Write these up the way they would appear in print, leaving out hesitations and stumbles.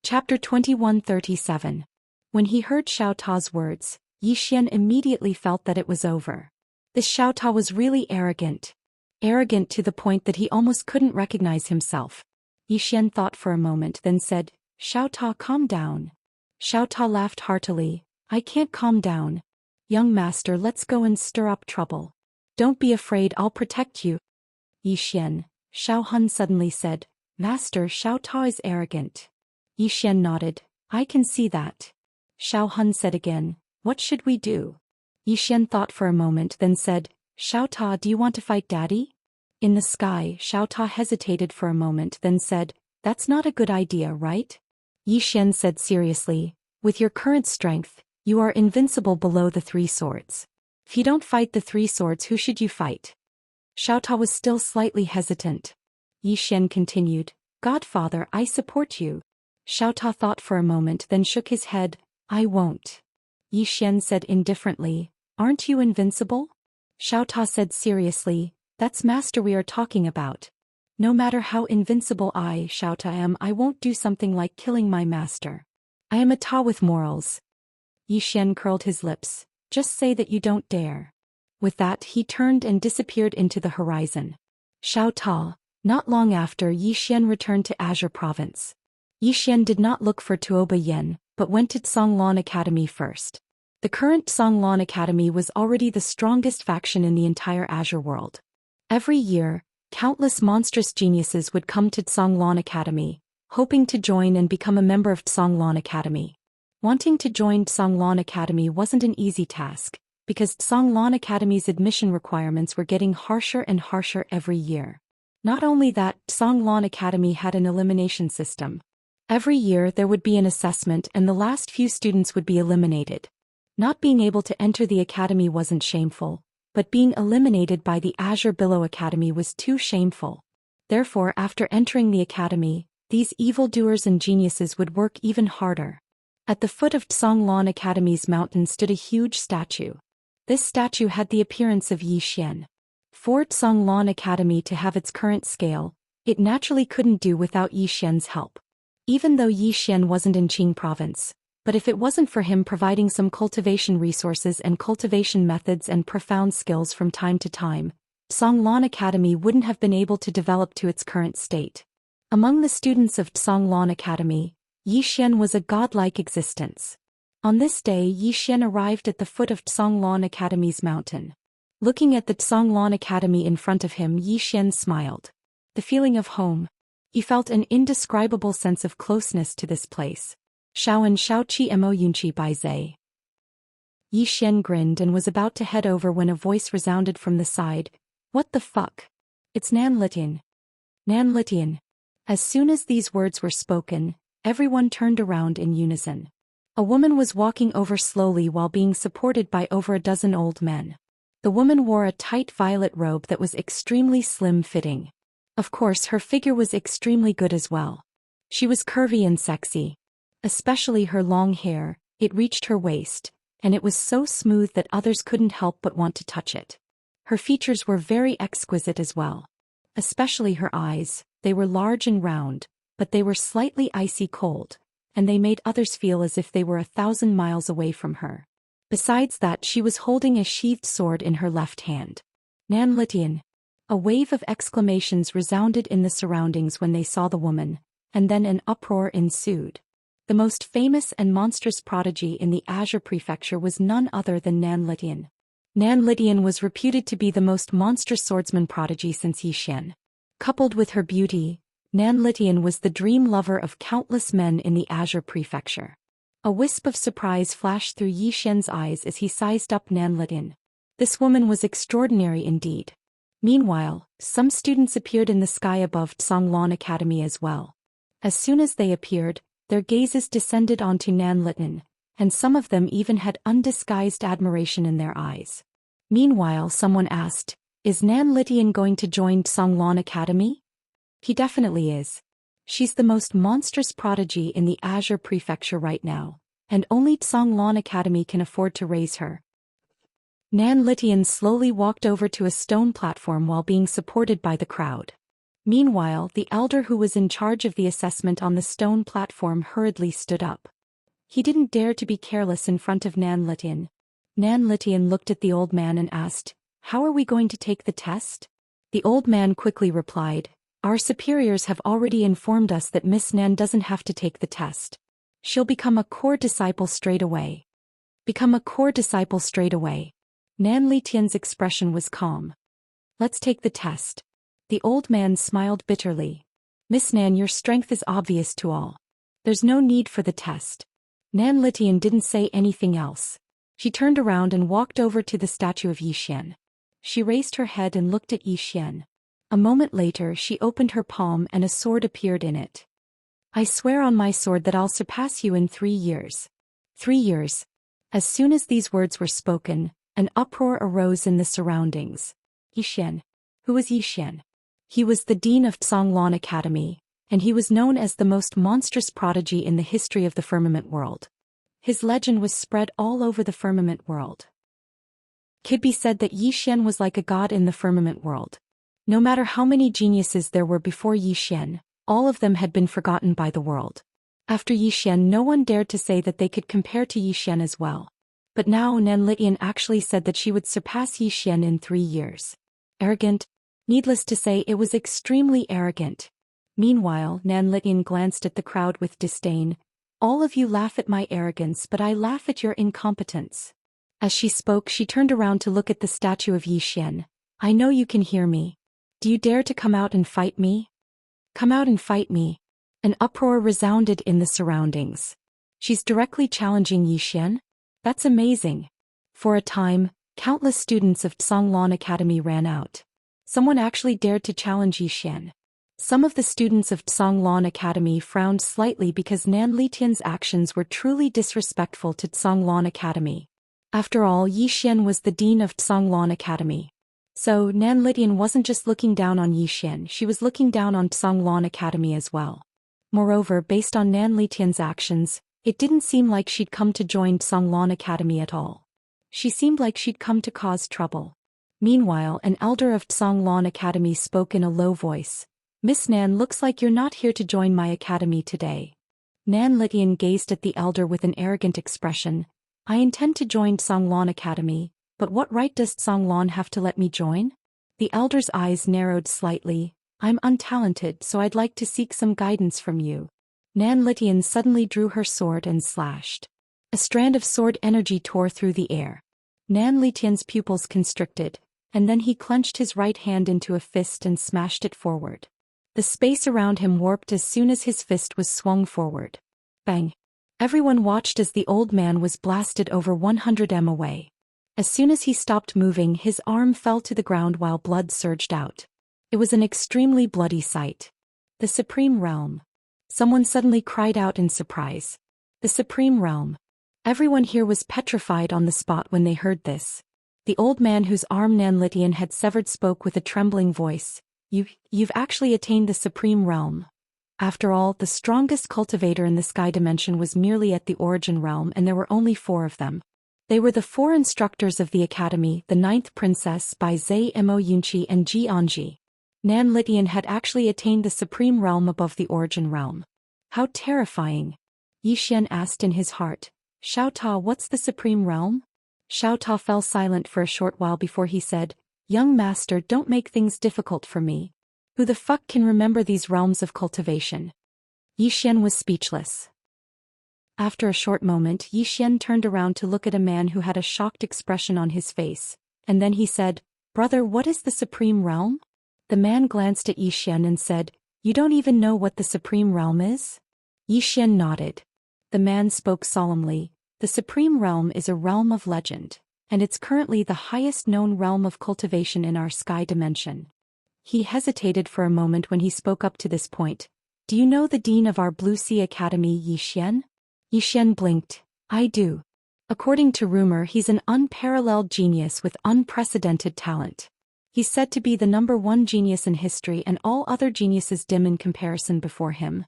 Chapter 2137. When he heard Xiao Ta's words, Zhou Xian immediately felt that it was over. This Xiao Ta was really arrogant. Arrogant to the point that he almost couldn't recognize himself. Zhou Xian thought for a moment, then said, "Xiao Ta, calm down." Xiao Ta laughed heartily. "I can't calm down. Young master, let's go and stir up trouble. Don't be afraid, I'll protect you." "Zhou Xian," Xiao Hun suddenly said, "Master, Xiao Ta is arrogant." Zhou Xian nodded. "I can see that." Xiao Hun said again, "What should we do?" Zhou Xian thought for a moment, then said, "Xiao Ta, do you want to fight daddy?" In the sky, Xiao Ta hesitated for a moment, then said, "That's not a good idea, right?" Zhou Xian said seriously, "With your current strength, you are invincible below the three swords. If you don't fight the three swords, who should you fight?" Xiao Ta was still slightly hesitant. Zhou Xian continued, "Godfather, I support you." Xiao Ta thought for a moment, then shook his head. "I won't." Zhou Xian said indifferently, "Aren't you invincible?" Xiao Ta said seriously, "That's master we are talking about. No matter how invincible I, Xiao Ta, am, I won't do something like killing my master. I am a Ta with morals." Zhou Xian curled his lips. "Just say that you don't dare." With that, he turned and disappeared into the horizon. Xiao Ta. Not long after, Zhou Xian returned to Azure Province. Zhou Xian did not look for Tuoba Yen, but went to Songlan Academy first. The current Songlan Academy was already the strongest faction in the entire Azure world. Every year, countless monstrous geniuses would come to Songlan Academy, hoping to join and become a member of Songlan Academy. Wanting to join Songlan Academy wasn't an easy task, because Songlan Academy's admission requirements were getting harsher and harsher every year. Not only that, Songlan Academy had an elimination system. Every year there would be an assessment and the last few students would be eliminated. Not being able to enter the academy wasn't shameful, but being eliminated by the Azure Billow Academy was too shameful. Therefore, after entering the academy, these evildoers and geniuses would work even harder. At the foot of Songlan Academy's mountain stood a huge statue. This statue had the appearance of Zhou Xian. For Songlan Academy to have its current scale, it naturally couldn't do without Zhou Xian's help. Even though Zhou Xian wasn't in Qing province, but if it wasn't for him providing some cultivation resources and cultivation methods and profound skills from time to time, Songlan Academy wouldn't have been able to develop to its current state. Among the students of Songlan Academy, Zhou Xian was a godlike existence. On this day, Zhou Xian arrived at the foot of Songlan Academy's mountain. Looking at the Songlan Academy in front of him, Zhou Xian smiled. The feeling of home. He felt an indescribable sense of closeness to this place. Shaoan Shaoqi Mo Yunqi Bai Zai. Zhou Xian grinned and was about to head over when a voice resounded from the side. "What the fuck? It's Nan Litian." Nan Litian. As soon as these words were spoken, everyone turned around in unison. A woman was walking over slowly while being supported by over a dozen old men. The woman wore a tight violet robe that was extremely slim-fitting. Of course, her figure was extremely good as well. She was curvy and sexy. Especially her long hair, it reached her waist, and it was so smooth that others couldn't help but want to touch it. Her features were very exquisite as well. Especially her eyes, they were large and round, but they were slightly icy cold, and they made others feel as if they were 1,000 miles away from her. Besides that, she was holding a sheathed sword in her left hand. Nan Litian. A wave of exclamations resounded in the surroundings when they saw the woman, and then an uproar ensued. The most famous and monstrous prodigy in the Azure Prefecture was none other than Nan Litian. Nan Litian was reputed to be the most monstrous swordsman prodigy since Zhou Xian. Coupled with her beauty, Nan Litian was the dream lover of countless men in the Azure Prefecture. A wisp of surprise flashed through Zhou Xian's eyes as he sized up Nan Litian. This woman was extraordinary indeed. Meanwhile, some students appeared in the sky above Songlan Academy as well. As soon as they appeared, their gazes descended onto Nan Litian, and some of them even had undisguised admiration in their eyes. Meanwhile, someone asked, "Is Nan Litian going to join Songlan Academy?" "He definitely is. She's the most monstrous prodigy in the Azure Prefecture right now, and only Songlan Academy can afford to raise her." Nan Litian slowly walked over to a stone platform while being supported by the crowd. Meanwhile, the elder who was in charge of the assessment on the stone platform hurriedly stood up. He didn't dare to be careless in front of Nan Litian. Nan Litian looked at the old man and asked, "How are we going to take the test?" The old man quickly replied, "Our superiors have already informed us that Miss Nan doesn't have to take the test. She'll become a core disciple straight away." Become a core disciple straight away. Nan Litian's expression was calm. "Let's take the test." The old man smiled bitterly. "Miss Nan, your strength is obvious to all. There's no need for the test." Nan Litian didn't say anything else. She turned around and walked over to the statue of Zhou Xian. She raised her head and looked at Zhou Xian. A moment later she opened her palm and a sword appeared in it. "I swear on my sword that I'll surpass you in 3 years. 3 years. As soon as these words were spoken, an uproar arose in the surroundings. Zhou Xian. Who was Zhou Xian? He was the dean of Zhonglong Academy, and he was known as the most monstrous prodigy in the history of the firmament world. His legend was spread all over the firmament world. Could be said that Zhou Xian was like a god in the firmament world. No matter how many geniuses there were before Zhou Xian, all of them had been forgotten by the world. After Zhou Xian, no one dared to say that they could compare to Zhou Xian as well. But now Nan Litian actually said that she would surpass Zhou Xian in 3 years. Arrogant? Needless to say, it was extremely arrogant. Meanwhile, Nan Litian glanced at the crowd with disdain. "All of you laugh at my arrogance, but I laugh at your incompetence." As she spoke, she turned around to look at the statue of Zhou Xian. "I know you can hear me. Do you dare to come out and fight me? Come out and fight me." An uproar resounded in the surroundings. "She's directly challenging Zhou Xian? That's amazing." For a time, countless students of Zhonglong Academy ran out. Someone actually dared to challenge Zhou Xian. Some of the students of Zhonglong Academy frowned slightly because Nan Litian's actions were truly disrespectful to Zhonglong Academy. After all, Zhou Xian was the dean of Zhonglong Academy. So, Nan Litian wasn't just looking down on Zhou Xian, she was looking down on Zhonglong Academy as well. Moreover, based on Nan Litian's actions, it didn't seem like she'd come to join Zhonglong Academy at all. She seemed like she'd come to cause trouble. Meanwhile, an elder of Zhonglong Academy spoke in a low voice. "Miss Nan, looks like you're not here to join my academy today." Nan Litian gazed at the elder with an arrogant expression. "I intend to join Zhonglong Academy, but what right does Zhonglong have to let me join?" The elder's eyes narrowed slightly. "I'm untalented, so I'd like to seek some guidance from you." Nan Litian suddenly drew her sword and slashed. A strand of sword energy tore through the air. Nan Litian's pupils constricted, and then he clenched his right hand into a fist and smashed it forward. The space around him warped as soon as his fist was swung forward. Bang! Everyone watched as the old man was blasted over 100 m away. As soon as he stopped moving, his arm fell to the ground while blood surged out. It was an extremely bloody sight. "The Supreme Realm." Someone suddenly cried out in surprise. "The Supreme Realm." Everyone here was petrified on the spot when they heard this. The old man whose arm Nan Litian had severed spoke with a trembling voice. You've actually attained the Supreme Realm." After all, the strongest cultivator in the sky dimension was merely at the origin realm, and there were only 4 of them. They were the 4 instructors of the academy, the 9th princess by Zhe Mo Yunqi and Xianxia. Nan Litian had actually attained the Supreme Realm above the origin realm. How terrifying! Zhou Xian asked in his heart. "Xiao Ta, what's the Supreme Realm?" Xiao Ta fell silent for a short while before he said, "Young master, don't make things difficult for me. Who the fuck can remember these realms of cultivation?" Zhou Xian was speechless. After a short moment, Zhou Xian turned around to look at a man who had a shocked expression on his face, and then he said, "Brother, what is the Supreme Realm?" The man glanced at Zhou Xian and said, "You don't even know what the Supreme Realm is?" Zhou Xian nodded. The man spoke solemnly. "The Supreme Realm is a realm of legend, and it's currently the highest known realm of cultivation in our sky dimension." He hesitated for a moment when he spoke up to this point. "Do you know the dean of our Blue Sea Academy, Zhou Xian?" Zhou Xian blinked. "I do. According to rumor, he's an unparalleled genius with unprecedented talent. He's said to be the #1 genius in history, and all other geniuses dim in comparison before him.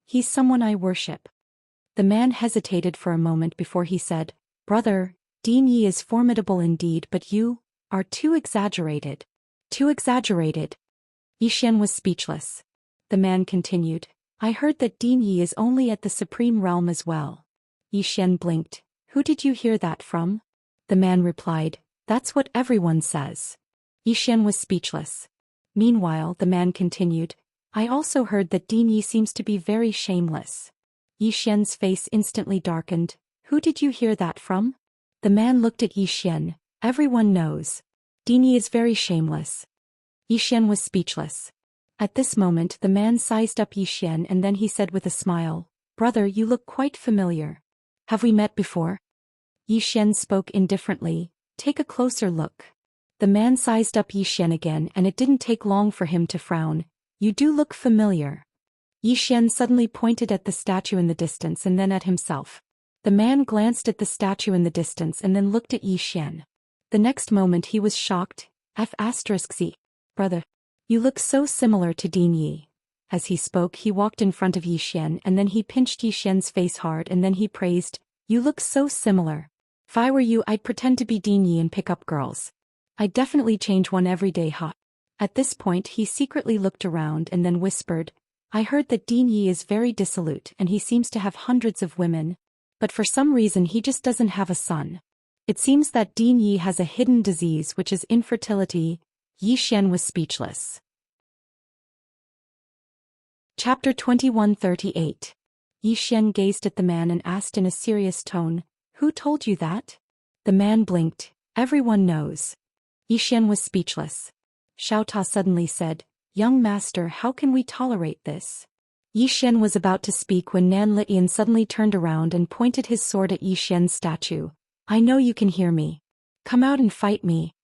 He's someone I worship." The man hesitated for a moment before he said, "Brother, Dean Yi is formidable indeed, but you are too exaggerated." "Too exaggerated?" Xian was speechless. The man continued, I heard that Din Yi is only at the supreme realm as well. Xian blinked. Who did you hear that from? The man replied, that's what everyone says. Xian was speechless. Meanwhile, the man continued, I also heard that Din Yi seems to be very shameless. Xian's face instantly darkened. Who did you hear that from? The man looked at Xian. Everyone knows. Din Yi is very shameless. Xian was speechless. At this moment the man sized up Xian and then he said with a smile, Brother, you look quite familiar. Have we met before? Xian spoke indifferently, Take a closer look. The man sized up Xian again and it didn't take long for him to frown. You do look familiar. Xian suddenly pointed at the statue in the distance and then at himself. The man glanced at the statue in the distance and then looked at Xian. The next moment he was shocked. F***Z. Brother. You look so similar to Din Yi. As he spoke he walked in front of Xian and then he pinched Xian's face hard and then he praised, You look so similar. If I were you I'd pretend to be Din Yi and pick up girls. I'd definitely change one every day huh? At this point he secretly looked around and then whispered, I heard that Din Yi is very dissolute and he seems to have hundreds of women. But for some reason he just doesn't have a son. It seems that Din Yi has a hidden disease which is infertility. Xian was speechless. Chapter 2138. Xian gazed at the man and asked in a serious tone, Who told you that? The man blinked. Everyone knows. Xian was speechless. Xiaota suddenly said, Young master, how can we tolerate this? Xian was about to speak when Nan Litian suddenly turned around and pointed his sword at Xian's statue. I know you can hear me. Come out and fight me.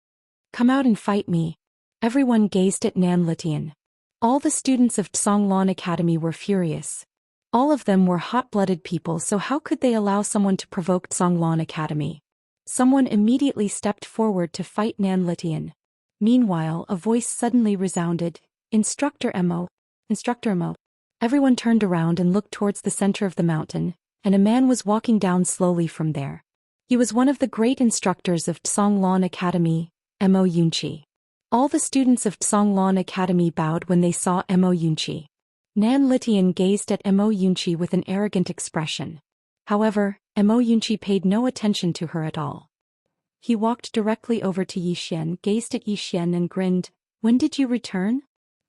Come out and fight me. Everyone gazed at Nan Litian. All the students of Songlan Academy were furious. All of them were hot-blooded people, so how could they allow someone to provoke Songlan Academy? Someone immediately stepped forward to fight Nan Litian. Meanwhile, a voice suddenly resounded, Instructor Mo. Instructor Mo. Everyone turned around and looked towards the center of the mountain, and a man was walking down slowly from there. He was one of the great instructors of Songlan Academy, Mo Yunqi. All the students of Songlan Academy bowed when they saw Mo Yunqi. Nan Litian gazed at Mo Yunqi with an arrogant expression. However, Mo Yunqi paid no attention to her at all. He walked directly over to Xian, gazed at Xian and grinned. When did you return?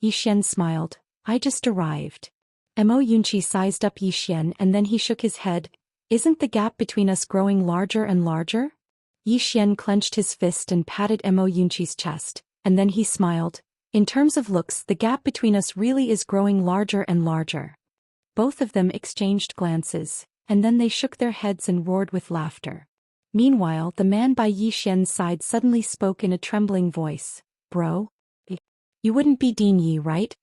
Xian smiled. I just arrived. Mo Yunqi sized up Xian and then he shook his head. Isn't the gap between us growing larger and larger? Xian clenched his fist and patted Mo Yunqi's chest, and then he smiled. In terms of looks, the gap between us really is growing larger and larger. Both of them exchanged glances, and then they shook their heads and roared with laughter. Meanwhile, the man by Xian's side suddenly spoke in a trembling voice. Bro? You wouldn't be Din Yi, right?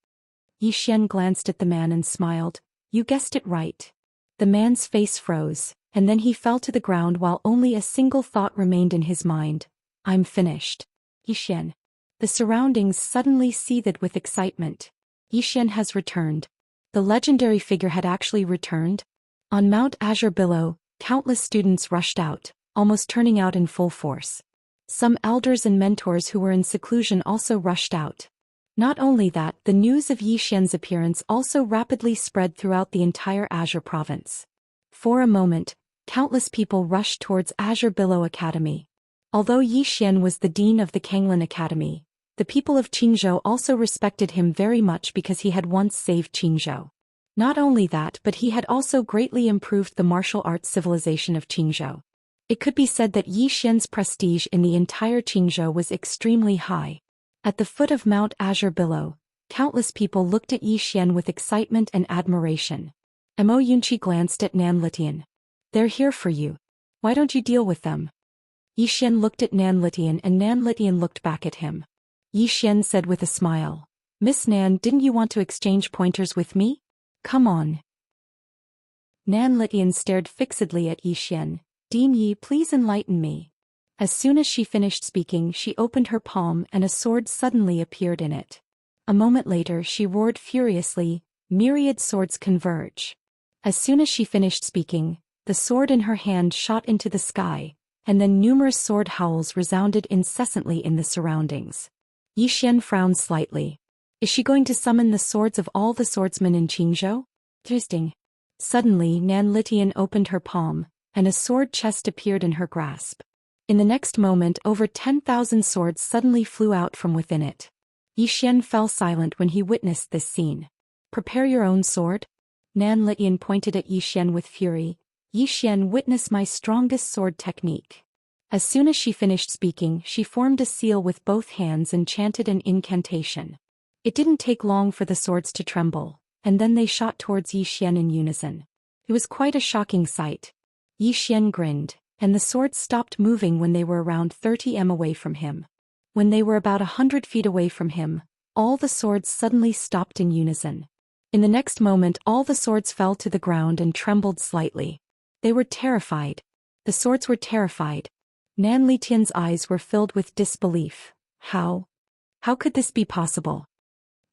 Xian glanced at the man and smiled. You guessed it right. The man's face froze, and then he fell to the ground while only a single thought remained in his mind. I'm finished. Xian. The surroundings suddenly seethed with excitement. Xian has returned. The legendary figure had actually returned. On Mount Azure Billow, countless students rushed out, almost turning out in full force. Some elders and mentors who were in seclusion also rushed out. Not only that, the news of Xian's appearance also rapidly spread throughout the entire Azure province. For a moment, countless people rushed towards Azure Billow Academy. Although Xian was the dean of the Kanglan Academy, the people of Qingzhou also respected him very much because he had once saved Qingzhou. Not only that, but he had also greatly improved the martial arts civilization of Qingzhou. It could be said that Xian's prestige in the entire Qingzhou was extremely high. At the foot of Mount Azure Billow, countless people looked at Xian with excitement and admiration. Mo Yunqi glanced at Nan Litian. They're here for you. Why don't you deal with them? Xian looked at Nan Litian and Nan Litian looked back at him. Xian said with a smile. Miss Nan, didn't you want to exchange pointers with me? Come on. Nan Litian stared fixedly at Xian. Din Yi, please enlighten me. As soon as she finished speaking, she opened her palm and a sword suddenly appeared in it. A moment later she roared furiously, myriad swords converge. As soon as she finished speaking, the sword in her hand shot into the sky, and then numerous sword howls resounded incessantly in the surroundings. Xian frowned slightly. Is she going to summon the swords of all the swordsmen in Qingzhou? Interesting. Suddenly Nan Litian opened her palm, and a sword chest appeared in her grasp. In the next moment over 10,000 swords suddenly flew out from within it. Yi Xian fell silent when he witnessed this scene. Prepare your own sword? Nan Litian pointed at Yi Xian with fury. Yi Xian, witness my strongest sword technique. As soon as she finished speaking, she formed a seal with both hands and chanted an incantation. It didn't take long for the swords to tremble, and then they shot towards Yi Xian in unison. It was quite a shocking sight. Yi Xian grinned, and the swords stopped moving when they were around 30 m away from him. When they were about 100 feet away from him, all the swords suddenly stopped in unison. In the next moment all the swords fell to the ground and trembled slightly. They were terrified. The swords were terrified. Nan Litian's eyes were filled with disbelief. How could this be possible?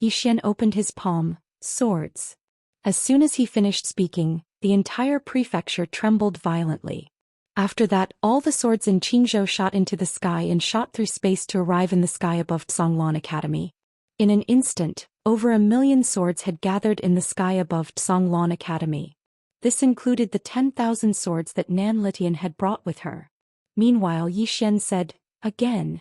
Yi Xian opened his palm. Swords. As soon as he finished speaking, the entire prefecture trembled violently. After that, all the swords in Qingzhou shot into the sky and shot through space to arrive in the sky above Tsonglan Academy. In an instant, over 1 million swords had gathered in the sky above Tsonglan Academy. This included the 10,000 swords that Nan Litian had brought with her. Meanwhile, Yi Xian said, again.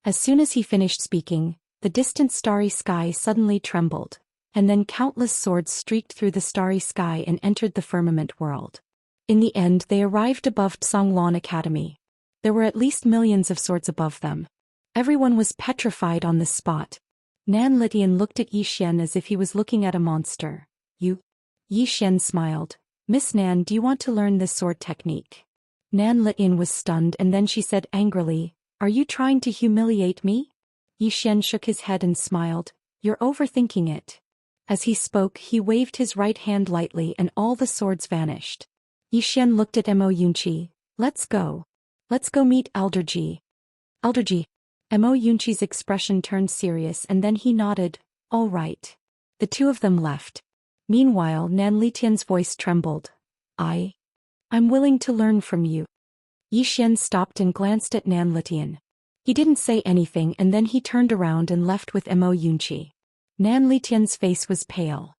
As soon as he finished speaking, the distant starry sky suddenly trembled, and then countless swords streaked through the starry sky and entered the firmament world. In the end they arrived above Tsonglan Academy. There were at least millions of swords above them. Everyone was petrified on this spot. Nan Litian looked at Yi Xian as if he was looking at a monster. You? Yi Xian smiled. Miss Nan, do you want to learn this sword technique? Nan Litian was stunned and then she said angrily, are you trying to humiliate me? Yi Xian shook his head and smiled. You're overthinking it. As he spoke, he waved his right hand lightly and all the swords vanished. Yi Xian looked at Mo Yunqi. Let's go. Let's go meet Elder Ji. Elder Ji. Mo Yunqi's expression turned serious and then he nodded. All right. The two of them left. Meanwhile, Nan Litian's voice trembled. I'm willing to learn from you. Yi Xian stopped and glanced at Nan Litian. He didn't say anything and then he turned around and left with Mo Yunqi. Nan Litian's face was pale.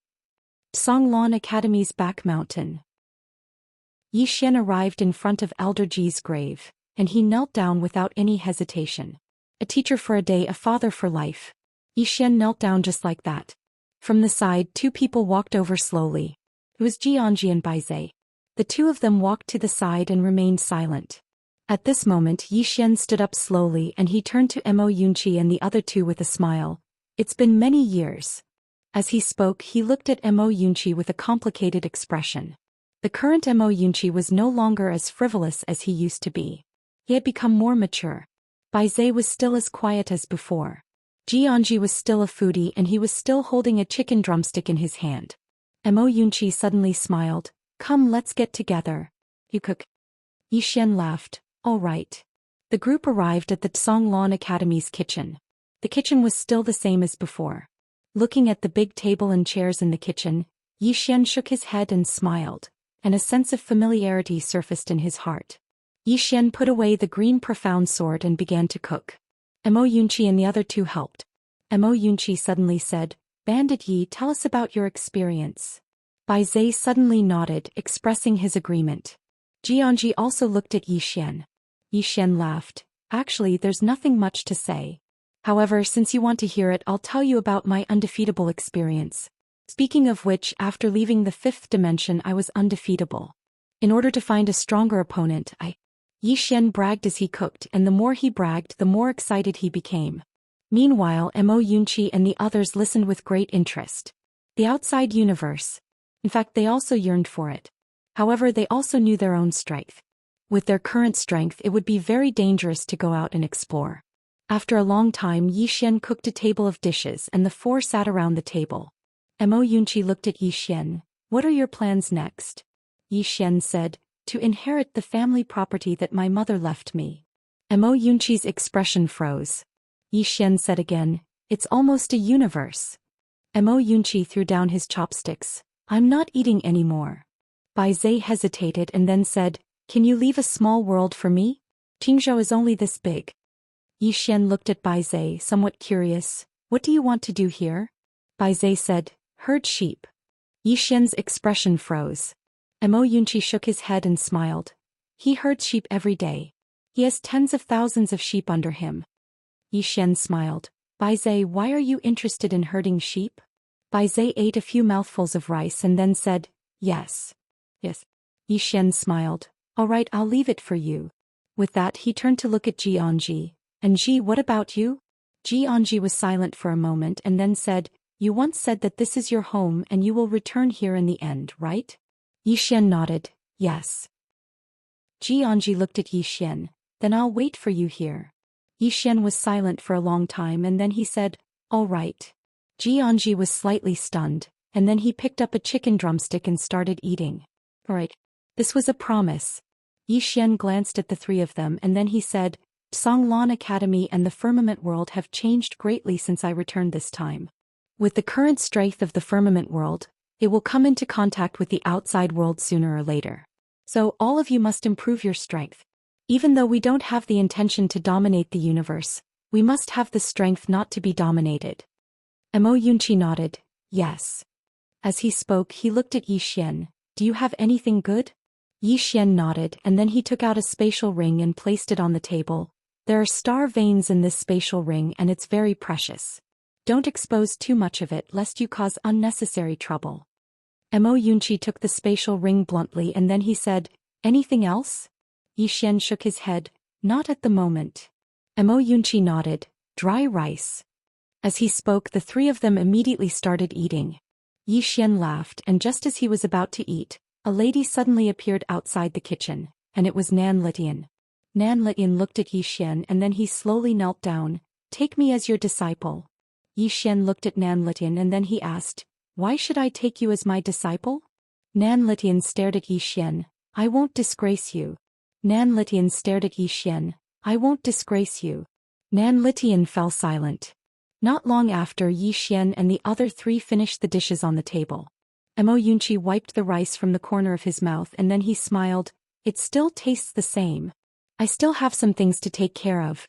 Tsonglan Academy's back mountain. Yi Xian arrived in front of Elder Ji's grave, and he knelt down without any hesitation. A teacher for a day, a father for life. Yi Xian knelt down just like that. From the side, two people walked over slowly. It was Xianxia and Baizhe. The two of them walked to the side and remained silent. At this moment Yi Xian stood up slowly and he turned to Mo Yunqi and the other two with a smile. It's been many years. As he spoke he looked at Mo Yunqi with a complicated expression. The current Mo Yunqi was no longer as frivolous as he used to be. He had become more mature. Baizhe was still as quiet as before. Xianxia was still a foodie and he was still holding a chicken drumstick in his hand. Mo Yunqi suddenly smiled. Come, let's get together. You cook? Yi Xian laughed. All right. The group arrived at the Tsonglan Academy's kitchen. The kitchen was still the same as before. Looking at the big table and chairs in the kitchen, Yi Xian shook his head and smiled, and a sense of familiarity surfaced in his heart. Yi Xian put away the green profound sword and began to cook. Mo Yunqi and the other two helped. Mo Yunqi suddenly said, Bandit Yi, tell us about your experience. Baizhe suddenly nodded, expressing his agreement. Xianxia also looked at Yi Xian. Yi Xian laughed. Actually, there's nothing much to say. However, since you want to hear it, I'll tell you about my undefeatable experience. Speaking of which, after leaving the fifth dimension I was undefeatable. In order to find a stronger opponent, Yi Xian bragged as he cooked, and the more he bragged the more excited he became. Meanwhile, Mo Yunqi and the others listened with great interest. The outside universe. In fact, they also yearned for it. However, they also knew their own strength. With their current strength it would be very dangerous to go out and explore. After a long time Yi Xian cooked a table of dishes and the four sat around the table. Mo Yunqi looked at Yi Xian. What are your plans next? Yi Xian said, to inherit the family property that my mother left me. Mo Yunqi's expression froze. Yi Xian said again, it's almost a universe. Mo Yunqi threw down his chopsticks. I'm not eating anymore. Baizhe hesitated and then said, can you leave a small world for me? Qingzhou is only this big. Yi Xian looked at Baizhe, somewhat curious. What do you want to do here? Bai Zai said, herd sheep. Yi Xian's expression froze. Mo Yunqi shook his head and smiled. He herds sheep every day. He has tens of thousands of sheep under him. Yi Xian smiled. Bai Zai, why are you interested in herding sheep? Bai Zai ate a few mouthfuls of rice and then said, yes. Yes. Yi Xian smiled. All right, I'll leave it for you. With that he turned to look at Xianxia. And Ji, what about you? Xianxia was silent for a moment and then said, you once said that this is your home and you will return here in the end, right? Yi Xian nodded, yes. Xianxia looked at Yi Xian, then I'll wait for you here. Yi Xian was silent for a long time and then he said, all right. Xianxia was slightly stunned, and then he picked up a chicken drumstick and started eating. All right. This was a promise. Yi Xian glanced at the three of them and then he said, Songlan Academy and the Firmament World have changed greatly since I returned this time. With the current strength of the Firmament World, it will come into contact with the outside world sooner or later. So all of you must improve your strength. Even though we don't have the intention to dominate the universe, we must have the strength not to be dominated. Mo Yunqi nodded, yes. As he spoke he looked at Yi Xian, do you have anything good? Yi Xian nodded and then he took out a spatial ring and placed it on the table. There are star veins in this spatial ring and it's very precious. Don't expose too much of it lest you cause unnecessary trouble. Mo Yunqi took the spatial ring bluntly and then he said, anything else? Yi Xian shook his head, not at the moment. Mo Yunqi nodded, dry rice. As he spoke the three of them immediately started eating. Yi Xian laughed and just as he was about to eat, a lady suddenly appeared outside the kitchen, and it was Nan Litian. Nan Litian looked at Yi Xian and then he slowly knelt down, take me as your disciple. Yi Xian looked at Nan Litian and then he asked, why should I take you as my disciple? Nan Litian stared at Yi Xian, I won't disgrace you. Nan Litian stared at Yi Xian, I won't disgrace you. Nan Litian fell silent. Not long after Yi Xian and the other three finished the dishes on the table. Mo Yunqi wiped the rice from the corner of his mouth and then he smiled, it still tastes the same. I still have some things to take care of.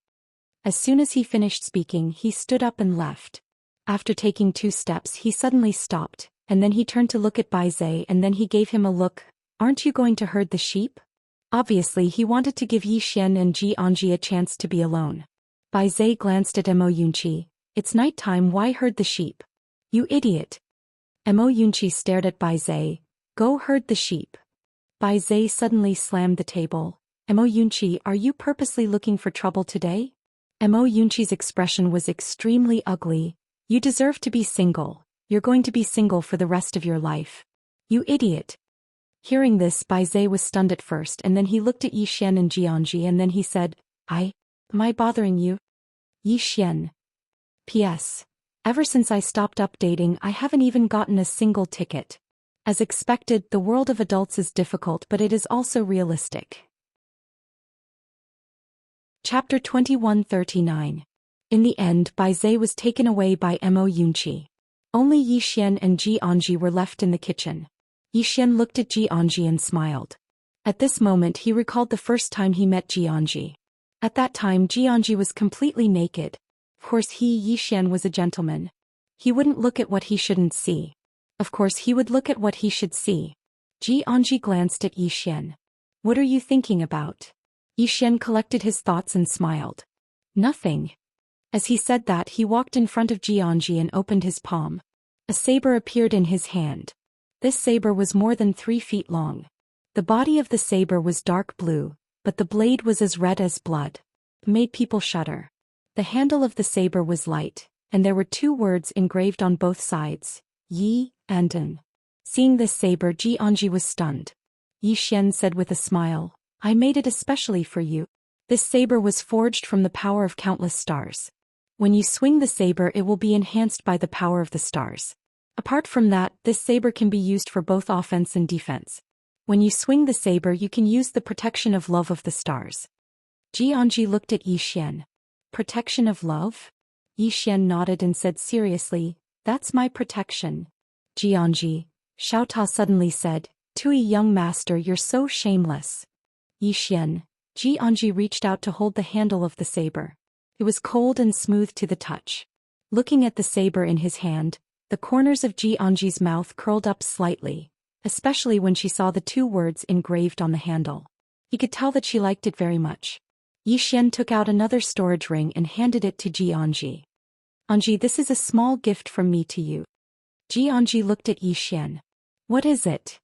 As soon as he finished speaking he stood up and left. After taking 2 steps he suddenly stopped, and then he turned to look at Bai Zai and then he gave him a look, aren't you going to herd the sheep? Obviously he wanted to give Yi Xian and Xianxia a chance to be alone. Bai Zai glanced at Mo Yunqi. It's night time, why herd the sheep? You idiot. Mo Yunqi stared at Bai Zai. Go herd the sheep. Bai Zai suddenly slammed the table. Mo Yunqi, are you purposely looking for trouble today? Mo Yunqi's expression was extremely ugly. You deserve to be single. You're going to be single for the rest of your life. You idiot. Hearing this Bai Zai was stunned at first and then he looked at Yi Xian and Xianxia and then he said, am I bothering you? Yi Xian. P.S. Ever since I stopped updating I haven't even gotten a single ticket. As expected, the world of adults is difficult but it is also realistic. Chapter 2139. In the end Bai Zai was taken away by Mo Yunqi. Only Yi Xian and Xianxia were left in the kitchen. Yi Xian looked at Xianxia and smiled. At this moment he recalled the first time he met Xianxia. At that time Xianxia was completely naked. Of course Yi Xian was a gentleman. He wouldn't look at what he shouldn't see. Of course he would look at what he should see. Xianxia glanced at Yi Xian. What are you thinking about? Yi Xian collected his thoughts and smiled. Nothing. As he said that he walked in front of Xianxia and opened his palm. A saber appeared in his hand. This saber was more than 3 feet long. The body of the saber was dark blue, but the blade was as red as blood. It made people shudder. The handle of the saber was light, and there were 2 words engraved on both sides, Yi and An. Seeing this saber Xianxia was stunned. Yi Xian said with a smile, I made it especially for you. This saber was forged from the power of countless stars. When you swing the saber it will be enhanced by the power of the stars. Apart from that, this saber can be used for both offense and defense. When you swing the saber you can use the protection of love of the stars. Xianxia looked at Yi Xian. Protection of love? Yi Xian nodded and said seriously, that's my protection. Xianxia, Xiaota suddenly said, Tui young master, you're so shameless. Yi Xian, Xianxia reached out to hold the handle of the saber. It was cold and smooth to the touch. Looking at the saber in his hand, The corners of Xianxi's mouth curled up slightly, especially when she saw the two words engraved on the handle. He could tell that she liked it very much. Xian took out another storage ring and handed it to Xianxi. "Anji, this is a small gift from me to you." Xianxi looked at Xian. "What is it?"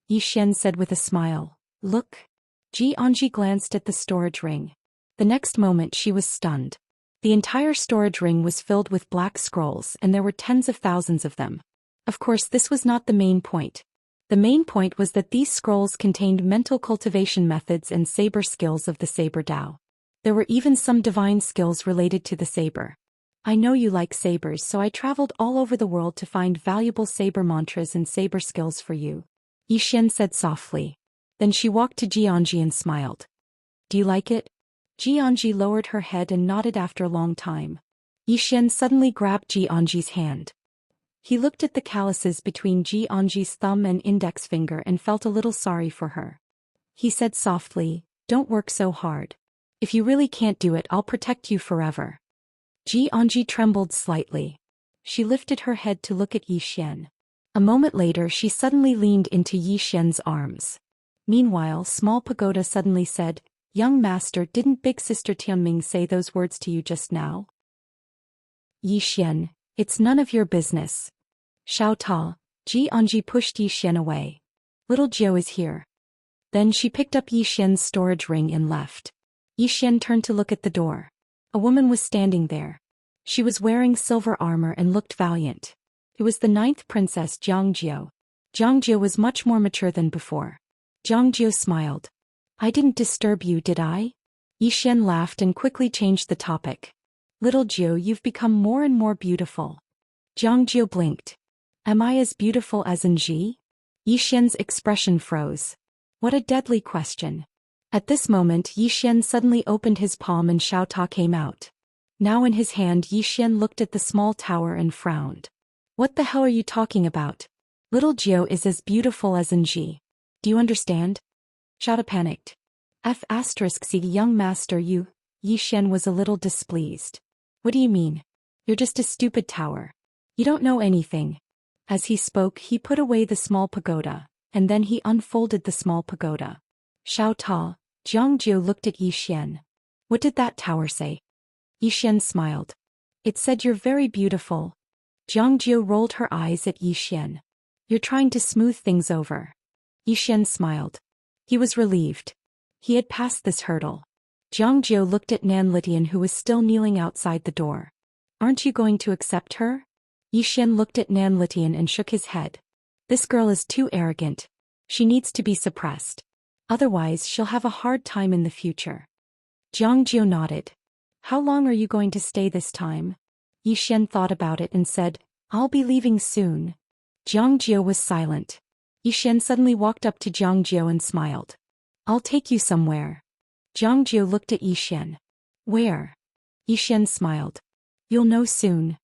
Xian said with a smile. "Look." Xianxi glanced at the storage ring. The next moment she was stunned. The entire storage ring was filled with black scrolls and there were tens of thousands of them. Of course, this was not the main point. The main point was that these scrolls contained mental cultivation methods and saber skills of the saber Dao. There were even some divine skills related to the saber. "I know you like sabers, so I traveled all over the world to find valuable saber mantras and saber skills for you," Xian said softly. Then she walked to Xianxi and smiled. "Do you like it?" Xianxi lowered her head and nodded after a long time. Xian suddenly grabbed Xianxi's hand. He looked at the calluses between Xianxi's thumb and index finger and felt a little sorry for her. He said softly, "Don't work so hard. If you really can't do it, I'll protect you forever." Xianxi trembled slightly. She lifted her head to look at Xian. A moment later she suddenly leaned into Xian's arms. Meanwhile, Small Pagoda suddenly said, "Young master, didn't big sister Tianming say those words to you just now?" "Xian, it's none of your business." "Xiao Ta." Xianxi pushed Xian away. "Little Jiu is here." Then she picked up Xian's storage ring and left. Xian turned to look at the door. A woman was standing there. She was wearing silver armor and looked valiant. It was the 9th princess Jiangjiu. Jiangjiu was much more mature than before. Jiangjiu smiled. "I didn't disturb you, did I?" Xian laughed and quickly changed the topic. "Little Jiu, you've become more and more beautiful." Jiangjiu blinked. "Am I as beautiful as Ji?" Xian's expression froze. What a deadly question. At this moment Xian suddenly opened his palm and Xiao Ta came out. Now in his hand Xian looked at the small tower and frowned. "What the hell are you talking about? Little Jiu is as beautiful as Ji. Do you understand?" Xiao Ta panicked. "C, young master, you." Xian was a little displeased. "What do you mean? You're just a stupid tower. You don't know anything." As he spoke, he put away the small pagoda, and then he unfolded the small pagoda. "Xiao Ta." Jiangjiu looked at Xian. "What did that tower say?" Xian smiled. "It said you're very beautiful." Jiangjiu rolled her eyes at Xian. "You're trying to smooth things over." Xian smiled. He was relieved. He had passed this hurdle. Jiangjiu looked at Nan Litian, who was still kneeling outside the door. "Aren't you going to accept her?" Xian looked at Nan Litian and shook his head. "This girl is too arrogant. She needs to be suppressed. Otherwise she'll have a hard time in the future." Jiangjiu nodded. "How long are you going to stay this time?" Xian thought about it and said, "I'll be leaving soon." Jiangjiu was silent. Xian suddenly walked up to Jiangjiu and smiled. "I'll take you somewhere." Jiangjiu looked at Xian. "Where?" Xian smiled. "You'll know soon."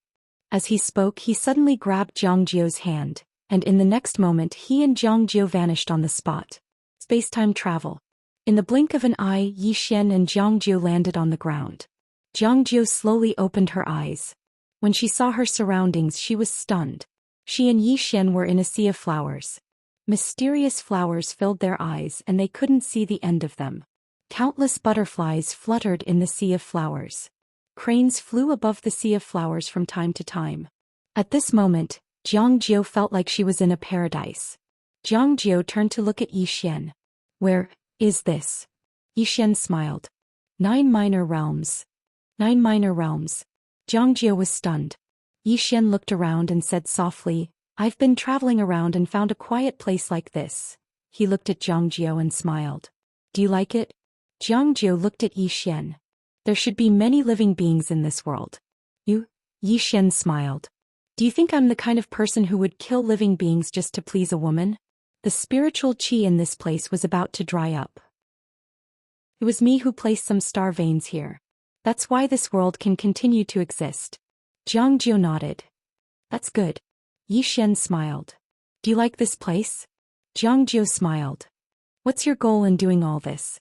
As he spoke, he suddenly grabbed Jiangjiu's hand, and in the next moment he and Jiangjiu vanished on the spot. Space-time travel. In the blink of an eye, Xian and Jiangjiu landed on the ground. Jiangjiu slowly opened her eyes. When she saw her surroundings, she was stunned. She and Xian were in a sea of flowers. Mysterious flowers filled their eyes and they couldn't see the end of them. Countless butterflies fluttered in the sea of flowers. Cranes flew above the sea of flowers from time to time. At this moment, Jiangjiu felt like she was in a paradise. Jiangjiu turned to look at Xian. "Where is this?" Xian smiled. 9 minor realms. 9 minor realms. Jiangjiu was stunned. Xian looked around and said softly, "I've been traveling around and found a quiet place like this." He looked at Jiangjiu and smiled. "Do you like it?" Jiangjiu looked at Xian. "There should be many living beings in this world." "You?" Xian smiled. "Do you think I'm the kind of person who would kill living beings just to please a woman?" The spiritual qi in this place was about to dry up. "It was me who placed some star veins here. That's why this world can continue to exist." Jiangjiu nodded. "That's good." Xian smiled. "Do you like this place?" Jiangjiu smiled. "What's your goal in doing all this?"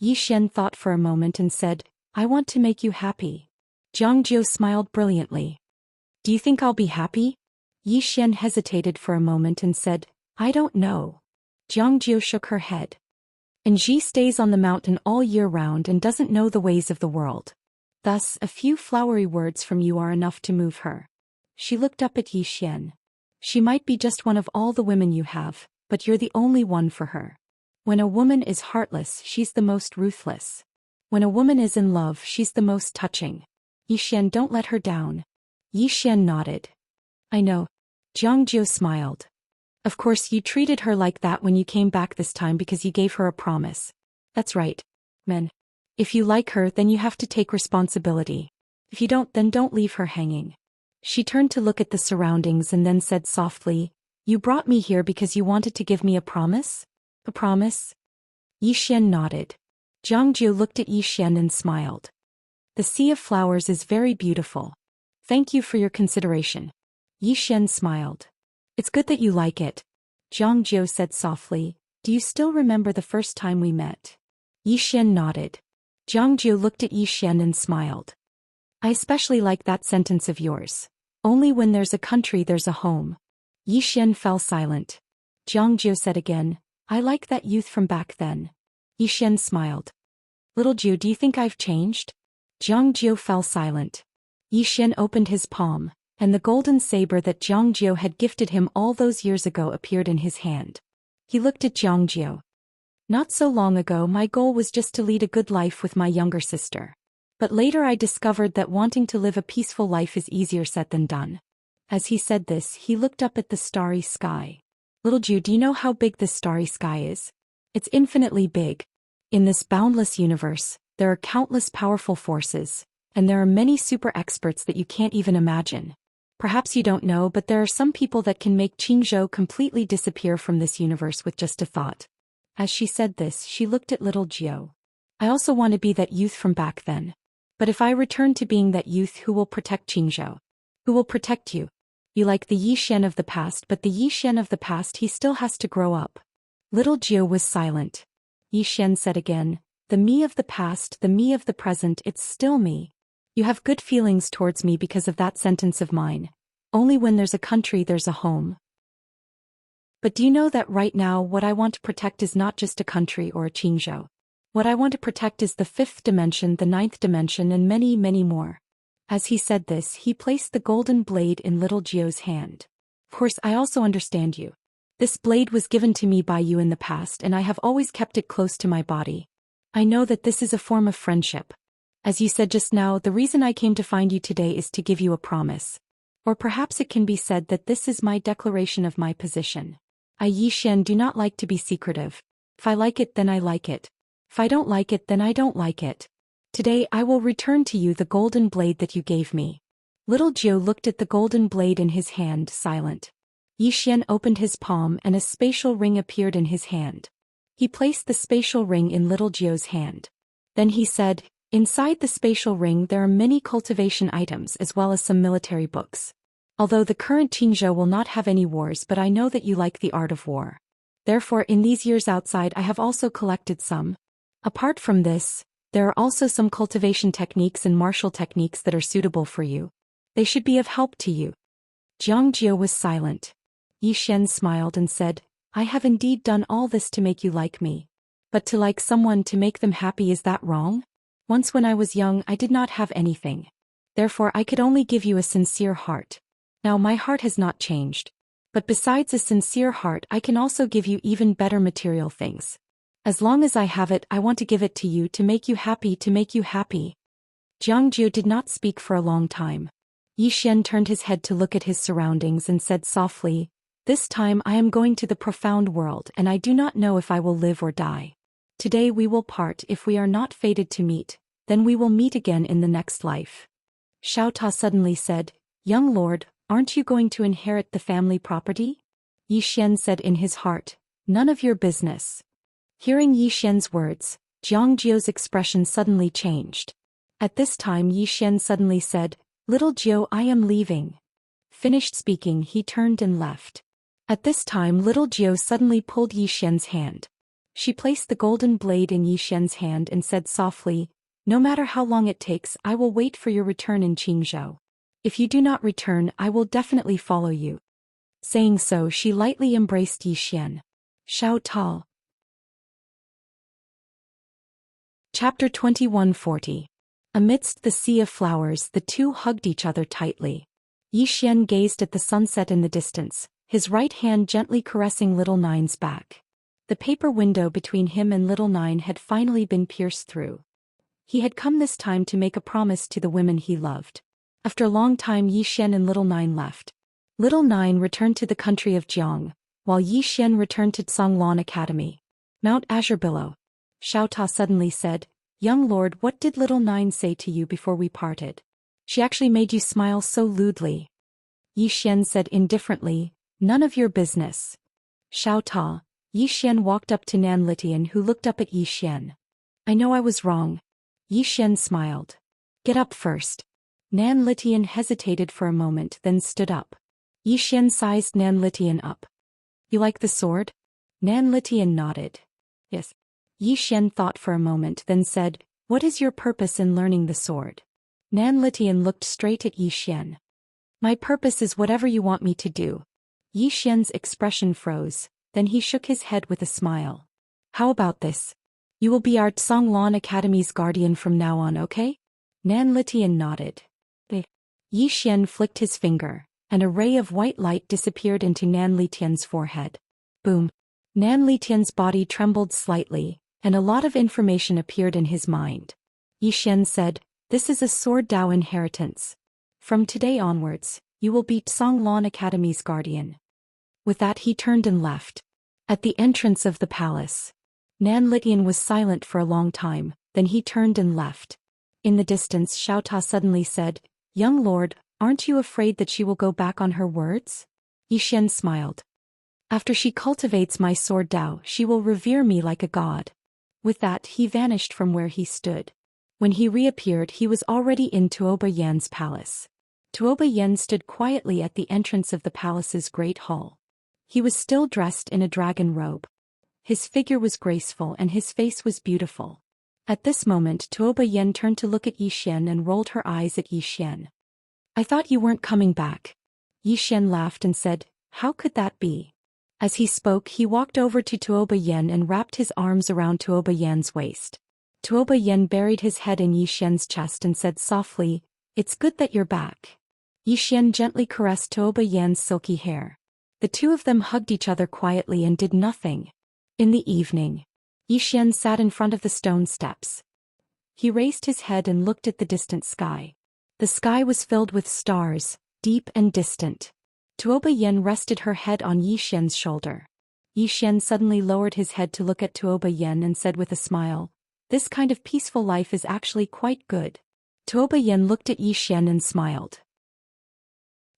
Xian thought for a moment and said, "I want to make you happy." Jiangjiu smiled brilliantly. "Do you think I'll be happy?" Yi Xian hesitated for a moment and said, I don't know. Jiang Jiu shook her head. And Ji stays on the mountain all year round and doesn't know the ways of the world. Thus, a few flowery words from you are enough to move her. She looked up at Yi Xian. She might be just one of all the women you have, but you're the only one for her. When a woman is heartless, she's the most ruthless. When a woman is in love, she's the most touching. Yi Xian, don't let her down. Yi Xian nodded. I know. Jiang Jiu smiled. Of course you treated her like that when you came back this time because you gave her a promise. That's right. Men. If you like her, then you have to take responsibility. If you don't, then don't leave her hanging. She turned to look at the surroundings and then said softly, You brought me here because you wanted to give me a promise? A promise? Yi Xian nodded. Jiang Jiu looked at Yi Xian and smiled. The sea of flowers is very beautiful. Thank you for your consideration. Yi Xian smiled. It's good that you like it. Jiang Jiu said softly, Do you still remember the first time we met? Yi Xian nodded. Jiang Jiu looked at Yi Xian and smiled. I especially like that sentence of yours. Only when there's a country there's a home. Yi Xian fell silent. Jiang Jiu said again, I like that youth from back then. Yi Xian smiled. Little Jiu, do you think I've changed? Jiang Jiu fell silent. Yi Xian opened his palm, and the golden saber that Jiang Jiu had gifted him all those years ago appeared in his hand. He looked at Jiang Jiu. Not so long ago my goal was just to lead a good life with my younger sister. But later I discovered that wanting to live a peaceful life is easier said than done. As he said this, he looked up at the starry sky. Little Jiu, do you know how big this starry sky is? It's infinitely big. In this boundless universe, there are countless powerful forces, and there are many super experts that you can't even imagine. Perhaps you don't know, but there are some people that can make Qingzhou completely disappear from this universe with just a thought. As she said this, she looked at little Jiu. I also want to be that youth from back then. But if I return to being that youth, who will protect Qingzhou? Who will protect you? You like the Yi Xian of the past, but the Yi Xian of the past, he still has to grow up. Little Jiu was silent. Yi Xian said again, The me of the past, the me of the present, it's still me. You have good feelings towards me because of that sentence of mine. Only when there's a country there's a home. But do you know that right now what I want to protect is not just a country or a Qingzhou. What I want to protect is the 5th dimension, the 9th dimension, and many, many more. As he said this, he placed the golden blade in little Jiu's hand. Of course, I also understand you. This blade was given to me by you in the past, and I have always kept it close to my body. I know that this is a form of friendship. As you said just now, the reason I came to find you today is to give you a promise. Or perhaps it can be said that this is my declaration of my position. I, Yi Xian, do not like to be secretive. If I like it, then I like it. If I don't like it, then I don't like it. Today I will return to you the golden blade that you gave me. Little Jiu looked at the golden blade in his hand, silent. Yi Xian opened his palm and a spatial ring appeared in his hand. He placed the spatial ring in little Jiu's hand. Then he said, Inside the spatial ring there are many cultivation items as well as some military books. Although the current Qingzhou will not have any wars, but I know that you like the art of war. Therefore in these years outside I have also collected some. Apart from this, there are also some cultivation techniques and martial techniques that are suitable for you. They should be of help to you. Jiang Jiu was silent. Yi Xian smiled and said, I have indeed done all this to make you like me. But to like someone to make them happy, is that wrong? Once when I was young I did not have anything. Therefore I could only give you a sincere heart. Now my heart has not changed. But besides a sincere heart I can also give you even better material things. As long as I have it, I want to give it to you to make you happy, to make you happy. Jiang Jiu did not speak for a long time. Yi Xian turned his head to look at his surroundings and said softly, This time I am going to the profound world and I do not know if I will live or die. Today we will part. If we are not fated to meet, then we will meet again in the next life. Xiaota suddenly said, Young lord, aren't you going to inherit the family property? Yi Xian said in his heart, None of your business. Hearing Yi Xian's words, Jiang Jiu's expression suddenly changed. At this time Yi Xian suddenly said, Little Jiu, I am leaving. Finished speaking, he turned and left. At this time little Jiu suddenly pulled Yi Xian's hand. She placed the golden blade in Yi Xian's hand and said softly, No matter how long it takes, I will wait for your return in Qingzhou. If you do not return, I will definitely follow you. Saying so, she lightly embraced Yi Xian. Xiao Ta. Chapter 2140. Amidst the sea of flowers, the two hugged each other tightly. Yi Xian gazed at the sunset in the distance, his right hand gently caressing little Nine's back. The paper window between him and little Nine had finally been pierced through. He had come this time to make a promise to the women he loved. After a long time, Yi Xian and little Nine left. Little Nine returned to the country of Jiang, while Yi Xian returned to Zhonglan Academy. Mount Azure Billow. Xiao Ta suddenly said, "Young lord, what did little Nine say to you before we parted? She actually made you smile so lewdly." Yi Xian said indifferently, "None of your business." Xiao Ta. Yi Xian walked up to Nan Litian, who looked up at Yi Xian. "I know I was wrong." Yi Xian smiled. "Get up first." Nan Litian hesitated for a moment, then stood up. Yi Xian sized Nan Litian up. "You like the sword?" Nan Litian nodded. "Yes." Yi Xian thought for a moment, then said, "What is your purpose in learning the sword?" Nan Litian looked straight at Yi Xian. "My purpose is whatever you want me to do." Yi Xian's expression froze, then he shook his head with a smile. "How about this? You will be our Zhonglan Academy's guardian from now on, okay?" Nan Litian nodded. Yi Xian flicked his finger, and a ray of white light disappeared into Nan Litian's forehead. Boom! Nan Litian's body trembled slightly, and a lot of information appeared in his mind. Yi Xian said, "This is a Sword Dao inheritance. From today onwards, you will be Zhonglan Academy's guardian." With that, he turned and left. At the entrance of the palace, Nan Litian was silent for a long time, then he turned and left. In the distance, Xiao Ta suddenly said, "Young lord, aren't you afraid that she will go back on her words?" Yi Xian smiled. "After she cultivates my sword Dao, she will revere me like a god." With that, he vanished from where he stood. When he reappeared, he was already in Tuoba Yan's palace. Tuoba Yan stood quietly at the entrance of the palace's great hall. He was still dressed in a dragon robe. His figure was graceful and his face was beautiful. At this moment, Tuoba Yan turned to look at Yi Xian and rolled her eyes at Yi Xian. "I thought you weren't coming back." Yi Xian laughed and said, "How could that be?" As he spoke, he walked over to Tuoba Yan and wrapped his arms around Tuoba Yan's waist. Tuoba Yan buried his head in Yi Xian's chest and said softly, "It's good that you're back." Yi Xian gently caressed Tuoba Yan's silky hair. The two of them hugged each other quietly and did nothing. In the evening, Yi Xian sat in front of the stone steps. He raised his head and looked at the distant sky. The sky was filled with stars, deep and distant. Tuoba Yan rested her head on Yi Xian's shoulder. Yi Xian suddenly lowered his head to look at Tuoba Yan and said with a smile, "This kind of peaceful life is actually quite good." Tuoba Yan looked at Yi Xian and smiled.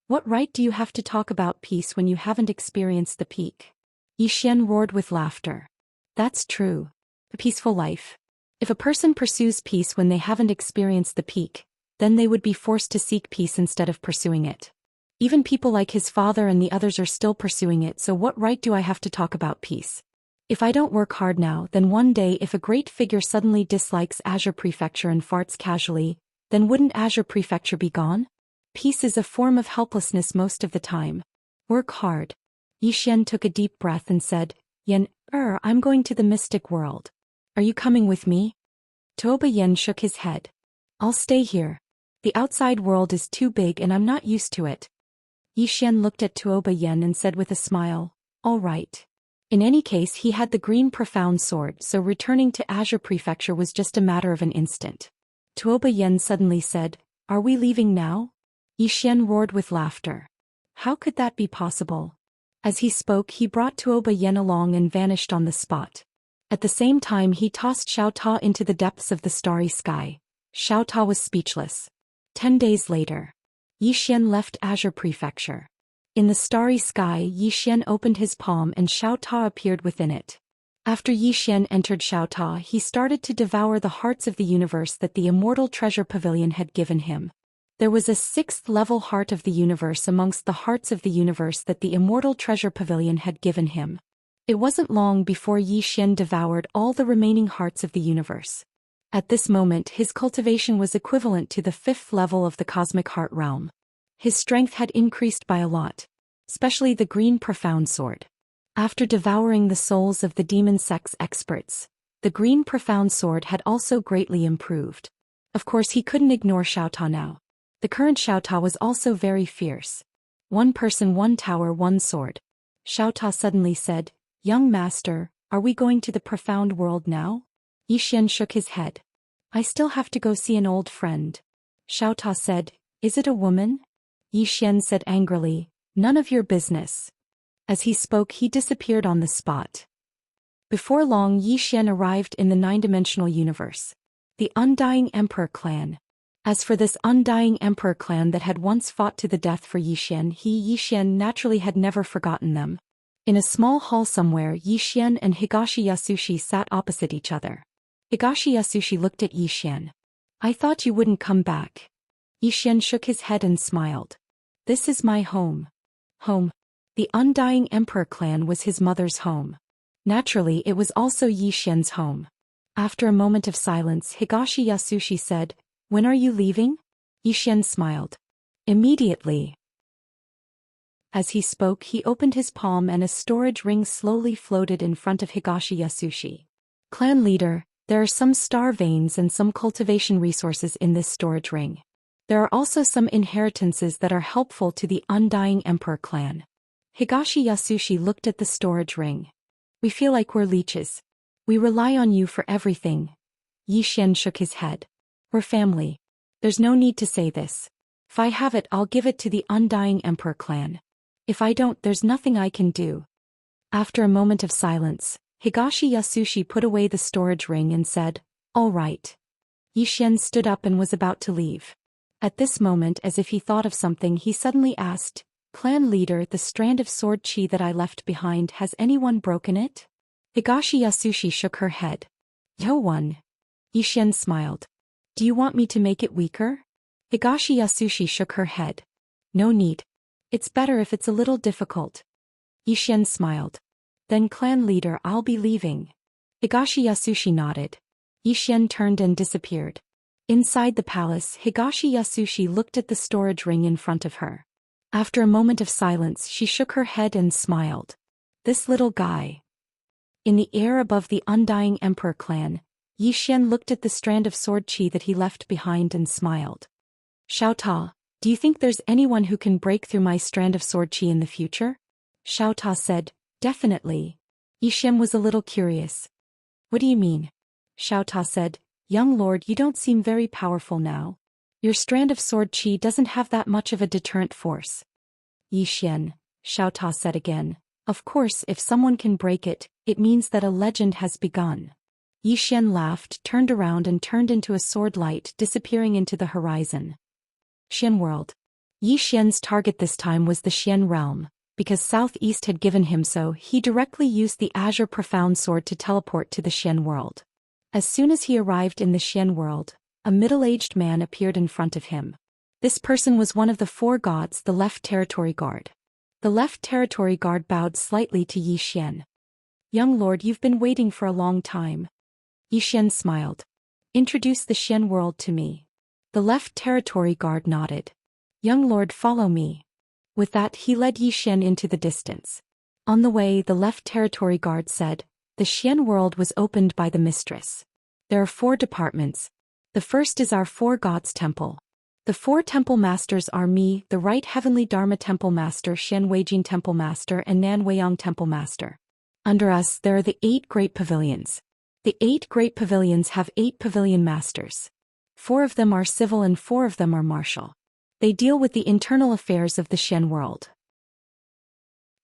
"What right do you have to talk about peace when you haven't experienced the peak?" Yi Xian roared with laughter. "That's true. A peaceful life. If a person pursues peace when they haven't experienced the peak, then they would be forced to seek peace instead of pursuing it. Even people like his father and the others are still pursuing it, so what right do I have to talk about peace? If I don't work hard now, then one day if a great figure suddenly dislikes Azure Prefecture and farts casually, then wouldn't Azure Prefecture be gone? Peace is a form of helplessness most of the time. Work hard." Yi Xian took a deep breath and said, "Yan, I'm going to the mystic world. Are you coming with me?" Tuoba Yan shook his head. "I'll stay here. The outside world is too big and I'm not used to it." Yi Xian looked at Tuoba Yan and said with a smile, "All right." In any case, he had the green profound sword, so returning to Azure Prefecture was just a matter of an instant. Tuoba Yan suddenly said, "Are we leaving now?" Yi Xian roared with laughter. "How could that be possible?" As he spoke, he brought Tuoba Yan along and vanished on the spot. At the same time, he tossed Xiao Ta into the depths of the starry sky. Xiao Ta was speechless. 10 days later, Yi Xian left Azure Prefecture. In the starry sky, Yi Xian opened his palm and Xiao Ta appeared within it. After Yi Xian entered Xiao Ta, he started to devour the hearts of the universe that the immortal treasure pavilion had given him. There was a 6th-level heart of the universe amongst the hearts of the universe that the immortal treasure pavilion had given him. It wasn't long before Yi Xian devoured all the remaining hearts of the universe. At this moment, his cultivation was equivalent to the 5th level of the cosmic heart realm. His strength had increased by a lot. especially the green profound sword. After devouring the souls of the demon sex experts, the green profound sword had also greatly improved. Of course he couldn't ignore Xiao Ta now. The current Xiao Ta was also very fierce. One person, one tower, one sword. Xiao Ta suddenly said, "Young master, are we going to the profound world now?" Yi Xian shook his head. "I still have to go see an old friend." Xiao Ta said, "Is it a woman?" Yi Xian said angrily, "None of your business." As he spoke, he disappeared on the spot. Before long, Yi Xian arrived in the nine-dimensional universe. The Undying Emperor clan. As for this Undying Emperor clan that had once fought to the death for Yi Xian, Yi Xian naturally had never forgotten them. In a small hall somewhere, Yi Xian and Higashi Yasushi sat opposite each other. Higashi Yasushi looked at Yi Xian. "I thought you wouldn't come back." Yi Xian shook his head and smiled. "This is my home." Home. The Undying Emperor clan was his mother's home. Naturally, it was also Yi Xian's home. After a moment of silence, Higashi Yasushi said, "When are you leaving?" Yi Xian smiled. "Immediately." As he spoke, he opened his palm and a storage ring slowly floated in front of Higashi Yasushi. "Clan leader, there are some star veins and some cultivation resources in this storage ring. There are also some inheritances that are helpful to the Undying Emperor clan." Higashi Yasushi looked at the storage ring. "We feel like we're leeches. We rely on you for everything." Yi Xian shook his head. "We're family. There's no need to say this. If I have it, I'll give it to the Undying Emperor clan. If I don't, there's nothing I can do." After a moment of silence, Higashi Yasushi put away the storage ring and said, "All right." Yi Xian stood up and was about to leave. At this moment, as if he thought of something, he suddenly asked, "Clan leader, the strand of sword chi that I left behind, has anyone broken it?" Higashi Yasushi shook her head. "No one." Yi Xian smiled. "Do you want me to make it weaker?" Higashi Yasushi shook her head. "No need. It's better if it's a little difficult." Yi Xian smiled. "Then clan leader, I'll be leaving." Higashi Yasushi nodded. Yi Xian turned and disappeared. Inside the palace, Higashi Yasushi looked at the storage ring in front of her. After a moment of silence, she shook her head and smiled. "This little guy." In the air above the Undying Emperor clan, Yi Xian looked at the strand of sword chi that he left behind and smiled. "Xiao Ta, do you think there's anyone who can break through my strand of sword chi in the future?" Xiao Ta said, "Definitely." Yi Xian was a little curious. "What do you mean?" Xiao Ta said, "Young lord, you don't seem very powerful now. Your strand of sword chi doesn't have that much of a deterrent force." "Yi Xian," Xiao Ta said again, "of course if someone can break it, it means that a legend has begun." Yi Xian laughed, turned around and turned into a sword light, disappearing into the horizon. Xian world. Yi Xian's target this time was the Xian realm. Because Southeast had given him so, he directly used the Azure Profound Sword to teleport to the Xian world. As soon as he arrived in the Xian world, a middle-aged man appeared in front of him. This person was one of the four gods, the Left Territory Guard. The Left Territory Guard bowed slightly to Yi Xian. "Young lord, you've been waiting for a long time." Yi Xian smiled. "Introduce the Xian world to me." The Left Territory Guard nodded. "Young lord, follow me." With that, he led Yi Xian into the distance. On the way, the Left Territory Guard said, "The Xian world was opened by the mistress. There are 4 departments. The first is our 4 gods temple. The 4 temple masters are me, the Right Heavenly Dharma Temple Master, Xian Weijing Temple Master, and Nan Weiyang Temple Master. Under us, there are the 8 great pavilions. The 8 great pavilions have 8 pavilion masters. 4 of them are civil and 4 of them are martial. They deal with the internal affairs of the Xian world.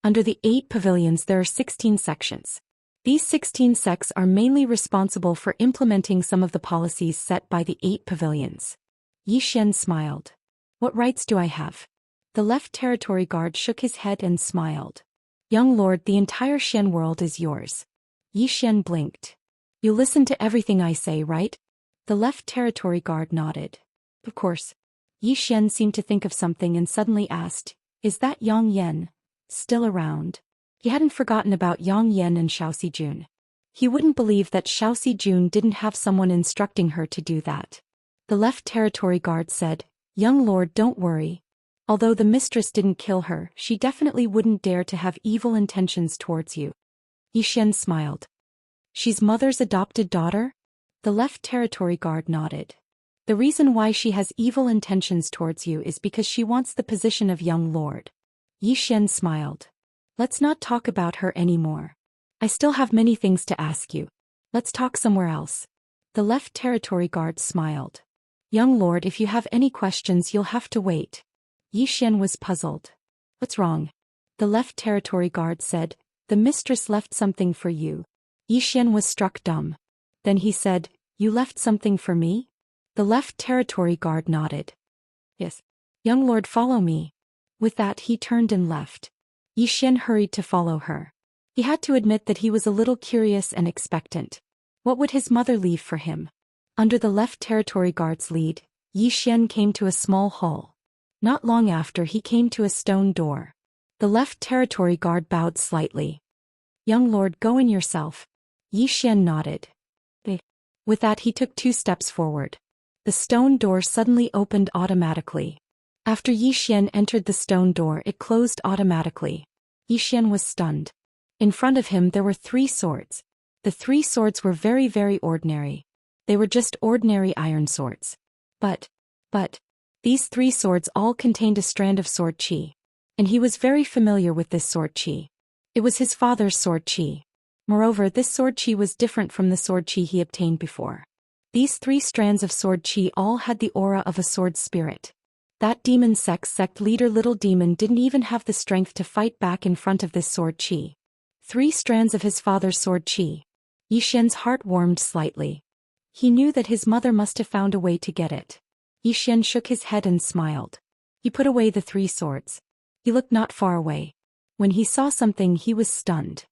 Under the 8 pavilions there are 16 sections. These 16 sects are mainly responsible for implementing some of the policies set by the 8 pavilions." Yi Xian smiled. "What rights do I have?" The Left Territory Guard shook his head and smiled. "Young lord, the entire Xian world is yours." Yi Xian blinked. "You listen to everything I say, right?" The Left Territory Guard nodded. "Of course." Yi Xian seemed to think of something and suddenly asked, "Is that Yang Yan still around?" He hadn't forgotten about Yang Yan and Xiao Jun. He wouldn't believe that Xiao Jun didn't have someone instructing her to do that. The Left Territory Guard said, "Young lord, don't worry. Although the mistress didn't kill her, she definitely wouldn't dare to have evil intentions towards you. Xian smiled. She's mother's adopted daughter? The left territory guard nodded. The reason why she has evil intentions towards you is because she wants the position of young lord. Xian smiled. Let's not talk about her anymore. I still have many things to ask you. Let's talk somewhere else. The left territory guard smiled. Young lord, if you have any questions you'll have to wait. Xian was puzzled. What's wrong? The left territory guard said, the mistress left something for you. Xian was struck dumb. Then he said, you left something for me? The left territory guard nodded. Yes. Young lord, follow me. With that he turned and left. Xian hurried to follow her. He had to admit that he was a little curious and expectant. What would his mother leave for him? Under the left territory guard's lead, Xian came to a small hall. Not long after he came to a stone door. The left territory guard bowed slightly. Young lord, go in yourself. Xian nodded. With that he took 2 steps forward. The stone door suddenly opened automatically. After Xian entered the stone door, it closed automatically. Xian was stunned. In front of him there were 3 swords. The 3 swords were very, very ordinary. They were just ordinary iron swords. But, these 3 swords all contained a strand of sword chi. And he was very familiar with this sword chi. It was his father's sword chi. Moreover, this sword chi was different from the sword chi he obtained before. These 3 strands of sword chi all had the aura of a sword spirit. That demon sect leader Little Demon didn't even have the strength to fight back in front of this sword chi. 3 strands of his father's sword chi. Xian's heart warmed slightly. He knew that his mother must have found a way to get it. Xian shook his head and smiled. He put away the 3 swords. He looked not far away. When he saw something he was stunned.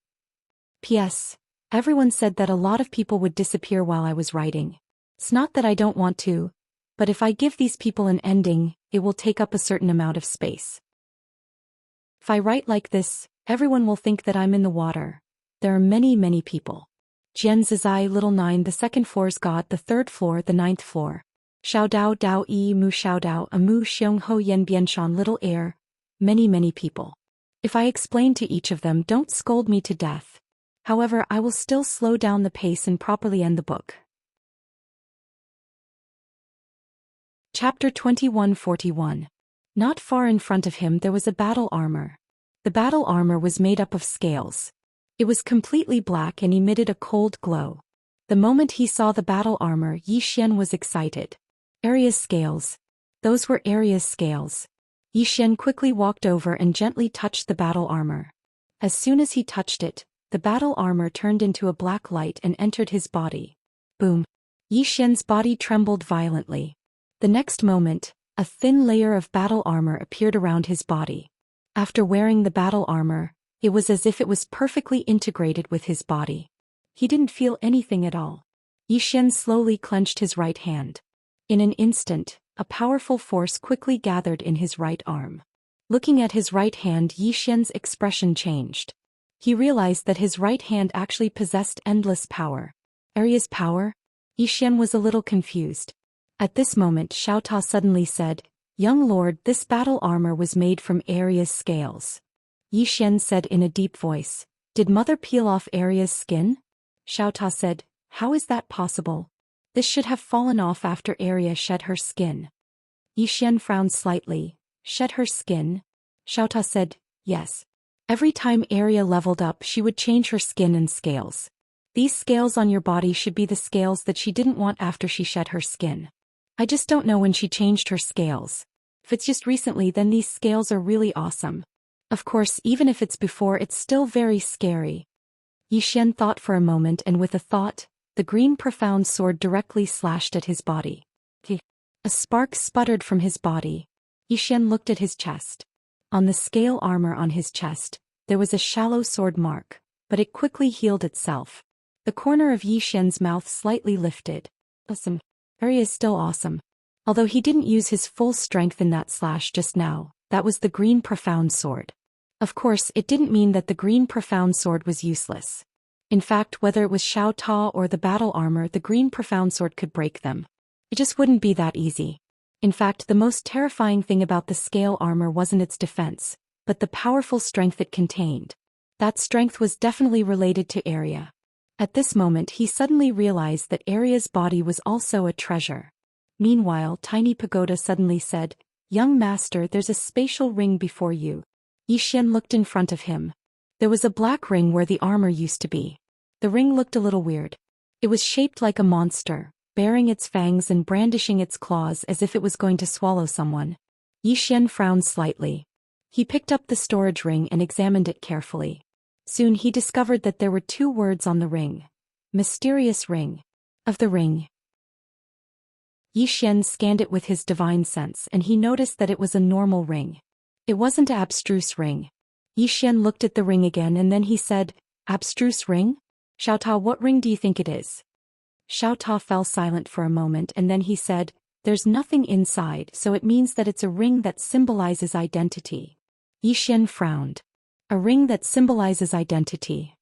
P.S. Everyone said that a lot of people would disappear while I was writing. It's not that I don't want to, but if I give these people an ending, it will take up a certain amount of space. If I write like this, everyone will think that I'm in the water. There are many, many people. Jian Zizai Little 9, the 2nd floor's God, the 3rd floor, the 9th floor. Xiao Dao Dao Yi Mu Xiao Dao Amu Xiong Ho Yen Bianshan Little Air. Many, many people. If I explain to each of them, don't scold me to death. However, I will still slow down the pace and properly end the book. Chapter 2141. Not far in front of him there was a battle armor. The battle armor was made up of scales. It was completely black and emitted a cold glow. The moment he saw the battle armor, Xian was excited. Aria's scales. Those were Aria's scales. Xian quickly walked over and gently touched the battle armor. As soon as he touched it, the battle armor turned into a black light and entered his body. Boom. Xian's body trembled violently. The next moment, a thin layer of battle armor appeared around his body. After wearing the battle armor, it was as if it was perfectly integrated with his body. He didn't feel anything at all. Xian slowly clenched his right hand. In an instant, a powerful force quickly gathered in his right arm. Looking at his right hand, Xian's expression changed. He realized that his right hand actually possessed endless power. Aria's power? Xian was a little confused. At this moment, Xiaota suddenly said, Young lord, this battle armor was made from Aria's scales. Xian said in a deep voice, Did mother peel off Aria's skin? Xiaota said, How is that possible? This should have fallen off after Aria shed her skin. Xian frowned slightly. Shed her skin? Xiaota said, Yes. Every time Aria leveled up she would change her skin and scales. These scales on your body should be the scales that she didn't want after she shed her skin. I just don't know when she changed her scales. If it's just recently, then these scales are really awesome. Of course, even if it's before, it's still very scary. Xian thought for a moment, and with a thought, the green profound sword directly slashed at his body. A spark sputtered from his body. Xian looked at his chest. On the scale armor on his chest, there was a shallow sword mark, but it quickly healed itself. The corner of Xian's mouth slightly lifted. Awesome. Aria is still awesome. Although he didn't use his full strength in that slash just now, that was the green profound sword. Of course, it didn't mean that the green profound sword was useless. In fact, whether it was Xiao Ta or the battle armor, the green profound sword could break them. It just wouldn't be that easy. In fact, the most terrifying thing about the scale armor wasn't its defense, but the powerful strength it contained. That strength was definitely related to Arya. At this moment he suddenly realized that Arya's body was also a treasure. Meanwhile, Tiny Pagoda suddenly said, "Young master, there's a spatial ring before you." Zhou Xian looked in front of him. There was a black ring where the armor used to be. The ring looked a little weird. It was shaped like a monster, baring its fangs and brandishing its claws as if it was going to swallow someone. Zhou Xian frowned slightly. He picked up the storage ring and examined it carefully. Soon he discovered that there were 2 words on the ring. Mysterious ring. Of the ring. Zhou Xian scanned it with his divine sense and he noticed that it was a normal ring. It wasn't an abstruse ring. Zhou Xian looked at the ring again and then he said, "Abstruse ring? Xiaota, what ring do you think it is?" Xiaota fell silent for a moment and then he said, "There's nothing inside, so it means that it's a ring that symbolizes identity." Zhou Xian frowned. A ring that symbolizes identity.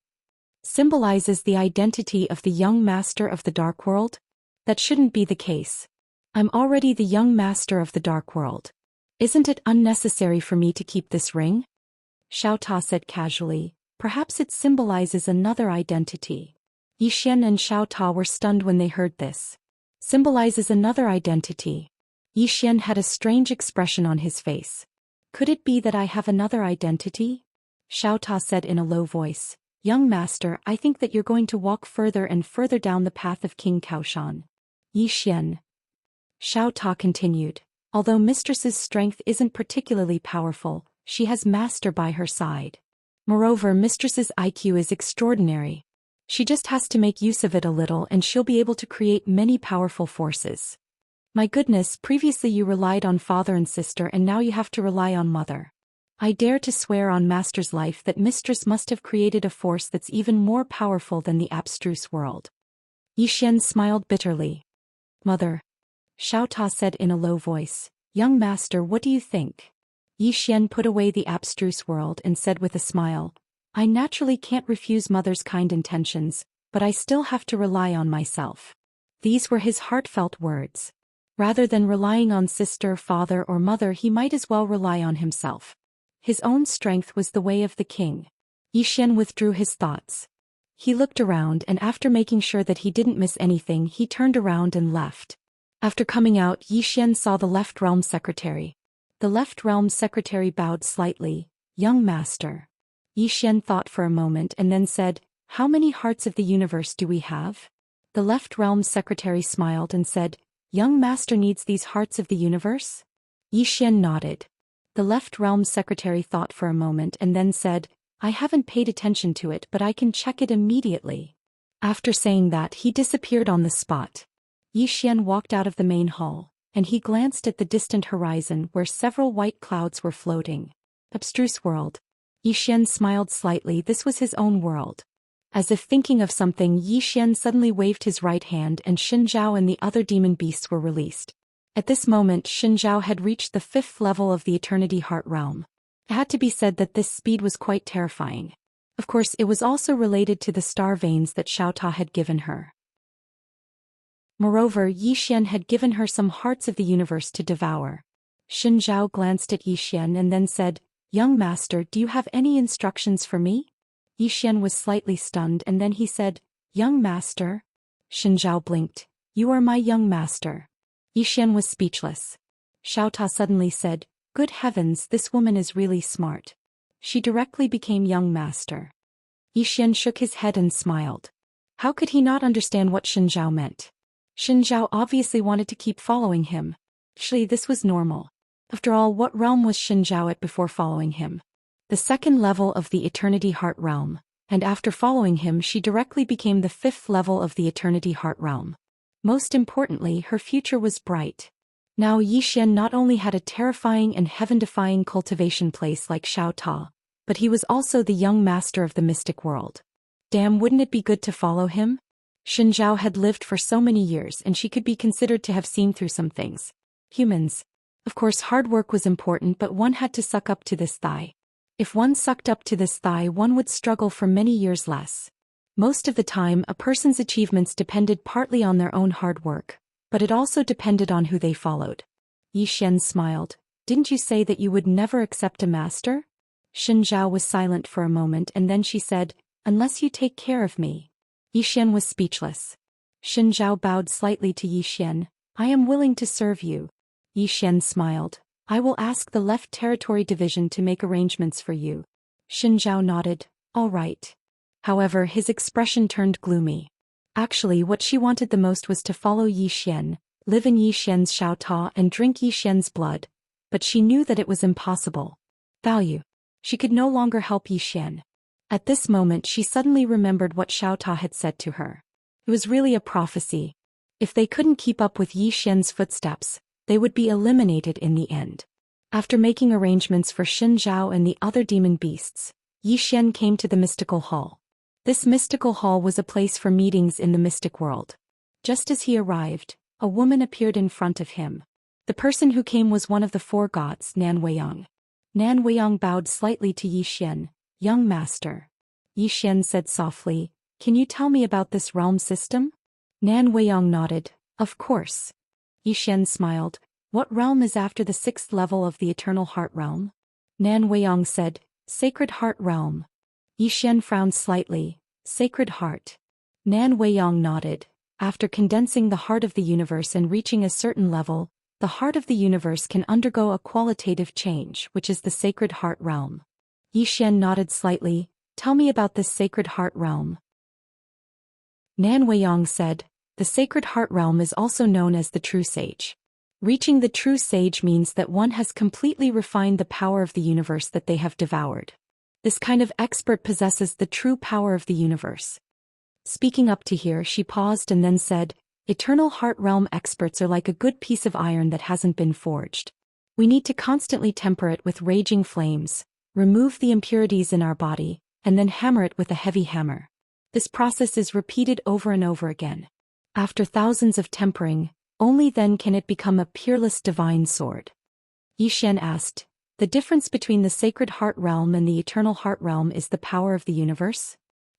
Symbolizes the identity of the young master of the dark world? That shouldn't be the case. I'm already the young master of the dark world. Isn't it unnecessary for me to keep this ring? Xiaota said casually, "Perhaps it symbolizes another identity." Zhou Xian and Xiaota were stunned when they heard this. Symbolizes another identity. Zhou Xian had a strange expression on his face. Could it be that I have another identity? Xiaota said in a low voice, "Young master, I think that you're going to walk further and further down the path of King Kaoshan." Zhou Xian. Xiaota continued, "Although mistress's strength isn't particularly powerful, she has master by her side. Moreover, mistress's IQ is extraordinary. She just has to make use of it a little and she'll be able to create many powerful forces. My goodness, previously you relied on father and sister and now you have to rely on mother. I dare to swear on master's life that mistress must have created a force that's even more powerful than the abstruse world." Zhou Xian smiled bitterly. "Mother." Xiaota said in a low voice, "Young master, what do you think?" Zhou Xian put away the abstruse world and said with a smile, "I naturally can't refuse mother's kind intentions, but I still have to rely on myself." These were his heartfelt words. Rather than relying on sister, father or mother, he might as well rely on himself. His own strength was the way of the king. Zhou Xian withdrew his thoughts. He looked around and after making sure that he didn't miss anything he turned around and left. After coming out, Zhou Xian saw the left realm secretary. The left realm secretary bowed slightly. "Young master." Zhou Xian thought for a moment and then said, "How many hearts of the universe do we have?" The left realm secretary smiled and said, "Young master needs these hearts of the universe?" Zhou Xian nodded. The left realm secretary thought for a moment and then said, "I haven't paid attention to it but I can check it immediately." After saying that he disappeared on the spot. Zhou Xian walked out of the main hall, and he glanced at the distant horizon where several white clouds were floating. Abstruse world. Zhou Xian smiled slightly. This was his own world. As if thinking of something, Zhou Xian suddenly waved his right hand and Xinzhao and the other demon beasts were released. At this moment Xinzhao had reached the 5th level of the Eternity Heart Realm. It had to be said that this speed was quite terrifying. Of course it was also related to the star veins that Xiaota had given her. Moreover, Zhou Xian had given her some hearts of the universe to devour. Xinzhao glanced at Zhou Xian and then said, "Young master, do you have any instructions for me?" Zhou Xian was slightly stunned and then he said, "Young master?" Xinzhao blinked. "You are my young master." Zhou Xian was speechless. Xiaota suddenly said, "Good heavens, this woman is really smart. She directly became young master." Zhou Xian shook his head and smiled. How could he not understand what Xinzhao meant? Xinzhao obviously wanted to keep following him. Actually, this was normal. After all, what realm was Xinzhao at before following him? The 2nd level of the Eternity Heart Realm, and after following him she directly became the 5th level of the Eternity Heart Realm. Most importantly, her future was bright. Now Zhou Xian not only had a terrifying and heaven-defying cultivation place like Xiaota, but he was also the young master of the mystic world. Damn, wouldn't it be good to follow him? Xinzhao had lived for so many years and she could be considered to have seen through some things. Humans. Of course hard work was important but one had to suck up to this thigh. If one sucked up to this thigh one would struggle for many years less. Most of the time a person's achievements depended partly on their own hard work, but it also depended on who they followed. Yi Xian smiled. Didn't you say that you would never accept a master? Shen Zhao was silent for a moment and then she said, unless you take care of me. Yi Xian was speechless. Shen Zhao bowed slightly to Yi Xian. I am willing to serve you. Yi Xian smiled. I will ask the Left Territory Division to make arrangements for you. Shen Zhao nodded. All right. However, his expression turned gloomy. Actually, what she wanted the most was to follow Yi Xian, live in Yi Xian's Xiaota and drink Yi Xian's blood, but she knew that it was impossible. Value. She could no longer help Yi Xian. At this moment she suddenly remembered what Xiaota had said to her. It was really a prophecy. If they couldn't keep up with Yi Xian's footsteps, they would be eliminated in the end. After making arrangements for Shen Zhao and the other demon beasts, Yi Xian came to the mystical hall. This mystical hall was a place for meetings in the mystic world. Just as he arrived, a woman appeared in front of him. The person who came was one of the four gods, Nan Weiyang. Nan Weiyang bowed slightly to Yi Xian. Young master. Yi Xian said softly, can you tell me about this realm system? Nan Weiyang nodded. Of course. Yi Xian smiled. What realm is after the 6th level of the Eternal Heart Realm? Nan Weiyang said, Sacred Heart Realm. Yi Xian frowned slightly. Sacred Heart. Nan Weiyang nodded. After condensing the heart of the universe and reaching a certain level, the heart of the universe can undergo a qualitative change, which is the Sacred Heart Realm. Yi Xian nodded slightly. Tell me about this Sacred Heart Realm. Nan Weiyang said, the Sacred Heart Realm is also known as the True Sage. Reaching the True Sage means that one has completely refined the power of the universe that they have devoured. This kind of expert possesses the true power of the universe. Speaking up to here, she paused and then said, Eternal Heart Realm experts are like a good piece of iron that hasn't been forged. We need to constantly temper it with raging flames, remove the impurities in our body, and then hammer it with a heavy hammer. This process is repeated over and over again. After thousands of tempering, only then can it become a peerless divine sword. Yi Xian asked, the difference between the Sacred Heart Realm and the Eternal Heart Realm is the power of the universe?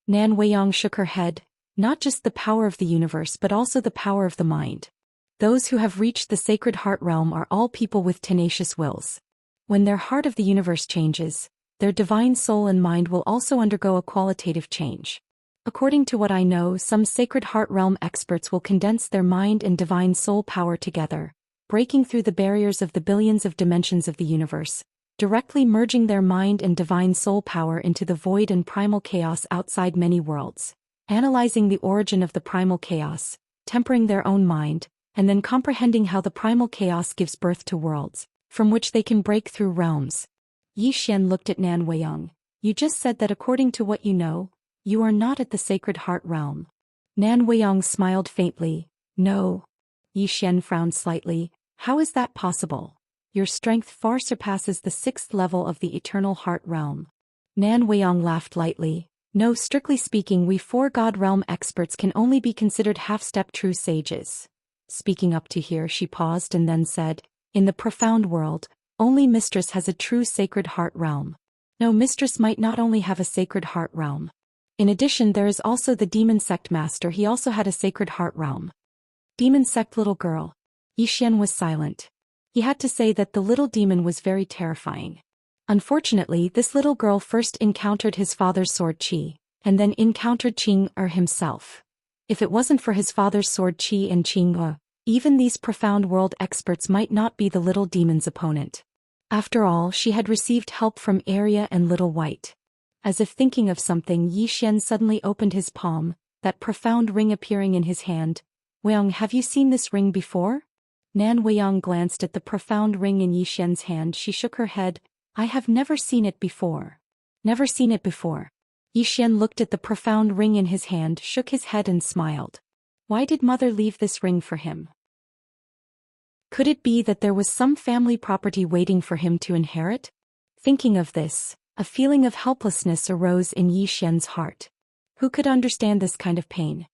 Nan Weiyang shook her head, not just the power of the universe but also the power of the mind. Those who have reached the Sacred Heart Realm are all people with tenacious wills. When their heart of the universe changes, their divine soul and mind will also undergo a qualitative change. According to what I know, some Sacred Heart Realm experts will condense their mind and divine soul power together, breaking through the barriers of the billions of dimensions of the universe, directly merging their mind and divine soul power into the void and primal chaos outside many worlds, analyzing the origin of the primal chaos, tempering their own mind, and then comprehending how the primal chaos gives birth to worlds, from which they can break through realms. Yi Xian looked at Nan Weiyang. You just said that according to what you know, you are not at the Sacred Heart Realm. Nan Weiyang smiled faintly. No. Yi Xian frowned slightly. How is that possible? Your strength far surpasses the 6th level of the Eternal Heart Realm. Nan Weiyang laughed lightly. No, strictly speaking, we 4 God Realm experts can only be considered half-step true sages. Speaking up to here, she paused and then said, in the profound world, only Mistress has a true Sacred Heart Realm. No, Mistress might not only have a Sacred Heart Realm. In addition, there is also the Demon Sect Master. He also had a Sacred Heart Realm. Demon Sect little girl. Yi Xian was silent. He had to say that the little demon was very terrifying. Unfortunately, this little girl first encountered his father's sword Qi, and then encountered Qing himself. If it wasn't for his father's sword Qi and Qing even these profound world experts might not be the little demon's opponent. After all, she had received help from Arya and Little White. As if thinking of something, Yi Xian suddenly opened his palm, that profound ring appearing in his hand. Weiyang, have you seen this ring before? Nan Weiyang glanced at the profound ring in Yi Xian's hand. She shook her head. I have never seen it before. Never seen it before. Yi Xian looked at the profound ring in his hand, shook his head and smiled. Why did mother leave this ring for him? Could it be that there was some family property waiting for him to inherit? Thinking of this, a feeling of helplessness arose in Yi Xian's heart. Who could understand this kind of pain?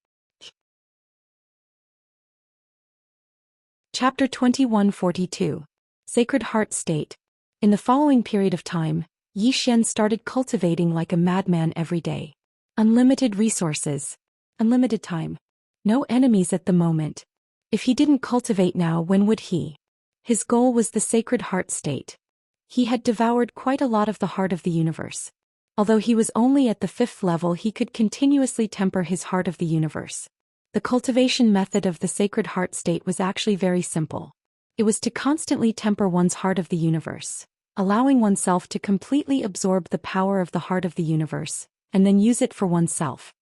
Chapter 2142. Sacred Heart State. In the following period of time, Yi Xian started cultivating like a madman every day. Unlimited resources. Unlimited time. No enemies at the moment. If he didn't cultivate now, when would he? His goal was the sacred heart state. He had devoured quite a lot of the heart of the universe. Although he was only at the 5th level, he could continuously temper his heart of the universe. The cultivation method of the sacred heart state was actually very simple. It was to constantly temper one's heart of the universe, allowing oneself to completely absorb the power of the heart of the universe, and then use it for oneself.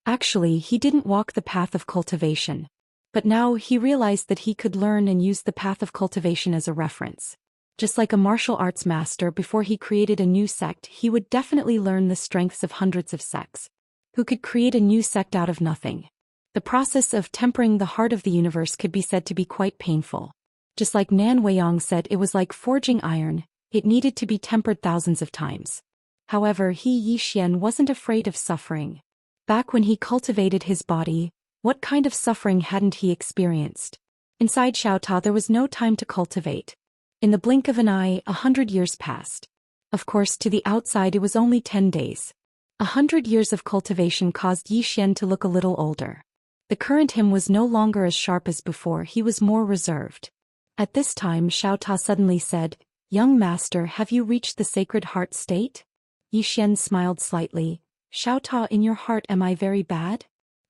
Actually, he didn't walk the path of cultivation. But now he realized that he could learn and use the path of cultivation as a reference. Just like a martial arts master, before he created a new sect, he would definitely learn the strengths of hundreds of sects. Who could create a new sect out of nothing? The process of tempering the heart of the universe could be said to be quite painful. Just like Nan Weiyang said, it was like forging iron, it needed to be tempered thousands of times. However, Yi Xian wasn't afraid of suffering. Back when he cultivated his body, what kind of suffering hadn't he experienced? Inside Xiaota there was no time to cultivate. In the blink of an eye, 100 years passed. Of course, to the outside it was only 10 days. 100 years of cultivation caused Yi Xian to look a little older. The current him was no longer as sharp as before, he was more reserved. At this time Xiaota suddenly said, "Young master, have you reached the sacred heart state?" Yi Xian smiled slightly. "Xiaota, in your heart am I very bad?"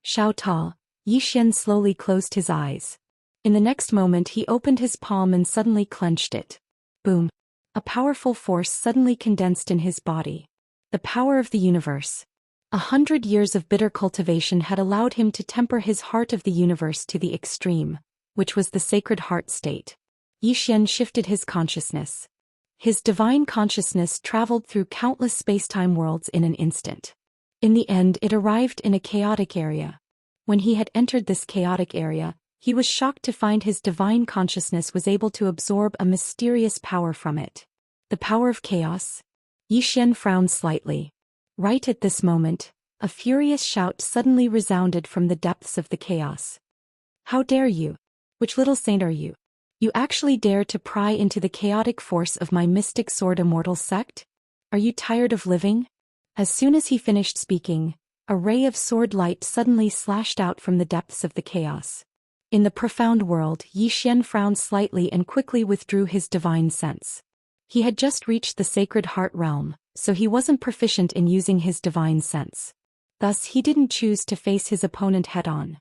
"Xiaota." Yi Xian slowly closed his eyes. In the next moment he opened his palm and suddenly clenched it. Boom! A powerful force suddenly condensed in his body. The power of the universe. 100 years of bitter cultivation had allowed him to temper his heart of the universe to the extreme, which was the sacred heart state. Yi Xian shifted his consciousness. His divine consciousness traveled through countless spacetime worlds in an instant. In the end, it arrived in a chaotic area. When he had entered this chaotic area, he was shocked to find his divine consciousness was able to absorb a mysterious power from it. The power of chaos? Yi Xian frowned slightly. Right at this moment, a furious shout suddenly resounded from the depths of the chaos. "How dare you? Which little saint are you? You actually dare to pry into the chaotic force of my mystic sword immortal sect? Are you tired of living?" As soon as he finished speaking, a ray of sword light suddenly slashed out from the depths of the chaos. In the profound world, Yi Xian frowned slightly and quickly withdrew his divine sense. He had just reached the sacred heart realm, so he wasn't proficient in using his divine sense. Thus he didn't choose to face his opponent head-on.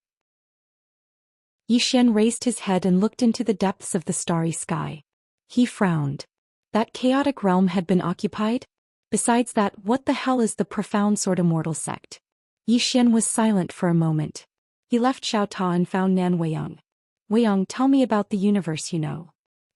Yi Xian raised his head and looked into the depths of the starry sky. He frowned. That chaotic realm had been occupied? Besides that, what the hell is the profound sword immortal sect? Yi Xian was silent for a moment. He left Xiaota and found Nan Weiyang. "Weiyang, tell me about the universe you know."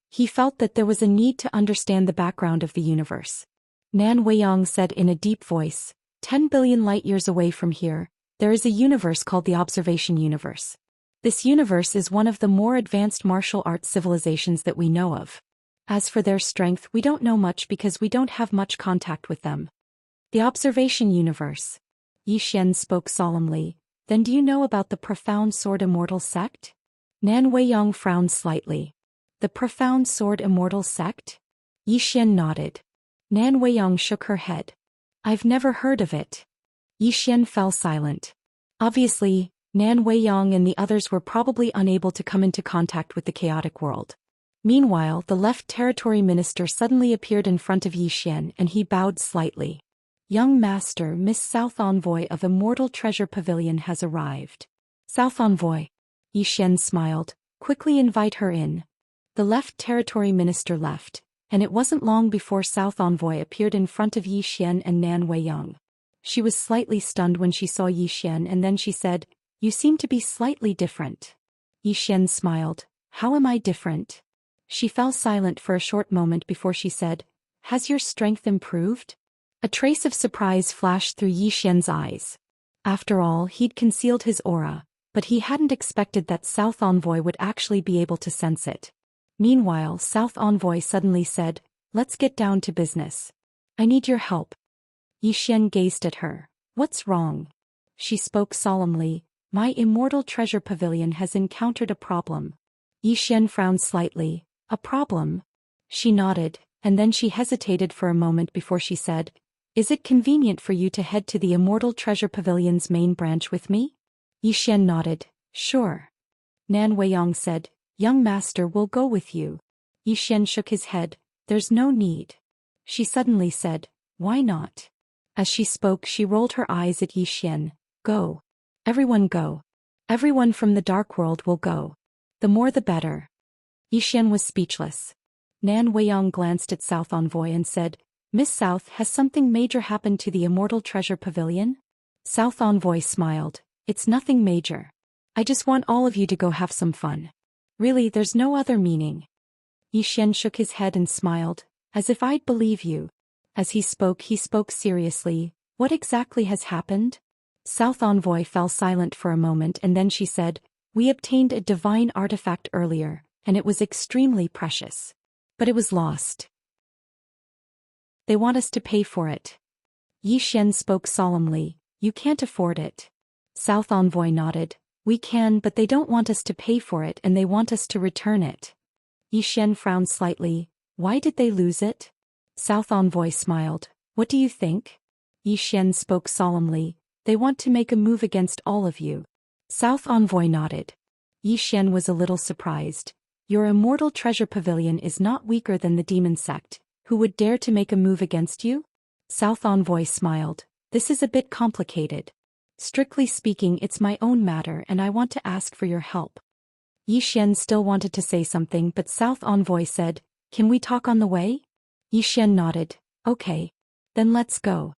He felt that there was a need to understand the background of the universe. Nan Weiyang said in a deep voice, 10 billion light-years away from here, there is a universe called the Observation Universe. This universe is one of the more advanced martial arts civilizations that we know of. As for their strength, we don't know much because we don't have much contact with them. The Observation Universe. Yi Xian spoke solemnly. Then do you know about the Profound Sword Immortal Sect? Nan Weiyang frowned slightly. The Profound Sword Immortal Sect? Yi Xian nodded. Nan Weiyang shook her head. I've never heard of it. Yi Xian fell silent. Obviously, Nan Weiyang and the others were probably unable to come into contact with the chaotic world. Meanwhile, the Left Territory Minister suddenly appeared in front of Yi Xian and he bowed slightly. "Young Master, Miss South Envoy of Immortal Treasure Pavilion has arrived." "South Envoy?" Yi Xian smiled. "Quickly invite her in." The Left Territory Minister left, and it wasn't long before South Envoy appeared in front of Yi Xian and Nan Weiyang. She was slightly stunned when she saw Yi Xian and then she said, "You seem to be slightly different." Yi Xian smiled. "How am I different?" She fell silent for a short moment before she said, "Has your strength improved?" A trace of surprise flashed through Yi Xian's eyes. After all, he'd concealed his aura, but he hadn't expected that South Envoy would actually be able to sense it. Meanwhile, South Envoy suddenly said, "Let's get down to business. I need your help." Yi Xian gazed at her. "What's wrong?" She spoke solemnly. "My Immortal Treasure Pavilion has encountered a problem." Yi Xian frowned slightly. "A problem?" She nodded, and then she hesitated for a moment before she said, "Is it convenient for you to head to the Immortal Treasure Pavilion's main branch with me?" Yi Xian nodded. "Sure." Nan Weiyang said, Young master will go with you. Xian shook his head. There's no need. She suddenly said, why not? As she spoke, she rolled her eyes at Xian. Go. Everyone go. Everyone from the dark world will go. The more the better. Xian was speechless. Nan Weiyang glanced at South Envoy and said, Miss South, has something major happened to the Immortal Treasure Pavilion? South Envoy smiled. It's nothing major. I just want all of you to go have some fun. Really, there's no other meaning. Xian shook his head and smiled, as if I'd believe you. As he spoke seriously. What exactly has happened? South Envoy fell silent for a moment and then she said, we obtained a divine artifact earlier, and it was extremely precious. But it was lost. They want us to pay for it. Xian spoke solemnly, you can't afford it. South Envoy nodded, we can, but they don't want us to pay for it and they want us to return it. Xian frowned slightly, why did they lose it? South Envoy smiled, what do you think? Xian spoke solemnly, they want to make a move against all of you. South Envoy nodded. Xian was a little surprised. Your Immortal Treasure Pavilion is not weaker than the demon sect, who would dare to make a move against you? South Envoy smiled, this is a bit complicated. Strictly speaking, it's my own matter and I want to ask for your help. Xian still wanted to say something but South Envoy said, can we talk on the way? Xian nodded, okay. Then let's go.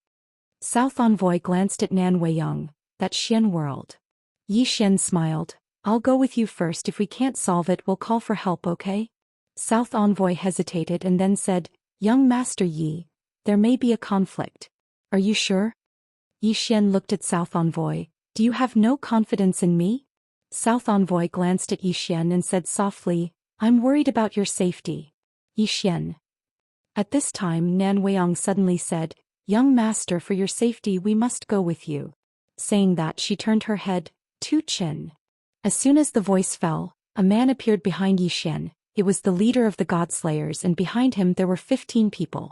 South Envoy glanced at Nan Weiyang, that Xian world. Xian smiled, I'll go with you first, if we can't solve it we'll call for help, okay? South Envoy hesitated and then said, young Master Yi, there may be a conflict. Are you sure? Xian looked at South Envoy, do you have no confidence in me? South Envoy glanced at Xian and said softly, I'm worried about your safety. Xian. At this time Nan Weiyang suddenly said, young master, for your safety we must go with you. Saying that she turned her head, to Qin. As soon as the voice fell, a man appeared behind Xian. It was the leader of the Godslayers and behind him there were 15 people.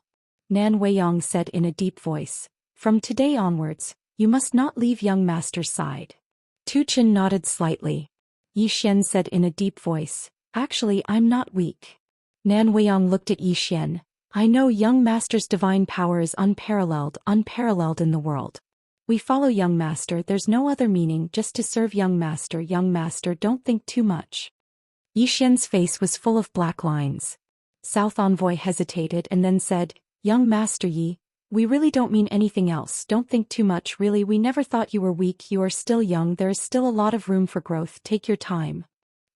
Nan Weiyang said in a deep voice, from today onwards, you must not leave young master's side. Tu Qin nodded slightly. Xian said in a deep voice, actually I'm not weak. Nan Weiyang looked at Xian. I know young master's divine power is unparalleled in the world. We follow young master, there's no other meaning, just to serve young master, don't think too much. Xian's face was full of black lines. South Envoy hesitated and then said, young master Yi, we really don't mean anything else, don't think too much, really we never thought you were weak, you are still young, there is still a lot of room for growth, take your time.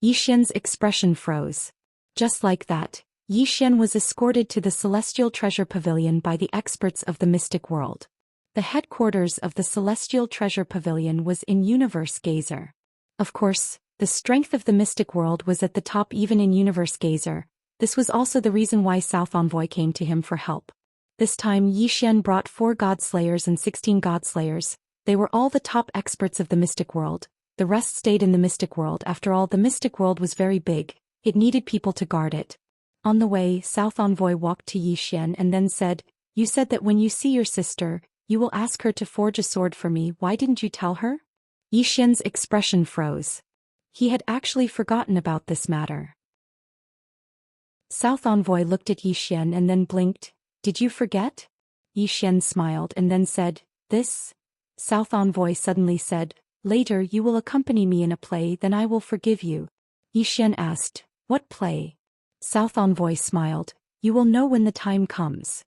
Xian's expression froze. Just like that, Xian was escorted to the Celestial Treasure Pavilion by the experts of the mystic world. The headquarters of the Celestial Treasure Pavilion was in Universe Gazer. Of course, the strength of the mystic world was at the top even in Universe Gazer. This was also the reason why South Envoy came to him for help. This time Xian brought 4 Godslayers and 16 Godslayers. They were all the top experts of the mystic world. The rest stayed in the mystic world. After all, the mystic world was very big. It needed people to guard it. On the way, South Envoy walked to Xian and then said, you said that when you see your sister, you will ask her to forge a sword for me, why didn't you tell her? Xian's expression froze. He had actually forgotten about this matter. South Envoy looked at Xian and then blinked. Did you forget? Xian smiled and then said, this? South Envoy suddenly said, later you will accompany me in a play, then I will forgive you. Xian asked, what play? South Envoy smiled, you will know when the time comes.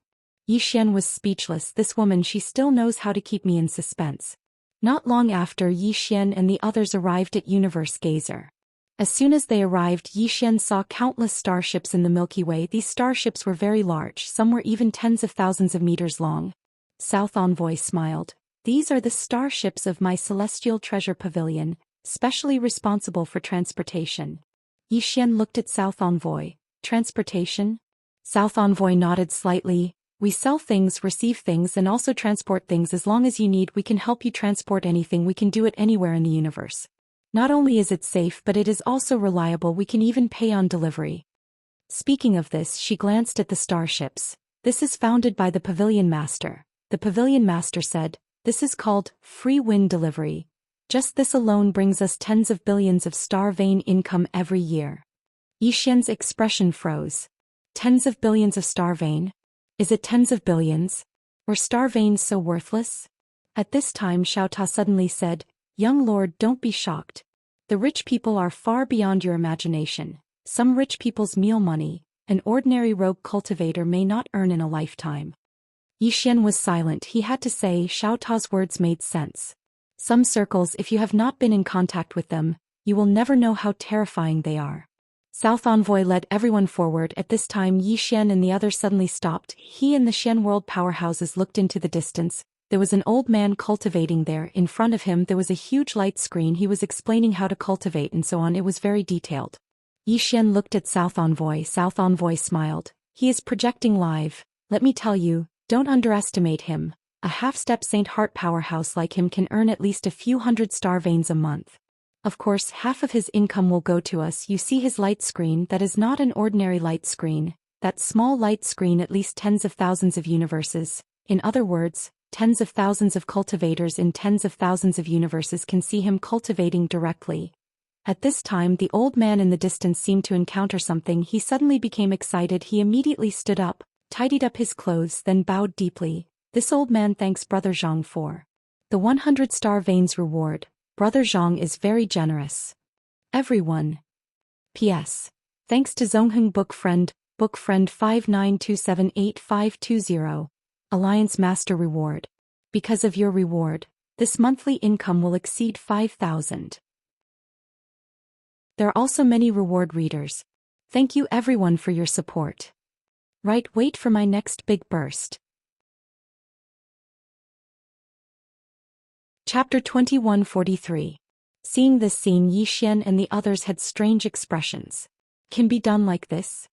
Xian was speechless, this woman, she still knows how to keep me in suspense. Not long after, Xian and the others arrived at Universe Gazer. As soon as they arrived, Xian saw countless starships in the Milky Way. These starships were very large, some were even tens of thousands of meters long. South Envoy smiled. These are the starships of my Celestial Treasure Pavilion, specially responsible for transportation. Xian looked at South Envoy. Transportation? South Envoy nodded slightly. We sell things, receive things, and also transport things. As long as you need, we can help you transport anything. We can do it anywhere in the universe. Not only is it safe, but it is also reliable. We can even pay on delivery. Speaking of this, she glanced at the starships. This is founded by the Pavilion Master. The Pavilion Master said, this is called free wind delivery. Just this alone brings us tens of billions of star vein income every year. Xian's expression froze. Tens of billions of star vein? Is it tens of billions? Were star veins so worthless? At this time Xiaota suddenly said, "Young lord, don't be shocked. The rich people are far beyond your imagination. Some rich people's meal money, an ordinary rogue cultivator may not earn in a lifetime." Xian was silent. He had to say Xiaota's words made sense. Some circles, if you have not been in contact with them, you will never know how terrifying they are. South Envoy led everyone forward. At this time Xian and the others suddenly stopped. He and the Xian world powerhouses looked into the distance. There was an old man cultivating there. In front of him there was a huge light screen. He was explaining how to cultivate and so on. It was very detailed. Xian looked at South Envoy. South Envoy smiled. "He is projecting live. Let me tell you, don't underestimate him. A half-step Saint Heart powerhouse like him can earn at least a few hundred star veins a month. Of course, half of his income will go to us. You see his light screen? That is not an ordinary light screen. That small light screen at least tens of thousands of universes. In other words, tens of thousands of cultivators in tens of thousands of universes can see him cultivating directly." At this time the old man in the distance seemed to encounter something. He suddenly became excited. He immediately stood up, tidied up his clothes, then bowed deeply. "This old man thanks Brother Zhang for the 100 star veins reward. Brother Zhang is very generous. Everyone. P.S. Thanks to Zongheng Book Friend 59278520, Alliance Master Reward. Because of your reward, this monthly income will exceed 5,000. There are also many reward readers. Thank you everyone for your support. Right, wait for my next big burst." Chapter 2143. Seeing this scene, Xian and the others had strange expressions. Can be done like this?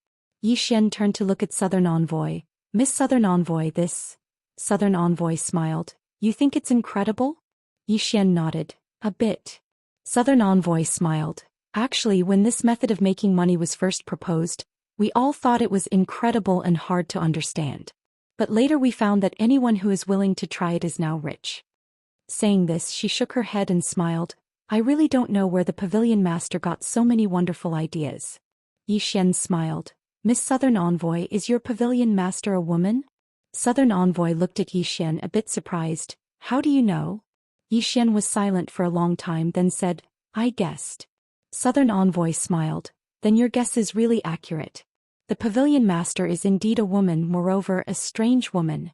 Xian turned to look at Southern Envoy. "Miss Southern Envoy, this..." Southern Envoy smiled. "You think it's incredible?" Xian nodded. "A bit." Southern Envoy smiled. "Actually, when this method of making money was first proposed, we all thought it was incredible and hard to understand. But later we found that anyone who is willing to try it is now rich." Saying this, she shook her head and smiled. "I really don't know where the pavilion master got so many wonderful ideas." Xian smiled. "Miss Southern Envoy, is your pavilion master a woman?" Southern Envoy looked at Xian a bit surprised. "How do you know?" Xian was silent for a long time, then said, "I guessed." Southern Envoy smiled. "Then your guess is really accurate. The pavilion master is indeed a woman, moreover a strange woman."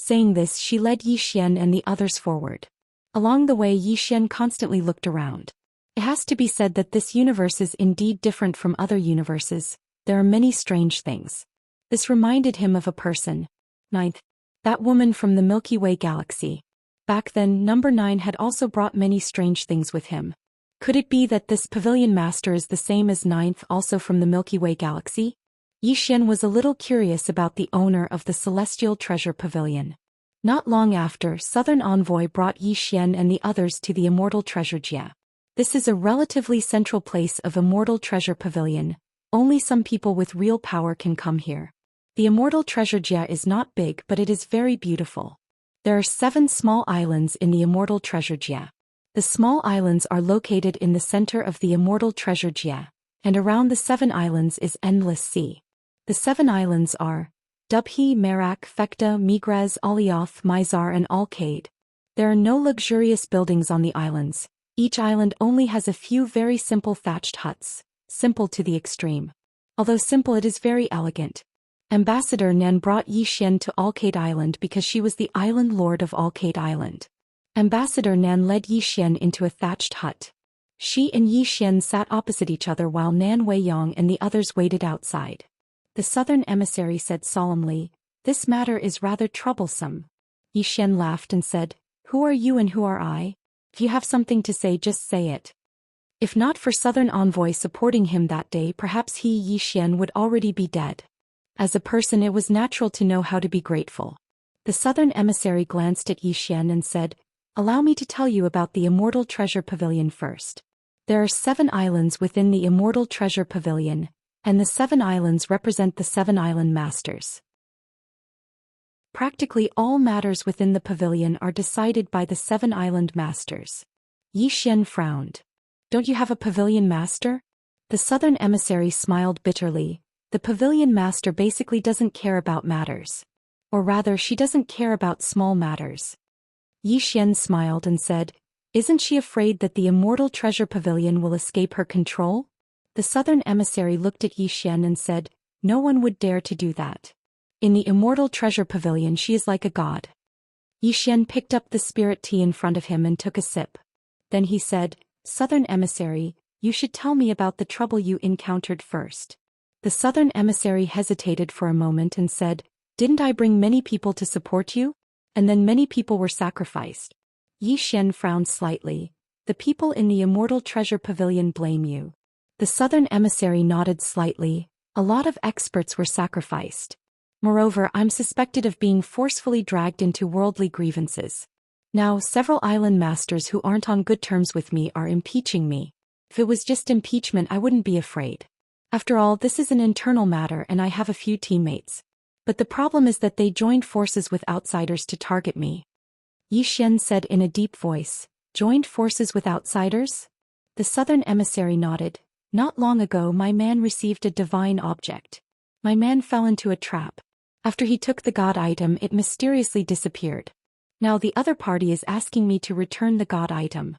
Saying this, she led Xian and the others forward. Along the way, Xian constantly looked around. It has to be said that this universe is indeed different from other universes. There are many strange things. This reminded him of a person. Ninth. That woman from the Milky Way galaxy. Back then, number 9 had also brought many strange things with him. Could it be that this pavilion master is the same as Ninth, also from the Milky Way galaxy? Xian was a little curious about the owner of the Celestial Treasure Pavilion. Not long after, Southern Envoy brought Xian and the others to the Immortal Treasure Jia. This is a relatively central place of Immortal Treasure Pavilion. Only some people with real power can come here. The Immortal Treasure Jia is not big, but it is very beautiful. There are 7 small islands in the Immortal Treasure Jia. The small islands are located in the center of the Immortal Treasure Jia, and around the 7 islands is endless sea. The 7 islands are Dubhe, Merak, Fekta, Migraz, Alioth, Mizar and Alcade. There are no luxurious buildings on the islands. Each island only has a few very simple thatched huts. Simple to the extreme. Although simple, it is very elegant. Ambassador Nan brought Xian to Alcade Island because she was the island lord of Alcade Island. Ambassador Nan led Xian into a thatched hut. She and Xian sat opposite each other while Nan Weiyang and the others waited outside. The southern emissary said solemnly, "This matter is rather troublesome." Xian laughed and said, "Who are you and who are I? If you have something to say, just say it." If not for Southern Envoy supporting him that day, perhaps he, Xian, would already be dead. As a person, it was natural to know how to be grateful. The southern emissary glanced at Xian and said, "Allow me to tell you about the Immortal Treasure Pavilion first. There are 7 islands within the Immortal Treasure Pavilion, and the 7 islands represent the 7 island masters. Practically all matters within the pavilion are decided by the 7 island masters." Xian frowned. "Don't you have a pavilion master?" The southern emissary smiled bitterly. The pavilion master basically doesn't care about matters. Or rather, she doesn't care about small matters. Xian smiled and said, "Isn't she afraid that the immortal treasure pavilion will escape her control?" The southern emissary looked at Xian and said, "No one would dare to do that. In the immortal treasure pavilion she is like a god." Xian picked up the spirit tea in front of him and took a sip. Then he said, "Southern emissary, you should tell me about the trouble you encountered first." The southern emissary hesitated for a moment and said, "Didn't I bring many people to support you? And then many people were sacrificed." Xian frowned slightly. "The people in the immortal treasure pavilion blame you." The southern emissary nodded slightly. "A lot of experts were sacrificed. Moreover, I'm suspected of being forcefully dragged into worldly grievances. Now, several island masters who aren't on good terms with me are impeaching me. If it was just impeachment, I wouldn't be afraid. After all, this is an internal matter and I have a few teammates. But the problem is that they joined forces with outsiders to target me." Xian said in a deep voice, "Joined forces with outsiders?" The southern emissary nodded. "Not long ago my man received a divine object. My man fell into a trap. After he took the god item, it mysteriously disappeared. Now the other party is asking me to return the god item."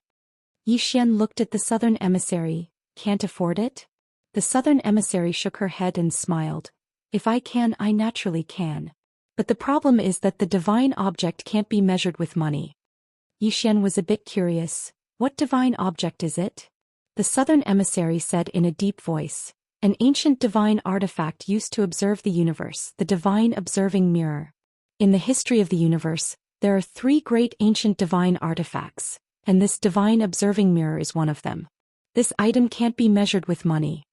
Xian looked at the southern emissary. "Can't afford it?" The southern emissary shook her head and smiled. "If I can, I naturally can. But the problem is that the divine object can't be measured with money." Xian was a bit curious. "What divine object is it?" The southern emissary said in a deep voice, "An ancient divine artifact used to observe the universe, the divine observing mirror. In the history of the universe, there are 3 great ancient divine artifacts, and this divine observing mirror is one of them. This item can't be measured with money."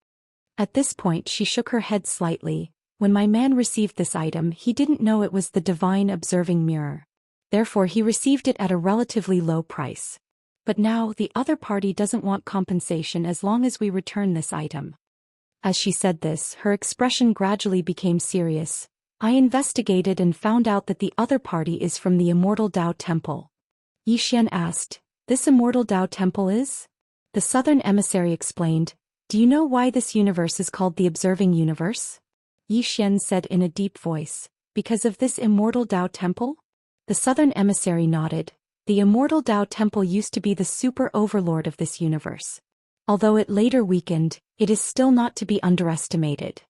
At this point she shook her head slightly. "When my man received this item, he didn't know it was the divine observing mirror. Therefore he received it at a relatively low price. But now the other party doesn't want compensation as long as we return this item." As she said this, her expression gradually became serious. "I investigated and found out that the other party is from the Immortal Tao Temple." Xian asked, "This Immortal Tao Temple is?" The southern emissary explained, "Do you know why this universe is called the Observing Universe?" Xian said in a deep voice, "Because of this Immortal Tao Temple?" The southern emissary nodded. "The Immortal Tao Temple used to be the super overlord of this universe. Although it later weakened, it is still not to be underestimated."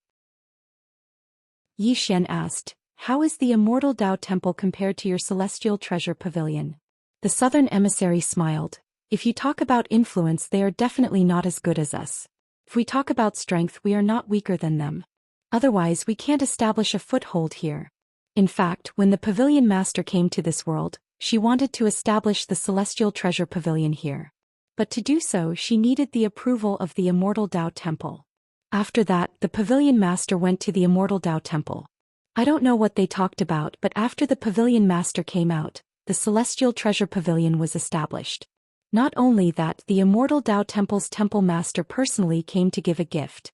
Xian asked, "How is the Immortal Tao Temple compared to your celestial treasure pavilion?" The southern emissary smiled. "If you talk about influence, they are definitely not as good as us. If we talk about strength, we are not weaker than them. Otherwise, we can't establish a foothold here. In fact, when the pavilion master came to this world, she wanted to establish the celestial treasure pavilion here. But to do so, she needed the approval of the Immortal Tao Temple. After that, the pavilion master went to the Immortal Tao Temple. I don't know what they talked about, but after the pavilion master came out, the celestial treasure pavilion was established. Not only that, the Immortal Tao Temple's temple master personally came to give a gift."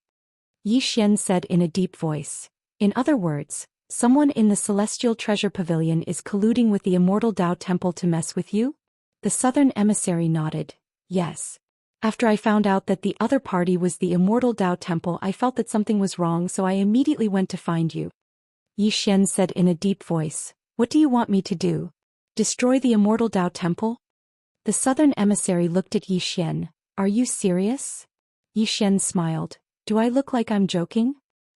Xian said in a deep voice. "In other words, someone in the celestial treasure pavilion is colluding with the Immortal Tao Temple to mess with you?" The southern emissary nodded. "Yes. After I found out that the other party was the Immortal Tao Temple, I felt that something was wrong, so I immediately went to find you." Xian said in a deep voice. "What do you want me to do? Destroy the Immortal Tao Temple?" The southern emissary looked at Xian. "Are you serious?" Xian smiled. "Do I look like I'm joking?"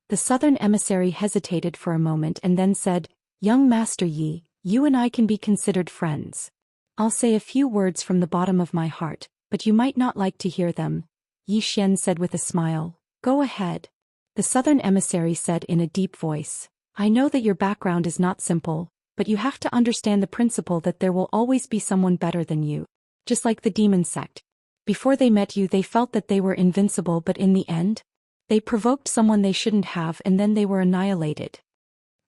The southern emissary hesitated for a moment and then said, "Young Master Yi, you and I can be considered friends. I'll say a few words from the bottom of my heart, but you might not like to hear them." Xian said with a smile. "Go ahead." The southern emissary said in a deep voice, "I know that your background is not simple, but you have to understand the principle that there will always be someone better than you. Just like the demon sect. Before they met you, they felt that they were invincible, but in the end, they provoked someone they shouldn't have and then they were annihilated."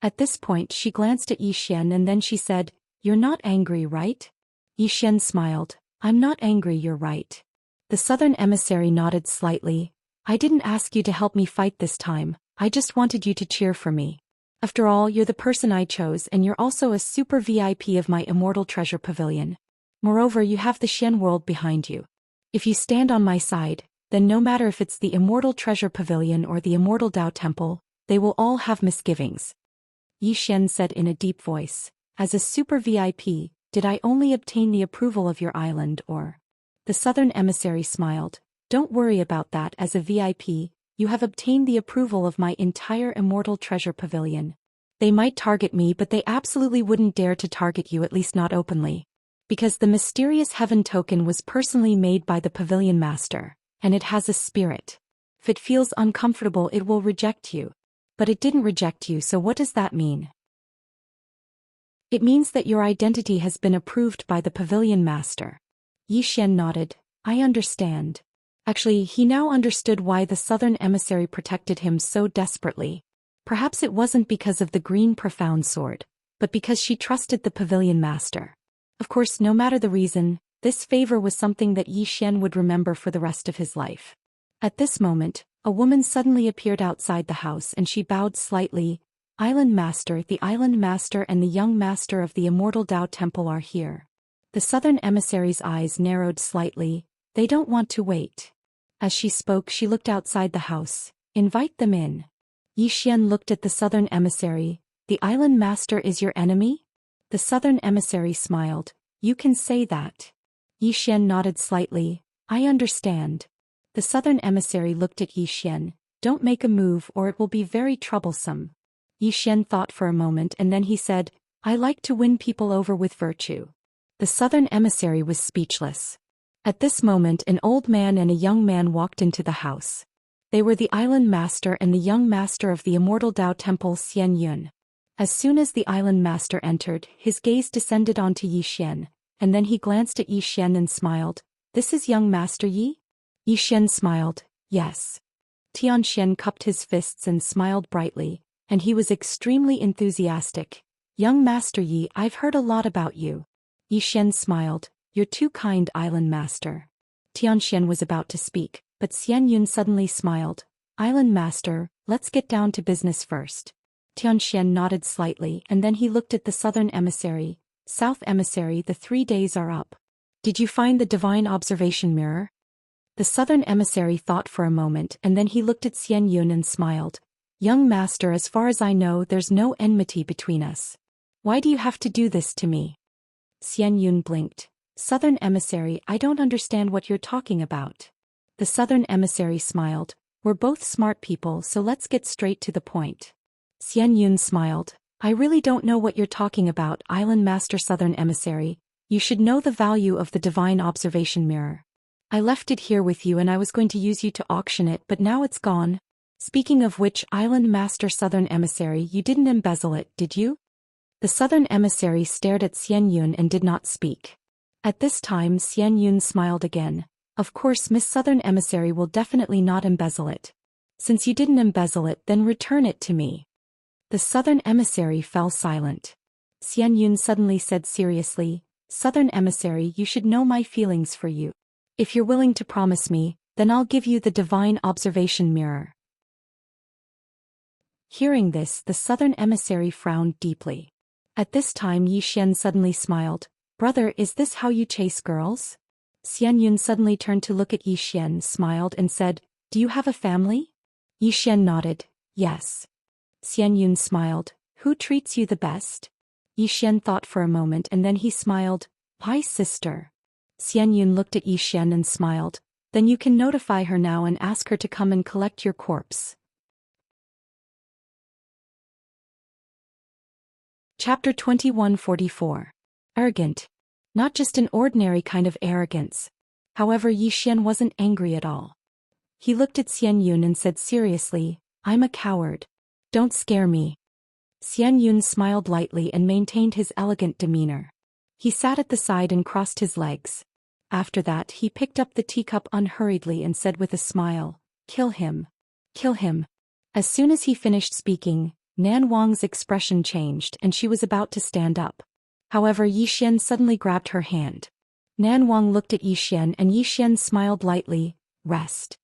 At this point she glanced at Xian and then she said, "You're not angry, right?" Xian smiled. "I'm not angry, you're right." The southern emissary nodded slightly. "I didn't ask you to help me fight this time, I just wanted you to cheer for me. After all, you're the person I chose and you're also a super VIP of my Immortal Treasure Pavilion. Moreover, you have the Xian world behind you. If you stand on my side, then no matter if it's the Immortal Treasure Pavilion or the Immortal Dao Temple, they will all have misgivings. Yi Xian said in a deep voice, as a super VIP, did I only obtain the approval of your island or? The southern emissary smiled, don't worry about that. As a VIP, you have obtained the approval of my entire Immortal Treasure Pavilion. They might target me, but they absolutely wouldn't dare to target you, at least not openly. Because the mysterious heaven token was personally made by the pavilion master, and it has a spirit. If it feels uncomfortable, it will reject you. But it didn't reject you, so what does that mean? It means that your identity has been approved by the pavilion master. Yi Xian nodded, I understand. Actually, he now understood why the southern emissary protected him so desperately. Perhaps it wasn't because of the green profound sword, but because she trusted the pavilion master. Of course, no matter the reason, this favor was something that Yi Xian would remember for the rest of his life. At this moment, a woman suddenly appeared outside the house and she bowed slightly. Island Master, the Island Master and the young Master of the Immortal Dao Temple are here. The southern emissary's eyes narrowed slightly. They don't want to wait. As she spoke, she looked outside the house. Invite them in. Yi Xian looked at the southern emissary. The Island Master is your enemy? The southern emissary smiled. You can say that. Yi Xian nodded slightly. I understand. The southern emissary looked at Yi Xian. Don't make a move or it will be very troublesome. Yi Xian thought for a moment and then he said, I like to win people over with virtue. The southern emissary was speechless. At this moment, an old man and a young man walked into the house. They were the Island Master and the young Master of the Immortal Dao Temple, Xianxia. As soon as the Island Master entered, his gaze descended onto Yi Xian, and then he glanced at Yi Xian and smiled. This is young Master Yi? Yi Xian smiled, yes. Xianxia cupped his fists and smiled brightly, and he was extremely enthusiastic. Young Master Yi, I've heard a lot about you. Yi Xian smiled. You're too kind, Island Master. Xianxia was about to speak, but Xianxia suddenly smiled. Island Master, let's get down to business first. Xianxia nodded slightly and then he looked at the southern emissary. South emissary, the 3 days are up. Did you find the divine observation mirror? The southern emissary thought for a moment and then he looked at Xianxia and smiled. Young Master, as far as I know, there's no enmity between us. Why do you have to do this to me? Xianxia blinked. Southern emissary, I don't understand what you're talking about. The southern emissary smiled. We're both smart people, so let's get straight to the point. Xianxia smiled. I really don't know what you're talking about, Island Master. Southern emissary. You should know the value of the divine observation mirror. I left it here with you and I was going to use you to auction it, but now it's gone. Speaking of which, Island Master. Southern emissary, you didn't embezzle it, did you? The southern emissary stared at Xianxia and did not speak. At this time, Xianxia smiled again. Of course, Miss Southern emissary will definitely not embezzle it. Since you didn't embezzle it, then return it to me. The southern emissary fell silent. Xianxia suddenly said seriously, Southern emissary, you should know my feelings for you. If you're willing to promise me, then I'll give you the divine observation mirror. Hearing this, the southern emissary frowned deeply. At this time, Yi Xian suddenly smiled. Brother, is this how you chase girls? Xianxia suddenly turned to look at Yi Xian, smiled and said, Do you have a family? Yi Xian nodded, yes. Xianxia smiled. Who treats you the best? Yi Xian thought for a moment and then he smiled. My sister. Xianxia looked at Yi Xian and smiled. Then you can notify her now and ask her to come and collect your corpse. Chapter 2144. Arrogant. Not just an ordinary kind of arrogance. However, Yi Xian wasn't angry at all. He looked at Xianxia and said seriously, I'm a coward. Don't scare me. Xianxia smiled lightly and maintained his elegant demeanor. He sat at the side and crossed his legs. After that, he picked up the teacup unhurriedly and said with a smile, Kill him. Kill him. As soon as he finished speaking, Nan Wang's expression changed and she was about to stand up. However, Yi Xian suddenly grabbed her hand. Nan Wang looked at Yi Xian and Yi Xian smiled lightly, Rest.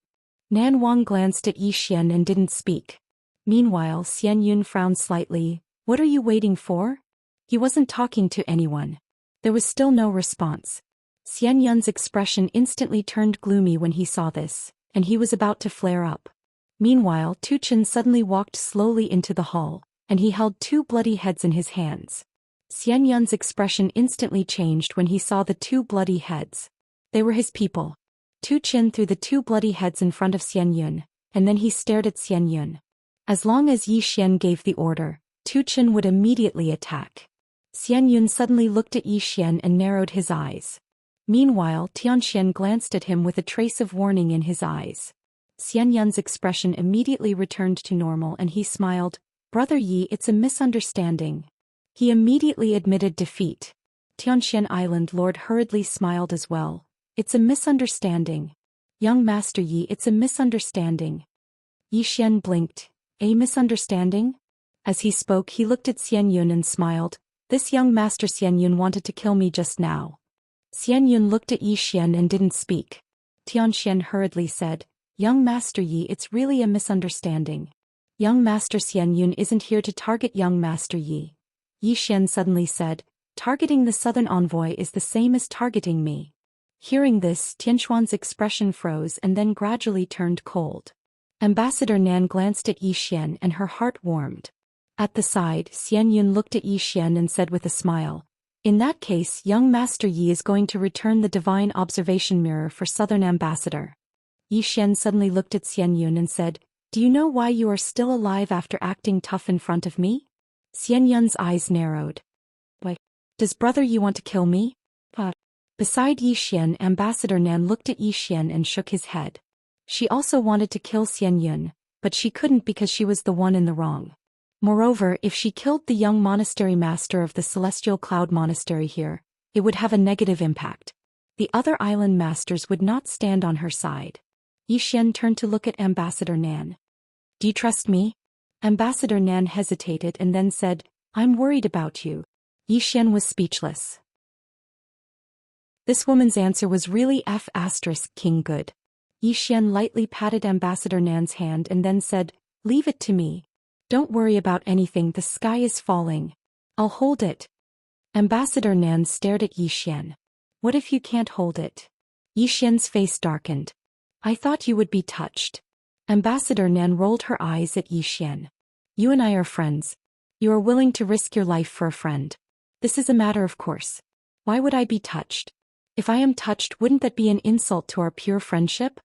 Nan Wang glanced at Yi Xian and didn't speak. Meanwhile, Xianxia frowned slightly. What are you waiting for? He wasn't talking to anyone. There was still no response. Xianxun's expression instantly turned gloomy when he saw this, and he was about to flare up. Meanwhile, Tu Chen suddenly walked slowly into the hall, and he held two bloody heads in his hands. Xian Yun's expression instantly changed when he saw the two bloody heads. They were his people. Tu Chen threw the two bloody heads in front of Xian Yun, and then he stared at Xian Yun. As long as Yi Xian gave the order, Tu Chen would immediately attack. Xian Yun suddenly looked at Yi Xian and narrowed his eyes. Meanwhile, Tianxian glanced at him with a trace of warning in his eyes. Xian Yun's expression immediately returned to normal and he smiled. "Brother Yi, it's a misunderstanding." He immediately admitted defeat. Tianxian Island Lord hurriedly smiled as well. "It's a misunderstanding. Young Master Yi, it's a misunderstanding." Yi Xian blinked. "A misunderstanding?" As he spoke, he looked at Xian Yun and smiled. "This young Master Xian Yun wanted to kill me just now." Xian Yun looked at Yi Xian and didn't speak. Tianxian hurriedly said, "Young Master Yi, it's really a misunderstanding. Young Master Xian Yun isn't here to target young Master Yi." Yi Xian suddenly said, "Targeting the southern envoy is the same as targeting me." Hearing this, Tianxuan's expression froze and then gradually turned cold. Ambassador Nan glanced at Yi Xian and her heart warmed. At the side, Xian Yun looked at Yi Xian and said with a smile, "In that case, young Master Yi is going to return the divine observation mirror for Southern Ambassador." Yi Xian suddenly looked at Xian Yun and said, "Do you know why you are still alive after acting tough in front of me?" Xian Yun's eyes narrowed. "Why? Does brother Yi want to kill me?" Beside Yi Xian, Ambassador Nan looked at Yi Xian and shook his head. She also wanted to kill Xian Yun, but she couldn't because she was the one in the wrong. Moreover, if she killed the young monastery master of the Celestial Cloud Monastery here, it would have a negative impact. The other island masters would not stand on her side. Yi Xian turned to look at Ambassador Nan. "Do you trust me?" Ambassador Nan hesitated and then said, "I'm worried about you." Yi Xian was speechless. This woman's answer was really King good. Yi Xian lightly patted Ambassador Nan's hand and then said, "Leave it to me. Don't worry about anything, the sky is falling. I'll hold it." Ambassador Nan stared at Yi Xian. "What if you can't hold it?" Yi Xian's face darkened. "I thought you would be touched." Ambassador Nan rolled her eyes at Yi Xian. "You and I are friends. You are willing to risk your life for a friend. This is a matter of course. Why would I be touched? If I am touched, wouldn't that be an insult to our pure friendship?"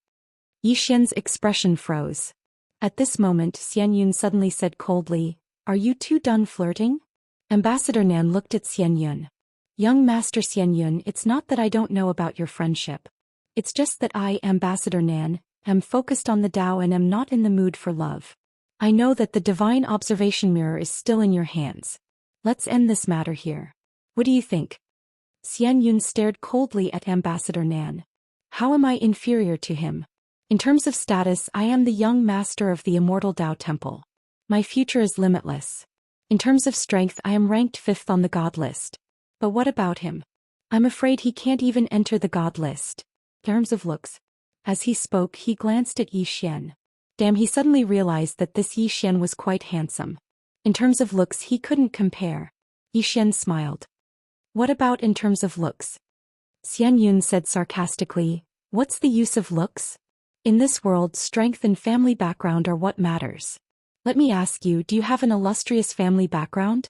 Yi Xian's expression froze. At this moment, Xian Yun suddenly said coldly, "Are you two done flirting?" Ambassador Nan looked at Xian Yun. "Young Master Xian Yun, it's not that I don't know about your friendship. It's just that I, Ambassador Nan, am focused on the Tao and am not in the mood for love. I know that the divine observation mirror is still in your hands. Let's end this matter here. What do you think?" Xian Yun stared coldly at Ambassador Nan. "How am I inferior to him? In terms of status, I am the young master of the immortal Tao Temple. My future is limitless. In terms of strength, I am ranked 5th on the God list. But what about him? I'm afraid he can't even enter the God list. In terms of looks." As he spoke, he glanced at Yi Xian. Damn, he suddenly realized that this Yi Xian was quite handsome. In terms of looks, he couldn't compare. Yi Xian smiled. "What about in terms of looks?" Xian Yun said sarcastically, "What's the use of looks? In this world, strength and family background are what matters. Let me ask you, do you have an illustrious family background?"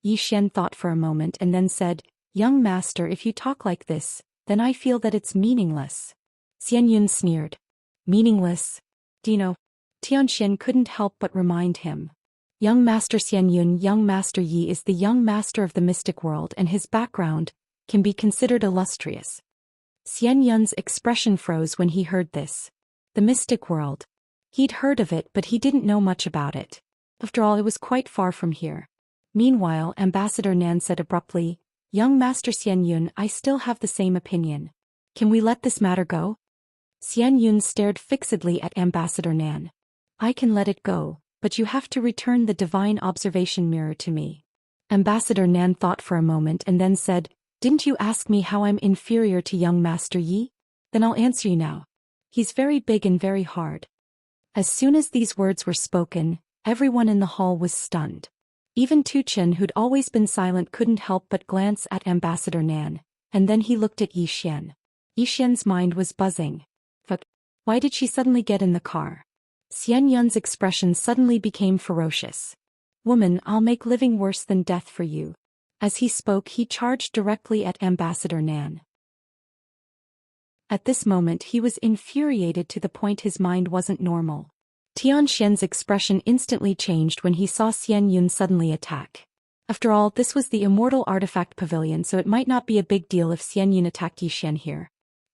Yi Xian thought for a moment and then said, "Young master, if you talk like this, then I feel that it's meaningless." Xian Yun sneered. "Meaningless? Do you know?" Tianxian couldn't help but remind him. Young Master Xian Yun, young Master Yi is the young master of the mystic world and his background can be considered illustrious. Xian Yun's expression froze when he heard this. The mystic world. He'd heard of it but he didn't know much about it. After all, it was quite far from here. Meanwhile, Ambassador Nan said abruptly, "Young Master Xian Yun, I still have the same opinion. Can we let this matter go?" Xian Yun stared fixedly at Ambassador Nan. "I can let it go, but you have to return the divine observation mirror to me." Ambassador Nan thought for a moment and then said, "Didn't you ask me how I'm inferior to young Master Yi? Then I'll answer you now. He's very big and very hard." As soon as these words were spoken, everyone in the hall was stunned. Even Tu Chen, who'd always been silent, couldn't help but glance at Ambassador Nan, and then he looked at Yi Xian. Yi Xian's mind was buzzing. Why did she suddenly get in the car? Xianyun's expression suddenly became ferocious. Woman, I'll make living worse than death for you. As he spoke, he charged directly at Ambassador Nan. At this moment he was infuriated to the point his mind wasn't normal. Xianxia's expression instantly changed when he saw Xianyun suddenly attack. After all, this was the Immortal Artifact Pavilion, so it might not be a big deal if Xianyun attacked Yixian here.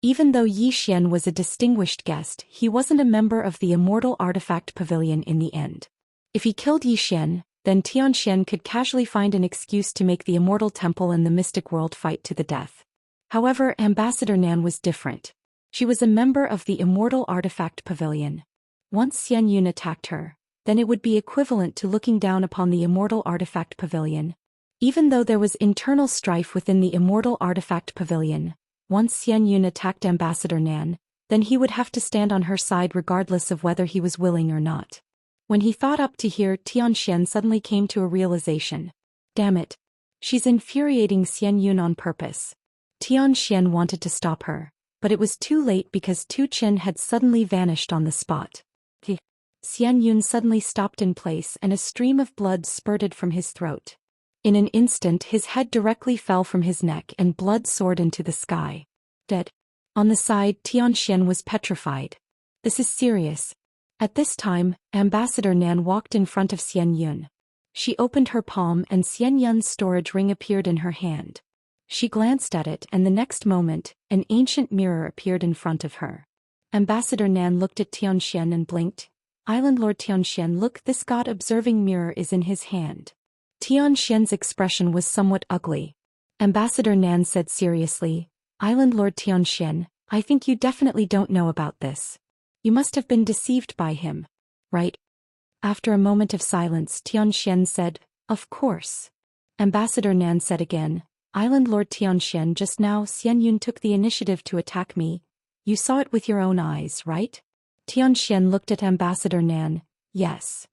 Even though Yixian was a distinguished guest, he wasn't a member of the Immortal Artifact Pavilion in the end. If he killed Yixian, then Tianxian could casually find an excuse to make the Immortal Temple and the Mystic World fight to the death. However, Ambassador Nan was different. She was a member of the Immortal Artifact Pavilion. Once Xianyun attacked her, then it would be equivalent to looking down upon the Immortal Artifact Pavilion. Even though there was internal strife within the Immortal Artifact Pavilion, once Xianyun attacked Ambassador Nan, then he would have to stand on her side regardless of whether he was willing or not. When he thought up to here, Tianxian suddenly came to a realization. Damn it. She's infuriating Xianyun on purpose. Tianxian wanted to stop her, but it was too late because Tu Chen had suddenly vanished on the spot. Xianyun suddenly stopped in place and a stream of blood spurted from his throat. In an instant his head directly fell from his neck and blood soared into the sky. Dead. On the side, Tianxian was petrified. This is serious. At this time, Ambassador Nan walked in front of Xianyun. She opened her palm and Xianyun's storage ring appeared in her hand. She glanced at it and the next moment, an ancient mirror appeared in front of her. Ambassador Nan looked at Tianxian and blinked. Island Lord Tianxian, look, this God-observing mirror is in his hand. Tianxian's expression was somewhat ugly. Ambassador Nan said seriously, Island Lord Tianxian, I think you definitely don't know about this. You must have been deceived by him, right? After a moment of silence, Tianxian said, of course. Ambassador Nan said again, Island Lord Tianxian, just now Xianyun took the initiative to attack me. You saw it with your own eyes, right? Tianxian looked at Ambassador Nan. Yes.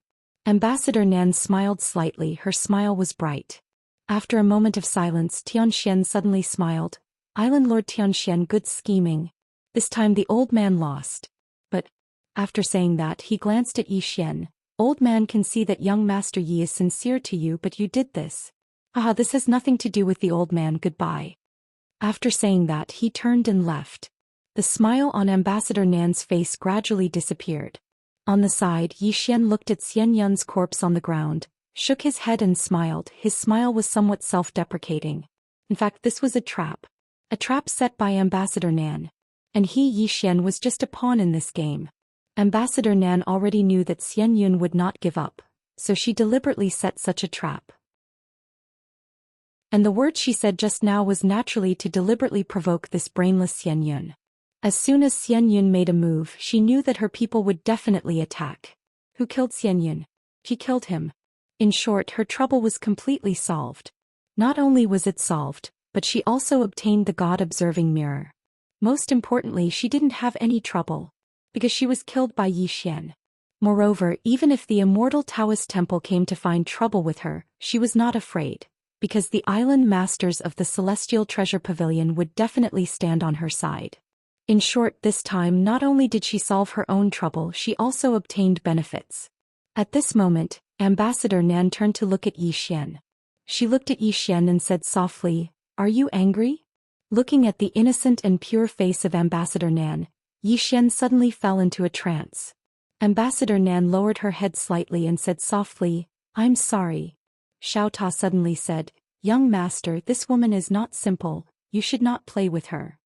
Ambassador Nan smiled slightly, her smile was bright. After a moment of silence, Tianxian suddenly smiled. Island Lord Tianxian, good scheming. This time the old man lost. But, after saying that, he glanced at Yixian. Old man can see that young Master Yi is sincere to you, but you did this. Haha, this has nothing to do with the old man, goodbye. After saying that, he turned and left. The smile on Ambassador Nan's face gradually disappeared. On the side, Yixian looked at Xianyun's corpse on the ground, shook his head and smiled. His smile was somewhat self-deprecating. In fact, this was a trap. A trap set by Ambassador Nan. And he, Yixian, was just a pawn in this game. Ambassador Nan already knew that Xianyun would not give up, so she deliberately set such a trap. And the word she said just now was naturally to deliberately provoke this brainless Xianyun. As soon as Xianyun made a move, she knew that her people would definitely attack. Who killed Xianyun? She killed him. In short, her trouble was completely solved. Not only was it solved, but she also obtained the God-observing mirror. Most importantly, she didn't have any trouble, because she was killed by Yixian. Moreover, even if the immortal Taoist temple came to find trouble with her, she was not afraid, because the island masters of the Celestial Treasure Pavilion would definitely stand on her side. In short, this time not only did she solve her own trouble, she also obtained benefits. At this moment, Ambassador Nan turned to look at Yixian. She looked at Yixian and said softly, "Are you angry?" Looking at the innocent and pure face of Ambassador Nan, Yixian suddenly fell into a trance. Ambassador Nan lowered her head slightly and said softly, "I'm sorry." Xiao Ta suddenly said, "Young master, this woman is not simple, you should not play with her."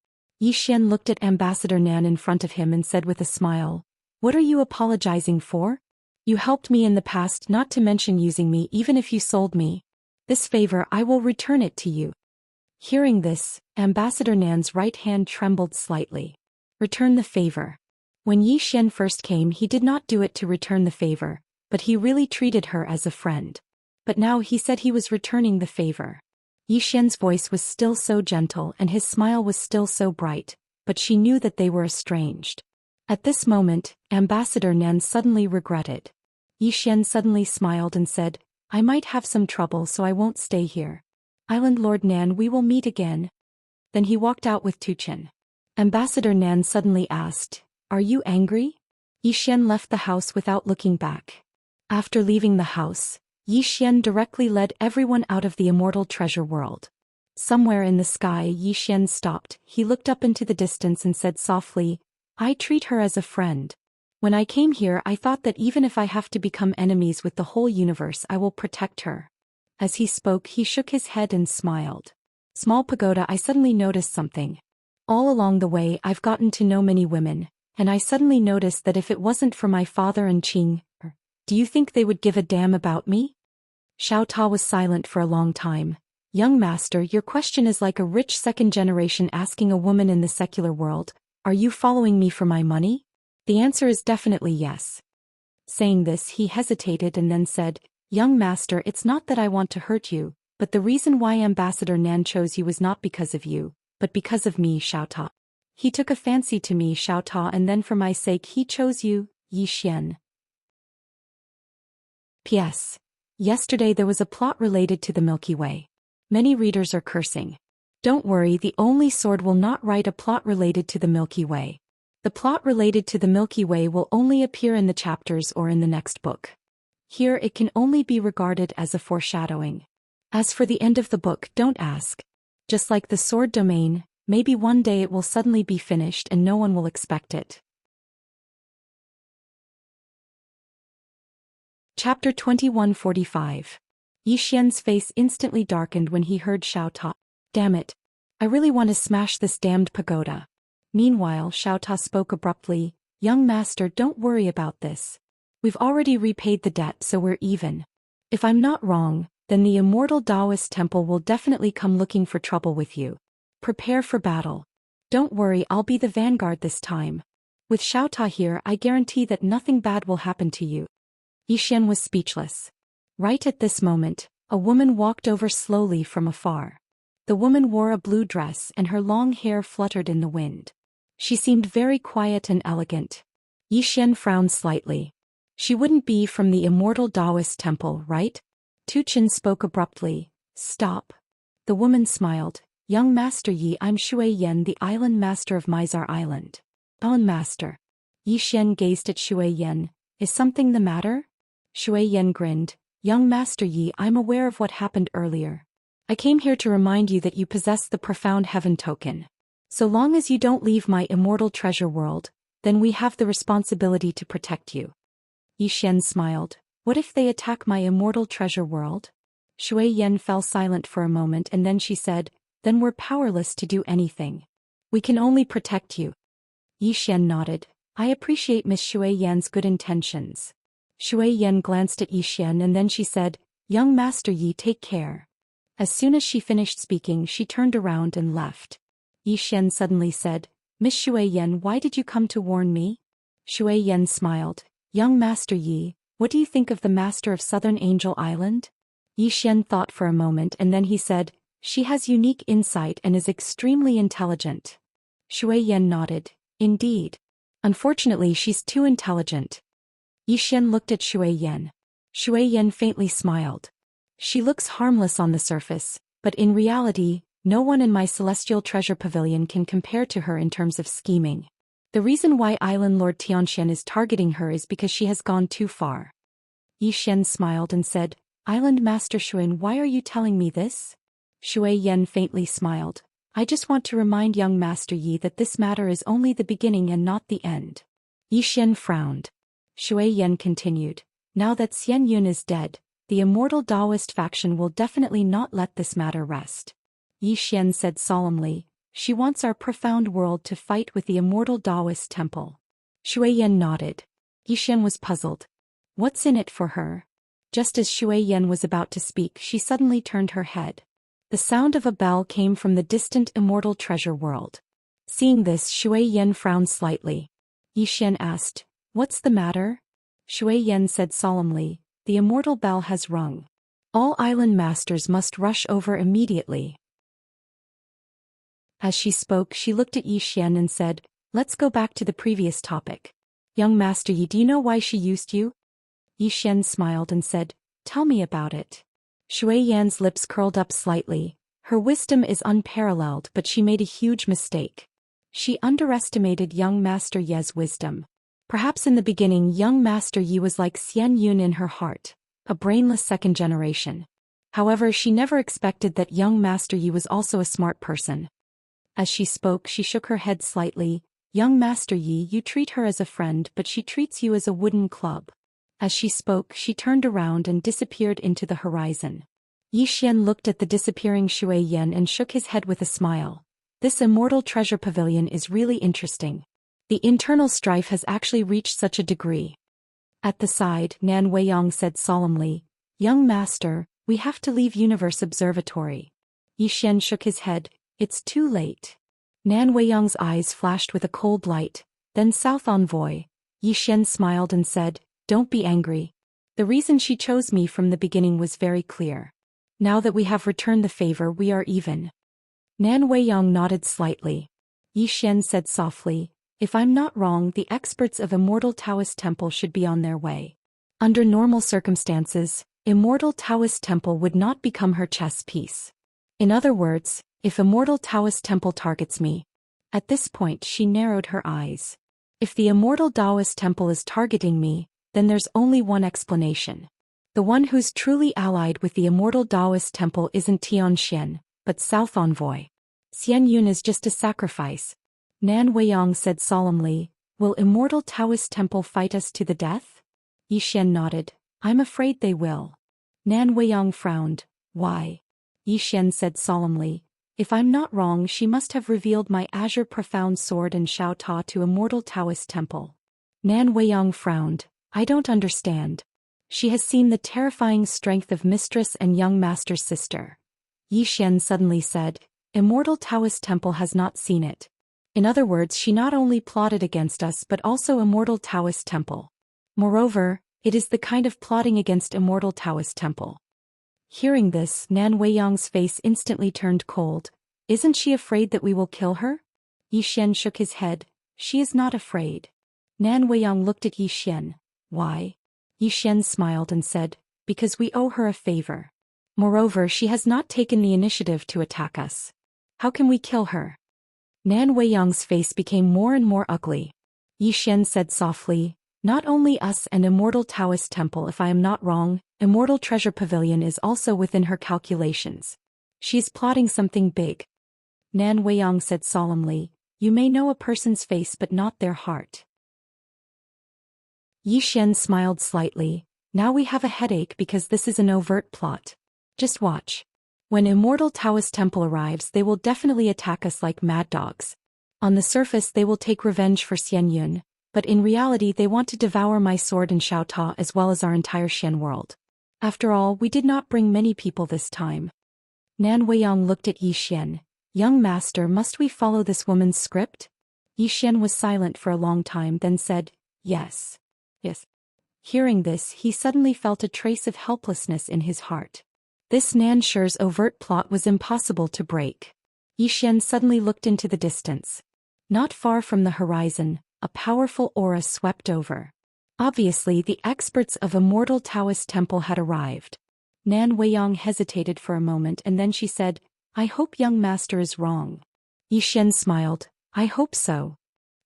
Yixian looked at Ambassador Nan in front of him and said with a smile, "What are you apologizing for? You helped me in the past, not to mention using me even if you sold me. This favor I will return it to you." Hearing this, Ambassador Nan's right hand trembled slightly. Return the favor. When Yixian first came, he did not do it to return the favor, but he really treated her as a friend. But now he said he was returning the favor. Yixian's voice was still so gentle and his smile was still so bright, but she knew that they were estranged. At this moment, Ambassador Nan suddenly regretted. Yixian suddenly smiled and said, "I might have some trouble, so I won't stay here. Island Lord Nan, we will meet again." Then he walked out with Tu Chen. Ambassador Nan suddenly asked, Are you angry? Yi Xian left the house without looking back. After leaving the house, Yi Xian directly led everyone out of the immortal treasure world. Somewhere in the sky, Yi Xian stopped. He looked up into the distance and said softly, I treat her as a friend. When I came here, I thought that even if I have to become enemies with the whole universe, I will protect her. As he spoke, he shook his head and smiled. Small pagoda, I suddenly noticed something. All along the way, I've gotten to know many women, and I suddenly noticed that if it wasn't for my father and Qing, do you think they would give a damn about me? Xiao Ta was silent for a long time. Young master, your question is like a rich second generation asking a woman in the secular world, are you following me for my money? The answer is definitely yes. Saying this, he hesitated and then said, Young master, it's not that I want to hurt you, but the reason why Ambassador Nan chose you was not because of you, but because of me, Xiao Ta. He took a fancy to me, Xiao Ta, and then for my sake he chose you, Yi Xian. P.S. Yesterday there was a plot related to the Milky Way. Many readers are cursing. Don't worry, the only sword will not write a plot related to the Milky Way. The plot related to the Milky Way will only appear in the chapters or in the next book. Here it can only be regarded as a foreshadowing. As for the end of the book, don't ask. Just like the sword domain, maybe one day it will suddenly be finished and no one will expect it. Chapter 2145. Yi Xian's face instantly darkened when he heard Xiao Ta. Damn it. I really want to smash this damned pagoda. Meanwhile, Xiao Ta spoke abruptly, Young master, don't worry about this. We've already repaid the debt, so we're even. If I'm not wrong, then the immortal Taoist temple will definitely come looking for trouble with you. Prepare for battle. Don't worry, I'll be the vanguard this time. With Xiao Ta here, I guarantee that nothing bad will happen to you. Yi Xian was speechless. Right at this moment, a woman walked over slowly from afar. The woman wore a blue dress and her long hair fluttered in the wind. She seemed very quiet and elegant. Yi Xian frowned slightly. She wouldn't be from the immortal Taoist temple, right? Tu Chen spoke abruptly. Stop. The woman smiled. Young Master Yi, I'm Shui Yan, the island master of Mizar Island. Island master. Yi Xian gazed at Shui Yan. Is something the matter? Shui Yan grinned. Young Master Yi, I'm aware of what happened earlier. I came here to remind you that you possess the profound heaven token. So long as you don't leave my immortal treasure world, then we have the responsibility to protect you. Yi Xian smiled. What if they attack my immortal treasure world? Shui Yan fell silent for a moment and then she said, then we're powerless to do anything. We can only protect you. Yi Xian nodded. I appreciate Miss Shui Yan's good intentions. Shui Yan glanced at Yi Xian and then she said, Young Master Yi, take care. As soon as she finished speaking, she turned around and left. Yi Xian suddenly said, Miss Shui Yan, why did you come to warn me? Shui Yan smiled. Young Master Yi, what do you think of the master of Southern Angel Island? Yi Xian thought for a moment and then he said, she has unique insight and is extremely intelligent. Shui Yan nodded. Indeed. Unfortunately, she's too intelligent. Yi Xian looked at Shui Yan. Shui Yan faintly smiled. She looks harmless on the surface, but in reality, no one in my celestial treasure pavilion can compare to her in terms of scheming. The reason why Island Lord Tianxian is targeting her is because she has gone too far. Yi Xian smiled and said, Island Master Xuan, why are you telling me this? Shui Yan faintly smiled. I just want to remind young Master Yi that this matter is only the beginning and not the end. Yi Xian frowned. Shui Yan continued. Now that Xian Yun is dead, the immortal Taoist faction will definitely not let this matter rest. Yi Xian said solemnly, she wants our profound world to fight with the immortal Taoist temple. Shui Yan nodded. Yi Xian was puzzled. What's in it for her? Just as Shui Yan was about to speak, she suddenly turned her head. The sound of a bell came from the distant immortal treasure world. Seeing this, Shui Yan frowned slightly. Yi Xian asked, What's the matter? Shui Yan said solemnly, the immortal bell has rung. All island masters must rush over immediately. As she spoke, she looked at Yi Xian and said, Let's go back to the previous topic. Young Master Yi, do you know why she used you? Yi Xian smiled and said, Tell me about it. Shui Yan's lips curled up slightly. Her wisdom is unparalleled, but she made a huge mistake. She underestimated young Master Ye's wisdom. Perhaps in the beginning young Master Yi was like Xian Yun in her heart, a brainless second generation. However, she never expected that young Master Yi was also a smart person. As she spoke, she shook her head slightly. Young Master Yi, you treat her as a friend, but she treats you as a wooden club. As she spoke, she turned around and disappeared into the horizon. Yi Xian looked at the disappearing Shui Yan and shook his head with a smile. This immortal treasure pavilion is really interesting. The internal strife has actually reached such a degree. At the side, Nan Weiyang said solemnly, Young Master, we have to leave Universe Observatory. Yi Xian shook his head. It's too late. Nan Weiyang's eyes flashed with a cold light. Then South Envoy. Yi Xian smiled and said, Don't be angry. The reason she chose me from the beginning was very clear. Now that we have returned the favor, we are even. Nan Weiyang nodded slightly. Yi Xian said softly, If I'm not wrong, the experts of Immortal Taoist Temple should be on their way. Under normal circumstances, Immortal Taoist Temple would not become her chess piece. In other words, if Immortal Taoist Temple targets me. At this point she narrowed her eyes. If the Immortal Taoist Temple is targeting me, then there's only one explanation. The one who's truly allied with the Immortal Taoist Temple isn't Tianxian, but South Envoy. Xian Yun is just a sacrifice. Nan Weiyang said solemnly, Will Immortal Taoist Temple fight us to the death? Yi Xian nodded. I'm afraid they will. Nan Weiyang frowned. Why? Yi Xian said solemnly, If I'm not wrong, she must have revealed my Azure Profound Sword and Xiao Ta to Immortal Taoist Temple. Nan Weiyang frowned. I don't understand. She has seen the terrifying strength of Mistress and young Master's sister. Yi Xian suddenly said, Immortal Taoist Temple has not seen it. In other words, she not only plotted against us but also Immortal Taoist Temple. Moreover, it is the kind of plotting against Immortal Taoist Temple. Hearing this, Nan Weiyang's face instantly turned cold. Isn't she afraid that we will kill her? Yi Xian shook his head. She is not afraid. Nan Weiyang looked at Yi Xian. Why? Yi Xian smiled and said, Because we owe her a favor. Moreover, she has not taken the initiative to attack us. How can we kill her? Nan Weiyang's face became more and more ugly. Yi Xian said softly, Not only us and Immortal Taoist Temple, if I am not wrong, Immortal Treasure Pavilion is also within her calculations. She's plotting something big. Nan Weiyang said solemnly, You may know a person's face but not their heart. Yi Xian smiled slightly. Now we have a headache because this is an overt plot. Just watch. When Immortal Taoist Temple arrives, they will definitely attack us like mad dogs. On the surface they will take revenge for Xian Yun, but in reality they want to devour my sword and Xiao Ta as well as our entire Xian world. After all, we did not bring many people this time. Nan Weiyang looked at Yi Xian. Young Master, must we follow this woman's script? Yi Xian was silent for a long time, then said, Yes. Yes. Hearing this, he suddenly felt a trace of helplessness in his heart. This Nan Shi's overt plot was impossible to break. Yi Xian suddenly looked into the distance. Not far from the horizon, a powerful aura swept over. Obviously, the experts of Immortal Taoist Temple had arrived. Nan Weiyang hesitated for a moment and then she said, I hope young master is wrong. Yi Xian smiled, I hope so.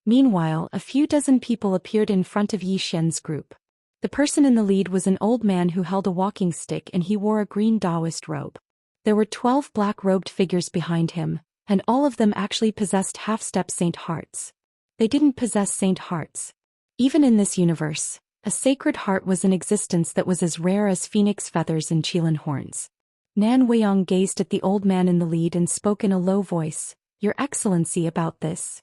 Meanwhile, a few dozen people appeared in front of Yi Xian's group. The person in the lead was an old man who held a walking stick and he wore a green Taoist robe. There were 12 black-robed figures behind him, and all of them actually possessed half-step saint hearts. They didn't possess saint hearts. Even in this universe, a sacred heart was in existence that was as rare as phoenix feathers and qilin horns. Nan Weiyang gazed at the old man in the lead and spoke in a low voice, Your Excellency, about this.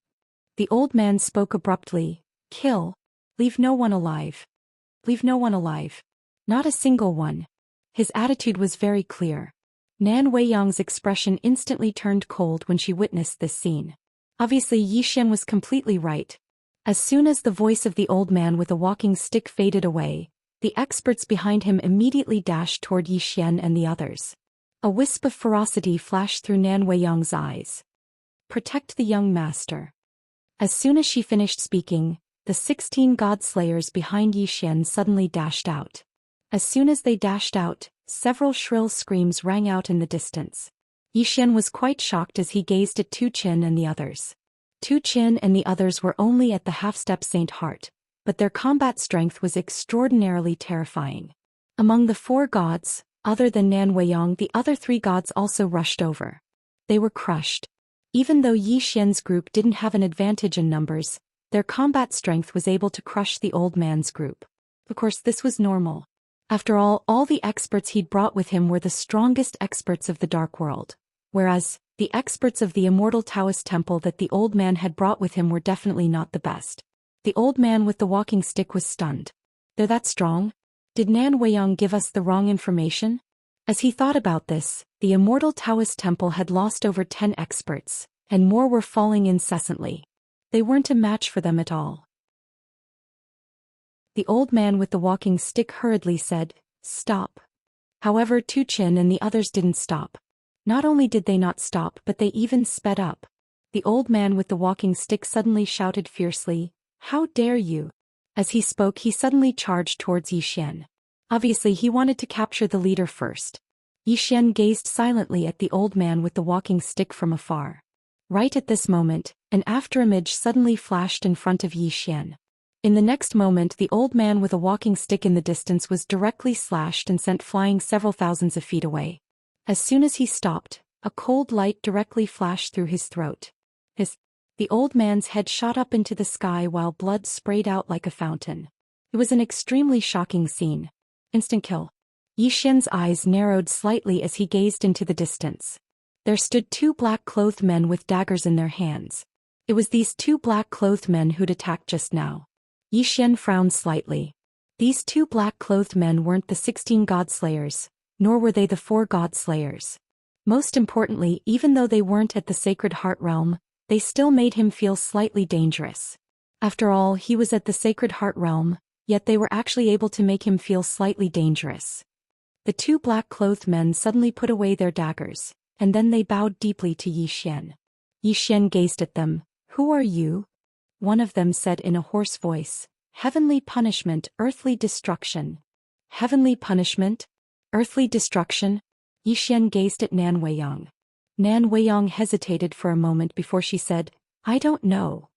The old man spoke abruptly, Kill. Leave no one alive. Leave no one alive. Not a single one. His attitude was very clear. Nan Weiyang's expression instantly turned cold when she witnessed this scene. Obviously Yi Xian was completely right. As soon as the voice of the old man with a walking stick faded away, the experts behind him immediately dashed toward Yi Xian and the others. A wisp of ferocity flashed through Nan Weiyang's eyes. Protect the young master. As soon as she finished speaking, the 16 god slayers behind Yi Xian suddenly dashed out. As soon as they dashed out, several shrill screams rang out in the distance. Yi Xian was quite shocked as he gazed at Tu Qin and the others. Tu Qin and the others were only at the half-step Saint Heart, but their combat strength was extraordinarily terrifying. Among the 4 gods, other than Nan Weiyang, the other 3 gods also rushed over. They were crushed. Even though Yi Xian's group didn't have an advantage in numbers, their combat strength was able to crush the old man's group. Of course, this was normal. After all the experts he'd brought with him were the strongest experts of the Dark World, whereas the experts of the immortal Taoist temple that the old man had brought with him were definitely not the best. The old man with the walking stick was stunned. They're that strong? Did Nan Weiyang give us the wrong information? As he thought about this, the immortal Taoist temple had lost over 10 experts, and more were falling incessantly. They weren't a match for them at all. The old man with the walking stick hurriedly said, "Stop." However, Tu Qin and the others didn't stop. Not only did they not stop, but they even sped up. The old man with the walking stick suddenly shouted fiercely, "How dare you!" As he spoke, he suddenly charged towards Yi Xian. Obviously, he wanted to capture the leader first. Yi Xian gazed silently at the old man with the walking stick from afar. Right at this moment, an afterimage suddenly flashed in front of Yi Xian. In the next moment, the old man with a walking stick in the distance was directly slashed and sent flying several thousands of feet away. As soon as he stopped, a cold light directly flashed through his throat. The old man's head shot up into the sky while blood sprayed out like a fountain. It was an extremely shocking scene. Instant kill. Yi Xian's eyes narrowed slightly as he gazed into the distance. There stood 2 black-clothed men with daggers in their hands. It was these 2 black-clothed men who'd attacked just now. Yi Xian frowned slightly. These 2 black-clothed men weren't the 16 God-slayers, nor were they the 4 God-slayers. Most importantly, even though they weren't at the Sacred Heart Realm, they still made him feel slightly dangerous. After all, he was at the Sacred Heart Realm, yet they were actually able to make him feel slightly dangerous. The 2 black-clothed men suddenly put away their daggers, and then they bowed deeply to Yi Xian. Yi Xian gazed at them. "Who are you?" One of them said in a hoarse voice, "Heavenly punishment, earthly destruction." Heavenly punishment? Earthly destruction? Yi Xian gazed at Nan Weiyang. Nan Weiyang hesitated for a moment before she said, "I don't know."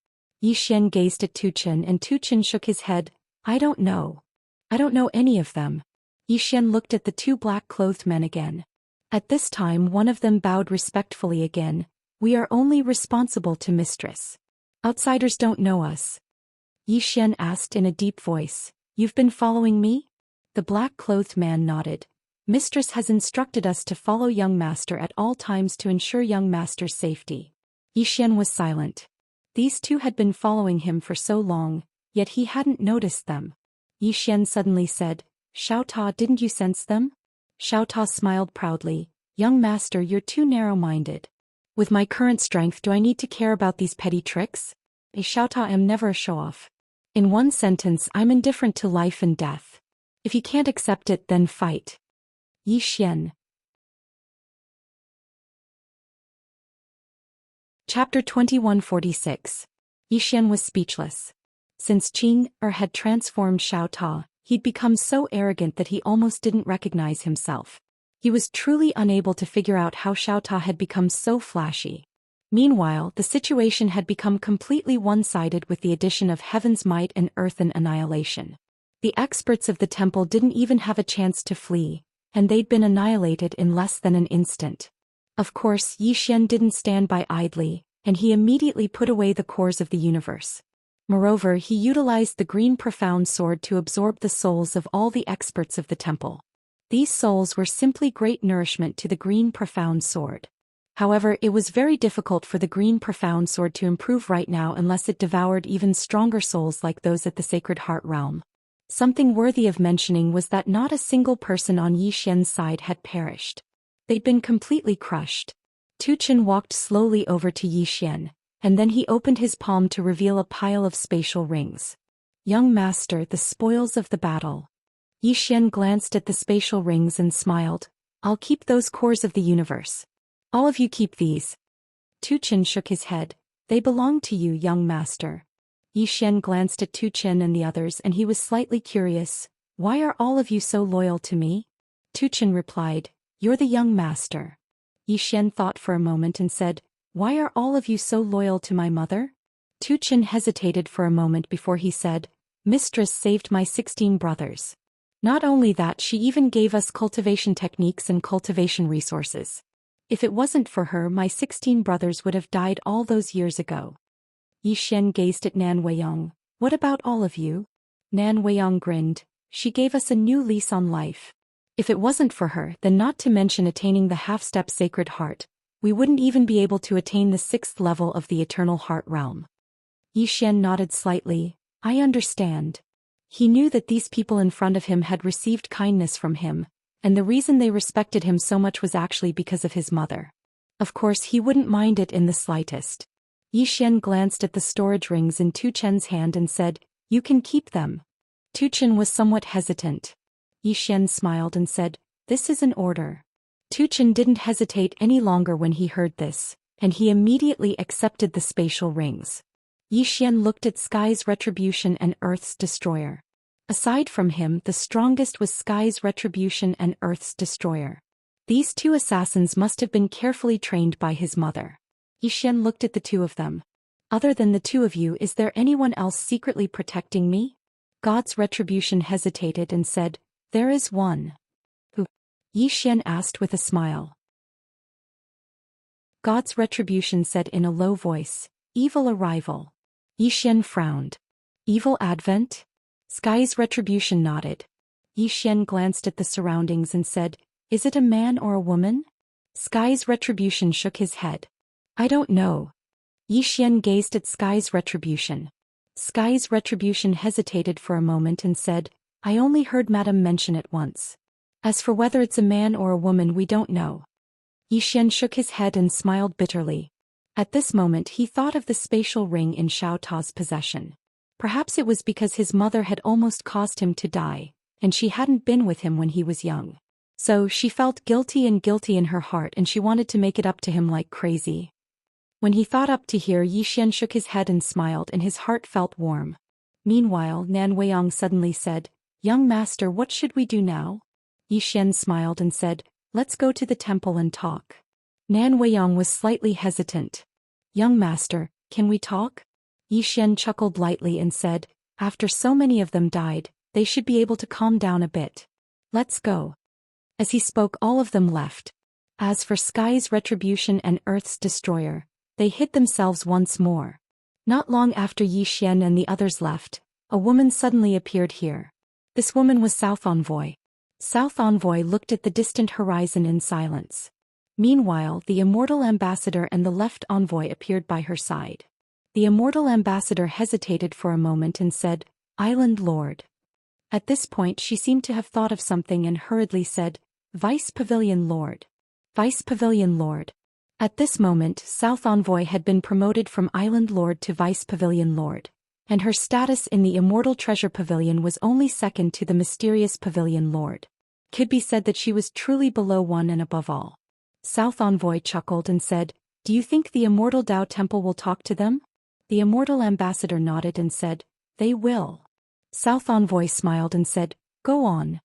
Yi Xian gazed at Tu Qin and Tu Qin shook his head, "I don't know. I don't know any of them." Yi Xian looked at the 2 black-clothed men again. At this time one of them bowed respectfully again, "We are only responsible to Mistress. Outsiders don't know us." Yi Xian asked in a deep voice, "You've been following me?" The black-clothed man nodded. "Mistress has instructed us to follow young master at all times to ensure young master's safety." Yi Xian was silent. These 2 had been following him for so long, yet he hadn't noticed them. Yi Xian suddenly said, "Xiao Ta, didn't you sense them?" Xiao Ta smiled proudly, "Young master, you're too narrow-minded. With my current strength, do I need to care about these petty tricks? Xiao Ta, am never a show-off. In one sentence, I'm indifferent to life and death. If you can't accept it, then fight." Yi Xian. Chapter 2146. Yi Xian was speechless. Since Qing had transformed Xiao Ta, he'd become so arrogant that he almost didn't recognize himself. He was truly unable to figure out how Xiao Ta had become so flashy. Meanwhile, the situation had become completely one-sided with the addition of heaven's might and earthen annihilation. The experts of the temple didn't even have a chance to flee, and they'd been annihilated in less than an instant. Of course, Yi Xian didn't stand by idly, and he immediately put away the cores of the universe. Moreover, he utilized the green profound sword to absorb the souls of all the experts of the temple. These souls were simply great nourishment to the green profound sword. However, it was very difficult for the green profound sword to improve right now unless it devoured even stronger souls like those at the Sacred Heart Realm. Something worthy of mentioning was that not a single person on Yi Xian's side had perished. They'd been completely crushed. Tu Qin walked slowly over to Yi Xian, and then he opened his palm to reveal a pile of spatial rings. "Young master, the spoils of the battle." Yi Xian glanced at the spatial rings and smiled. "I'll keep those cores of the universe. All of you keep these." Tu Qin shook his head. "They belong to you, young master." Yi Xian glanced at Tu Qin and the others and he was slightly curious. "Why are all of you so loyal to me?" Tu Qin replied, "You're the young master." Yi Xian thought for a moment and said, Why are all of you so loyal to my mother? Zhou Xian hesitated for a moment before he said, Mistress saved my 16 brothers. Not only that, she even gave us cultivation techniques and cultivation resources. If it wasn't for her, my 16 brothers would have died all those years ago. Yi Xian gazed at Nan Weiyong. What about all of you? Nan Weiyong grinned. She gave us a new lease on life. If it wasn't for her, then not to mention attaining the half-step Sacred Heart, we wouldn't even be able to attain the 6th level of the Eternal Heart Realm. Yi Xian nodded slightly. I understand. He knew that these people in front of him had received kindness from him, and the reason they respected him so much was actually because of his mother. Of course, he wouldn't mind it in the slightest. Yi Xian glanced at the storage rings in Zhou Qian's hand and said, You can keep them. Zhou Qian was somewhat hesitant. Yi Xian smiled and said, This is an order. Zhou Qian didn't hesitate any longer when he heard this, and he immediately accepted the spatial rings. Yi Xian looked at Sky's Retribution and Earth's Destroyer. Aside from him, the strongest was Sky's Retribution and Earth's Destroyer. These two assassins must have been carefully trained by his mother. Yi Xian looked at the two of them. Other than the two of you, is there anyone else secretly protecting me? God's Retribution hesitated and said, There is one. Who? Yi Xian asked with a smile. God's Retribution said in a low voice, Evil arrival. Yi Xian frowned. Evil advent? Sky's Retribution nodded. Yi Xian glanced at the surroundings and said, Is it a man or a woman? Sky's Retribution shook his head. I don't know. Yi Xian gazed at Sky's Retribution. Sky's Retribution hesitated for a moment and said, I only heard Madam mention it once. As for whether it's a man or a woman, we don't know. Yi Xian shook his head and smiled bitterly. At this moment he thought of the spatial ring in Xiao Ta's possession. Perhaps it was because his mother had almost caused him to die, and she hadn't been with him when he was young. So she felt guilty in her heart, and she wanted to make it up to him like crazy. When he thought up to here, Yi Xian shook his head and smiled, and his heart felt warm. Meanwhile, Nan Weiyong suddenly said, Young master, what should we do now? Yi Xian smiled and said, Let's go to the temple and talk. Nan Weiyong was slightly hesitant. Young master, can we talk? Yi Xian chuckled lightly and said, After so many of them died, they should be able to calm down a bit. Let's go. As he spoke, all of them left. As for Sky's Retribution and Earth's Destroyer, they hid themselves once more. Not long after Yi Xian and the others left, a woman suddenly appeared here. This woman was South Envoy. South Envoy looked at the distant horizon in silence. Meanwhile, the Immortal Ambassador and the Left Envoy appeared by her side. The Immortal Ambassador hesitated for a moment and said, Island Lord. At this point she seemed to have thought of something and hurriedly said, Vice Pavilion Lord. Vice Pavilion Lord. At this moment, South Envoy had been promoted from Island Lord to Vice Pavilion Lord, and her status in the Immortal Treasure Pavilion was only second to the Mysterious Pavilion Lord. Could be said that she was truly below one and above all. South Envoy chuckled and said, Do you think the Immortal Tao Temple will talk to them? The Immortal Ambassador nodded and said, They will. South Envoy smiled and said, Go on.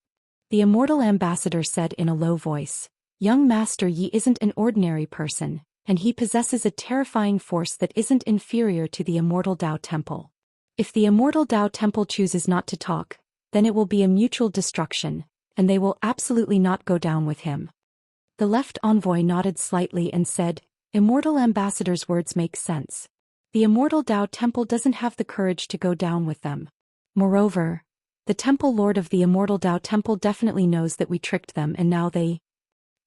The Immortal Ambassador said in a low voice, Young Master Yi isn't an ordinary person, and he possesses a terrifying force that isn't inferior to the Immortal Tao Temple. If the Immortal Tao Temple chooses not to talk, then it will be a mutual destruction, and they will absolutely not go down with him. The Left Envoy nodded slightly and said, Immortal Ambassador's words make sense. The Immortal Tao Temple doesn't have the courage to go down with them. Moreover, the Temple Lord of the Immortal Tao Temple definitely knows that we tricked them and now they...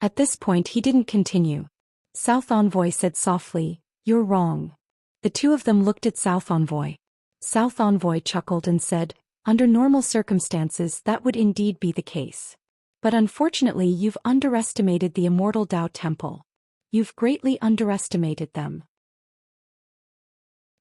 At this point he didn't continue. South Envoy said softly, You're wrong. The two of them looked at South Envoy. South Envoy chuckled and said, Under normal circumstances that would indeed be the case. But unfortunately you've underestimated the Immortal Tao Temple. You've greatly underestimated them.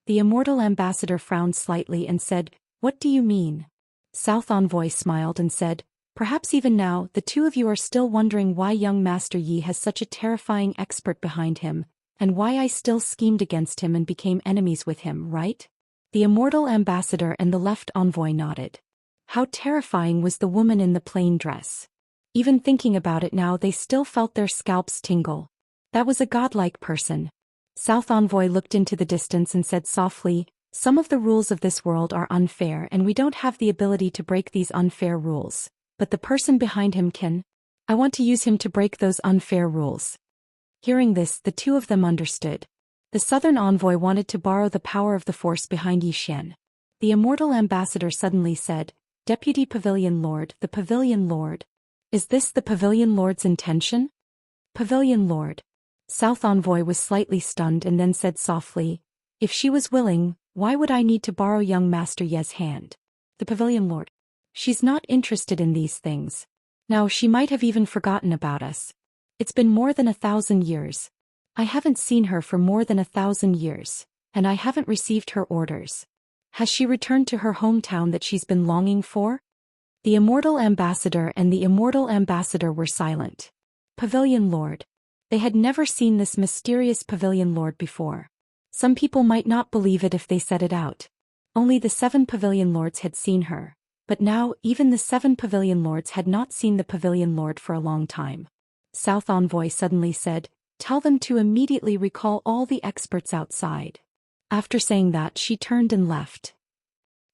The Immortal Ambassador frowned slightly and said, What do you mean? South Envoy smiled and said, Perhaps even now, the two of you are still wondering why young Master Yi has such a terrifying expert behind him, and why I still schemed against him and became enemies with him, right? The Immortal Ambassador and the Left Envoy nodded. How terrifying was the woman in the plain dress. Even thinking about it now they still felt their scalps tingle. That was a godlike person. South Envoy looked into the distance and said softly, "Some of the rules of this world are unfair and we don't have the ability to break these unfair rules. But the person behind him can. I want to use him to break those unfair rules." Hearing this, the two of them understood. The Southern Envoy wanted to borrow the power of the force behind Zhou Xian. The Immortal Ambassador suddenly said, "Deputy Pavilion Lord, the Pavilion Lord. Is this the Pavilion Lord's intention?" "Pavilion Lord." South Envoy was slightly stunned and then said softly, "If she was willing, why would I need to borrow young Master Ye's hand?" "The Pavilion Lord. She's not interested in these things. Now she might have even forgotten about us. It's been more than 1,000 years. I haven't seen her for more than 1,000 years, and I haven't received her orders. Has she returned to her hometown that she's been longing for?" The Immortal Ambassador and the Immortal Ambassador were silent. Pavilion Lord. They had never seen this mysterious Pavilion Lord before. Some people might not believe it if they said it out. Only the 7 Pavilion Lords had seen her. But now, even the 7 Pavilion Lords had not seen the Pavilion Lord for a long time. South Envoy suddenly said, "Tell them to immediately recall all the experts outside." After saying that, she turned and left.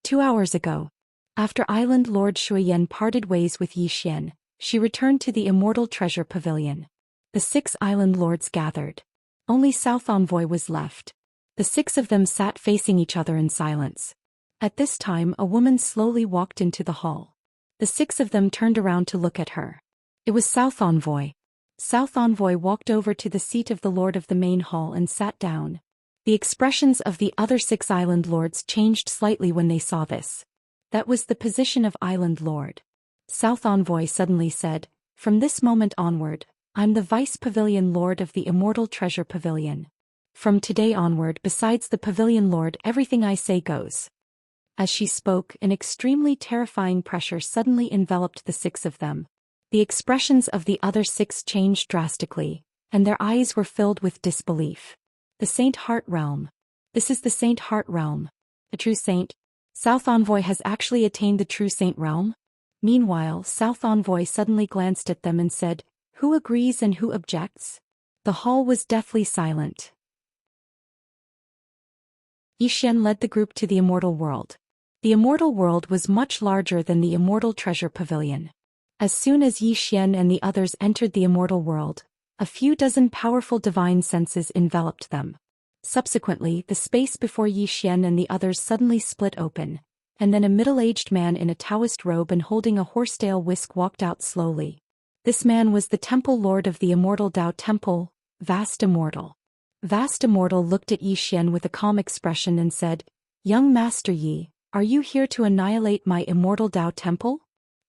2 hours ago, after Island Lord Zhou Xian parted ways with Zhou Xian, she returned to the Immortal Treasure Pavilion. The 6 Island Lords gathered. Only South Envoy was left. The 6 of them sat facing each other in silence. At this time, a woman slowly walked into the hall. The 6 of them turned around to look at her. It was South Envoy. South Envoy walked over to the seat of the Lord of the main hall and sat down. The expressions of the other 6 Island Lords changed slightly when they saw this. That was the position of Island Lord. South Envoy suddenly said, "From this moment onward, I'm the Vice Pavilion Lord of the Immortal Treasure Pavilion. From today onward, besides the Pavilion Lord, everything I say goes." As she spoke, an extremely terrifying pressure suddenly enveloped the 6 of them. The expressions of the other 6 changed drastically, and their eyes were filled with disbelief. The Saint Heart Realm. This is the Saint Heart Realm. A true saint? South Envoy has actually attained the true saint realm? Meanwhile, South Envoy suddenly glanced at them and said, "Who agrees and who objects?" The hall was deathly silent. Zhou Xian led the group to the Immortal World. The Immortal World was much larger than the Immortal Treasure Pavilion. As soon as Zhou Xian and the others entered the Immortal World, a few dozen powerful divine senses enveloped them. Subsequently, the space before Zhou Xian and the others suddenly split open, and then a middle-aged man in a Taoist robe and holding a horsetail whisk walked out slowly. This man was the Temple Lord of the Immortal Tao Temple, Vast Immortal. Vast Immortal looked at Zhou Xian with a calm expression and said, "Young Master Yi, are you here to annihilate my Immortal Tao Temple?"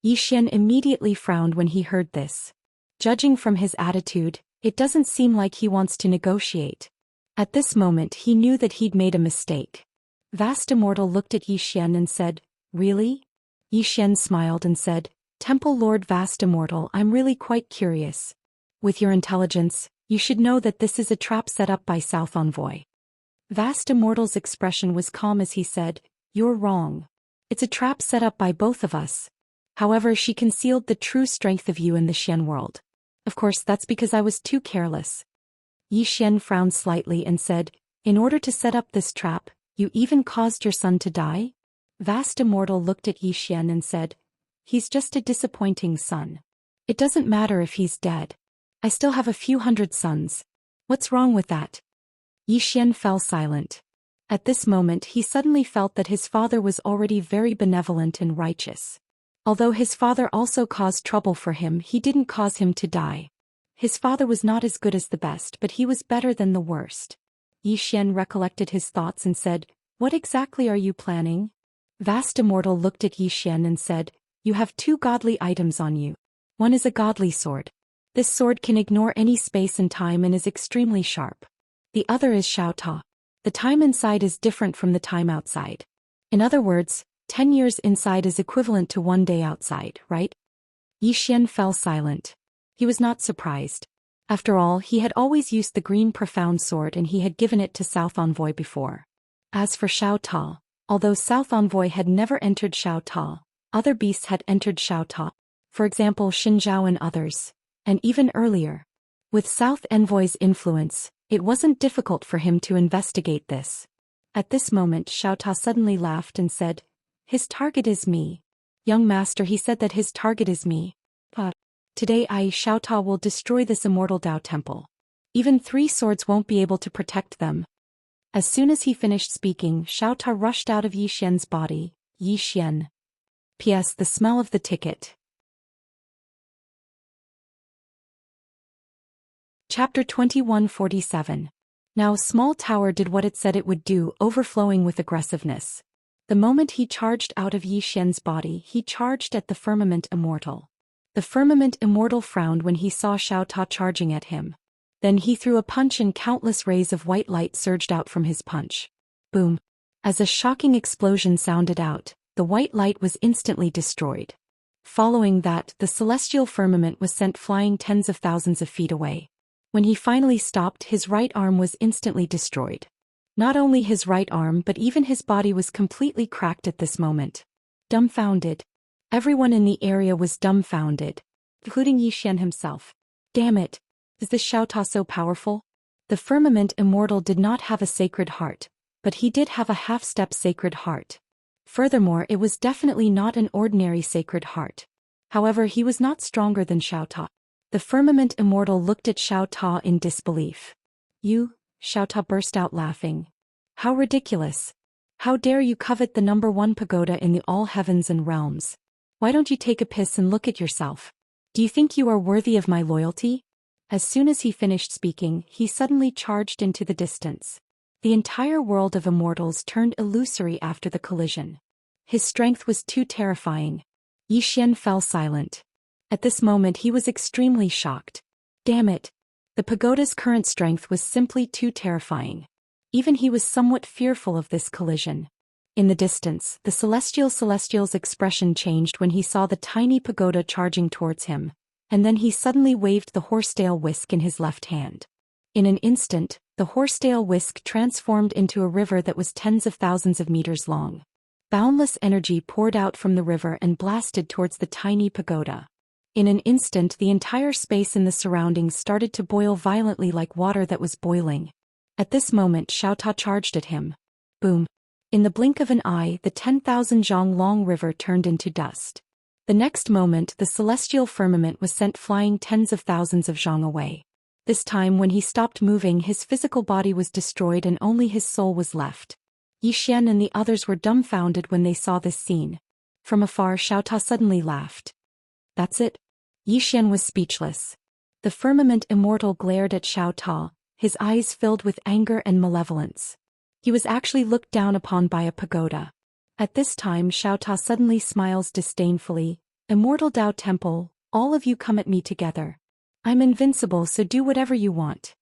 Zhou Xian immediately frowned when he heard this. Judging from his attitude, it doesn't seem like he wants to negotiate. At this moment he knew that he'd made a mistake. Vast Immortal looked at Zhou Xian and said, "Really?" Zhou Xian smiled and said, "Temple Lord Vast Immortal, I'm really quite curious. With your intelligence, you should know that this is a trap set up by South Envoy." Vast Immortal's expression was calm as he said, "You're wrong. It's a trap set up by both of us. However, she concealed the true strength of you in the Xian world. Of course, that's because I was too careless." Zhou Xian frowned slightly and said, "In order to set up this trap, you even caused your son to die?" Vast Immortal looked at Zhou Xian and said, "He's just a disappointing son. It doesn't matter if he's dead. I still have a few hundred sons. What's wrong with that?" Zhou Xian fell silent. At this moment he suddenly felt that his father was already very benevolent and righteous. Although his father also caused trouble for him, he didn't cause him to die. His father was not as good as the best, but he was better than the worst. Zhou Xian recollected his thoughts and said, "What exactly are you planning?" Vast Immortal looked at Zhou Xian and said, "You have 2 godly items on you. One is a godly sword. This sword can ignore any space and time and is extremely sharp. The other is Xiao Ta. The time inside is different from the time outside. In other words, 10 years inside is equivalent to 1 day outside, right?" Zhou Xian fell silent. He was not surprised. After all, he had always used the green profound sword and he had given it to South Envoy before. As for Xiao Ta, although South Envoy had never entered Xiao Ta, other beasts had entered Xiao Ta. For example, Xin Zhao and others. And even earlier. With South Envoy's influence, It wasn't difficult for him to investigate this. At this moment Xiao Ta suddenly laughed and said, "His target is me. Young master, he said that his target is me. But today I, Xiao Ta, will destroy this immortal Dao temple. Even 3 swords won't be able to protect them." As soon as he finished speaking, Xiao Ta rushed out of Yi Xian's body. Yi Xian. P.S. The smell of the ticket. Chapter 2147. Now small tower did what it said it would do, overflowing with aggressiveness. The moment he charged out of Yi Xian's body, he charged at the firmament immortal. The firmament immortal frowned when he saw Xiao Ta charging at him. Then he threw a punch and countless rays of white light surged out from his punch. Boom! As a shocking explosion sounded out, the white light was instantly destroyed. Following that, the celestial firmament was sent flying tens of thousands of feet away. When he finally stopped, his right arm was instantly destroyed. Not only his right arm but even his body was completely cracked at this moment. Dumbfounded. Everyone in the area was dumbfounded, including Yi Xian himself. Damn it! Is this Xiao Ta so powerful? The firmament immortal did not have a sacred heart, but he did have a half-step sacred heart. Furthermore, it was definitely not an ordinary sacred heart. However, he was not stronger than Xiao Ta. The firmament immortal looked at Xiao Ta in disbelief. "You?" Xiao Ta burst out laughing. "How ridiculous! How dare you covet the #1 pagoda in the all heavens and realms? Why don't you take a piss and look at yourself? Do you think you are worthy of my loyalty?" As soon as he finished speaking, he suddenly charged into the distance. The entire world of immortals turned illusory after the collision. His strength was too terrifying. Yi Xian fell silent. At this moment he was extremely shocked. Damn it! The pagoda's current strength was simply too terrifying. Even he was somewhat fearful of this collision. In the distance, the celestial's expression changed when he saw the tiny pagoda charging towards him, and then he suddenly waved the horsetail whisk in his left hand. In an instant, the horsetail whisk transformed into a river that was tens of thousands of meters long. Boundless energy poured out from the river and blasted towards the tiny pagoda. In an instant, the entire space in the surroundings started to boil violently like water that was boiling. At this moment, Xiao Ta charged at him. Boom! In the blink of an eye, the 10,000 zhang long river turned into dust. The next moment, the celestial firmament was sent flying tens of thousands of zhang away. This time, when he stopped moving, his physical body was destroyed and only his soul was left. Yi Xian and the others were dumbfounded when they saw this scene. From afar, Xiao Ta suddenly laughed. "That's it?" Yi Xian was speechless. The firmament immortal glared at Xiao Ta, his eyes filled with anger and malevolence. He was actually looked down upon by a pagoda. At this time Xiao Ta suddenly smiles disdainfully. "Immortal Dao Temple, all of you come at me together. I'm invincible, so do whatever you want."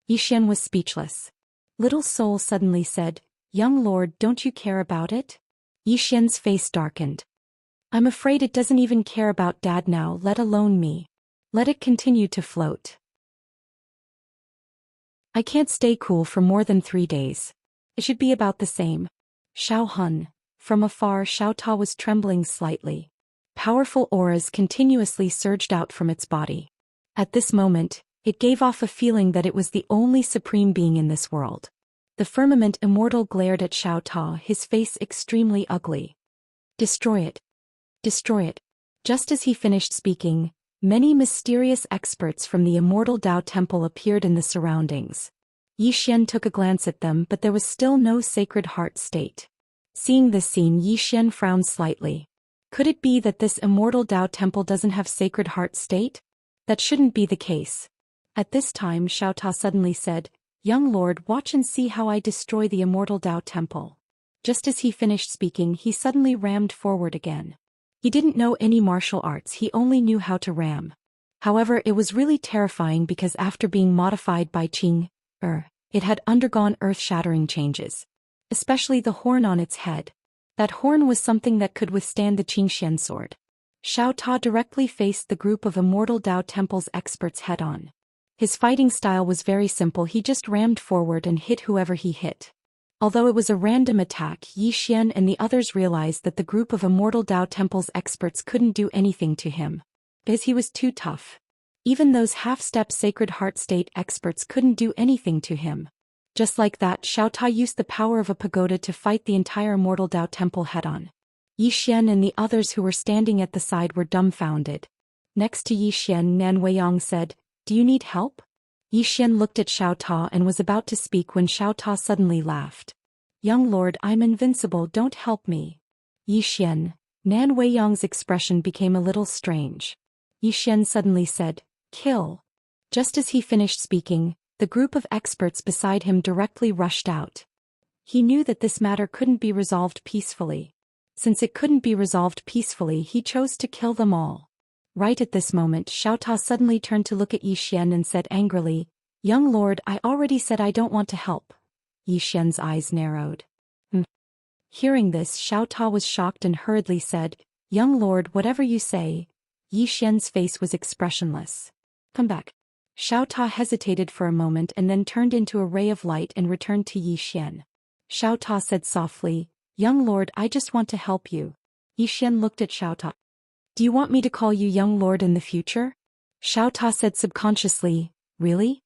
Yi Xian was speechless. Little Soul suddenly said, "Young lord, don't you care about it?" Yi Xian's face darkened. "I'm afraid it doesn't even care about Dad now, let alone me. Let it continue to float. I can't stay cool for more than 3 days. It should be about the same." Xiao Hun. From afar, Xiao Ta was trembling slightly. Powerful auras continuously surged out from its body. At this moment, it gave off a feeling that it was the only supreme being in this world. The firmament immortal glared at Xiao Ta, his face extremely ugly. "Destroy it. Destroy it." Just as he finished speaking, many mysterious experts from the immortal Dao Temple appeared in the surroundings. Yi Xian took a glance at them, but there was still no sacred heart state. Seeing this scene, Yi Xian frowned slightly. Could it be that this immortal Dao Temple doesn't have sacred heart state? That shouldn't be the case. At this time Xiao Ta suddenly said, "Young lord, watch and see how I destroy the immortal Dao Temple." Just as he finished speaking, he suddenly rammed forward again. He didn't know any martial arts, he only knew how to ram. However, it was really terrifying because after being modified by Qing, it had undergone earth-shattering changes. Especially the horn on its head. That horn was something that could withstand the Xianxia sword. Xiao Ta directly faced the group of immortal Dao Temple's experts head-on. His fighting style was very simple, he just rammed forward and hit whoever he hit. Although it was a random attack, Yi Xian and the others realized that the group of immortal Dao Temple's experts couldn't do anything to him. Because he was too tough. Even those half-step Sacred Heart State experts couldn't do anything to him. Just like that, Xiaota used the power of a pagoda to fight the entire Immortal Dao Temple head-on. Yi Xian and the others who were standing at the side were dumbfounded. Next to Yi Xian, Nan Weiyang said, "Do you need help?" Yi Xian looked at Xiaota and was about to speak when Xiaota suddenly laughed. "Young lord, I'm invincible, don't help me." Yi Xian. Nan Weiyang's expression became a little strange. Yi Xian suddenly said, "Kill." Just as he finished speaking, the group of experts beside him directly rushed out. He knew that this matter couldn't be resolved peacefully. Since it couldn't be resolved peacefully, he chose to kill them all. Right at this moment, Xiaota suddenly turned to look at Yi Xian and said angrily, "Young lord, I already said I don't want to help." Yi Xian's eyes narrowed. Hearing this, Xiaota was shocked and hurriedly said, "Young lord, whatever you say." Yi Xian's face was expressionless. "Come back." Xiaota hesitated for a moment and then turned into a ray of light and returned to Yi Xian. Xiaota said softly, "Young lord, I just want to help you." Yi Xian looked at Xiaota. "Do you want me to call you young lord in the future?" Xiaota said subconsciously, "Really?"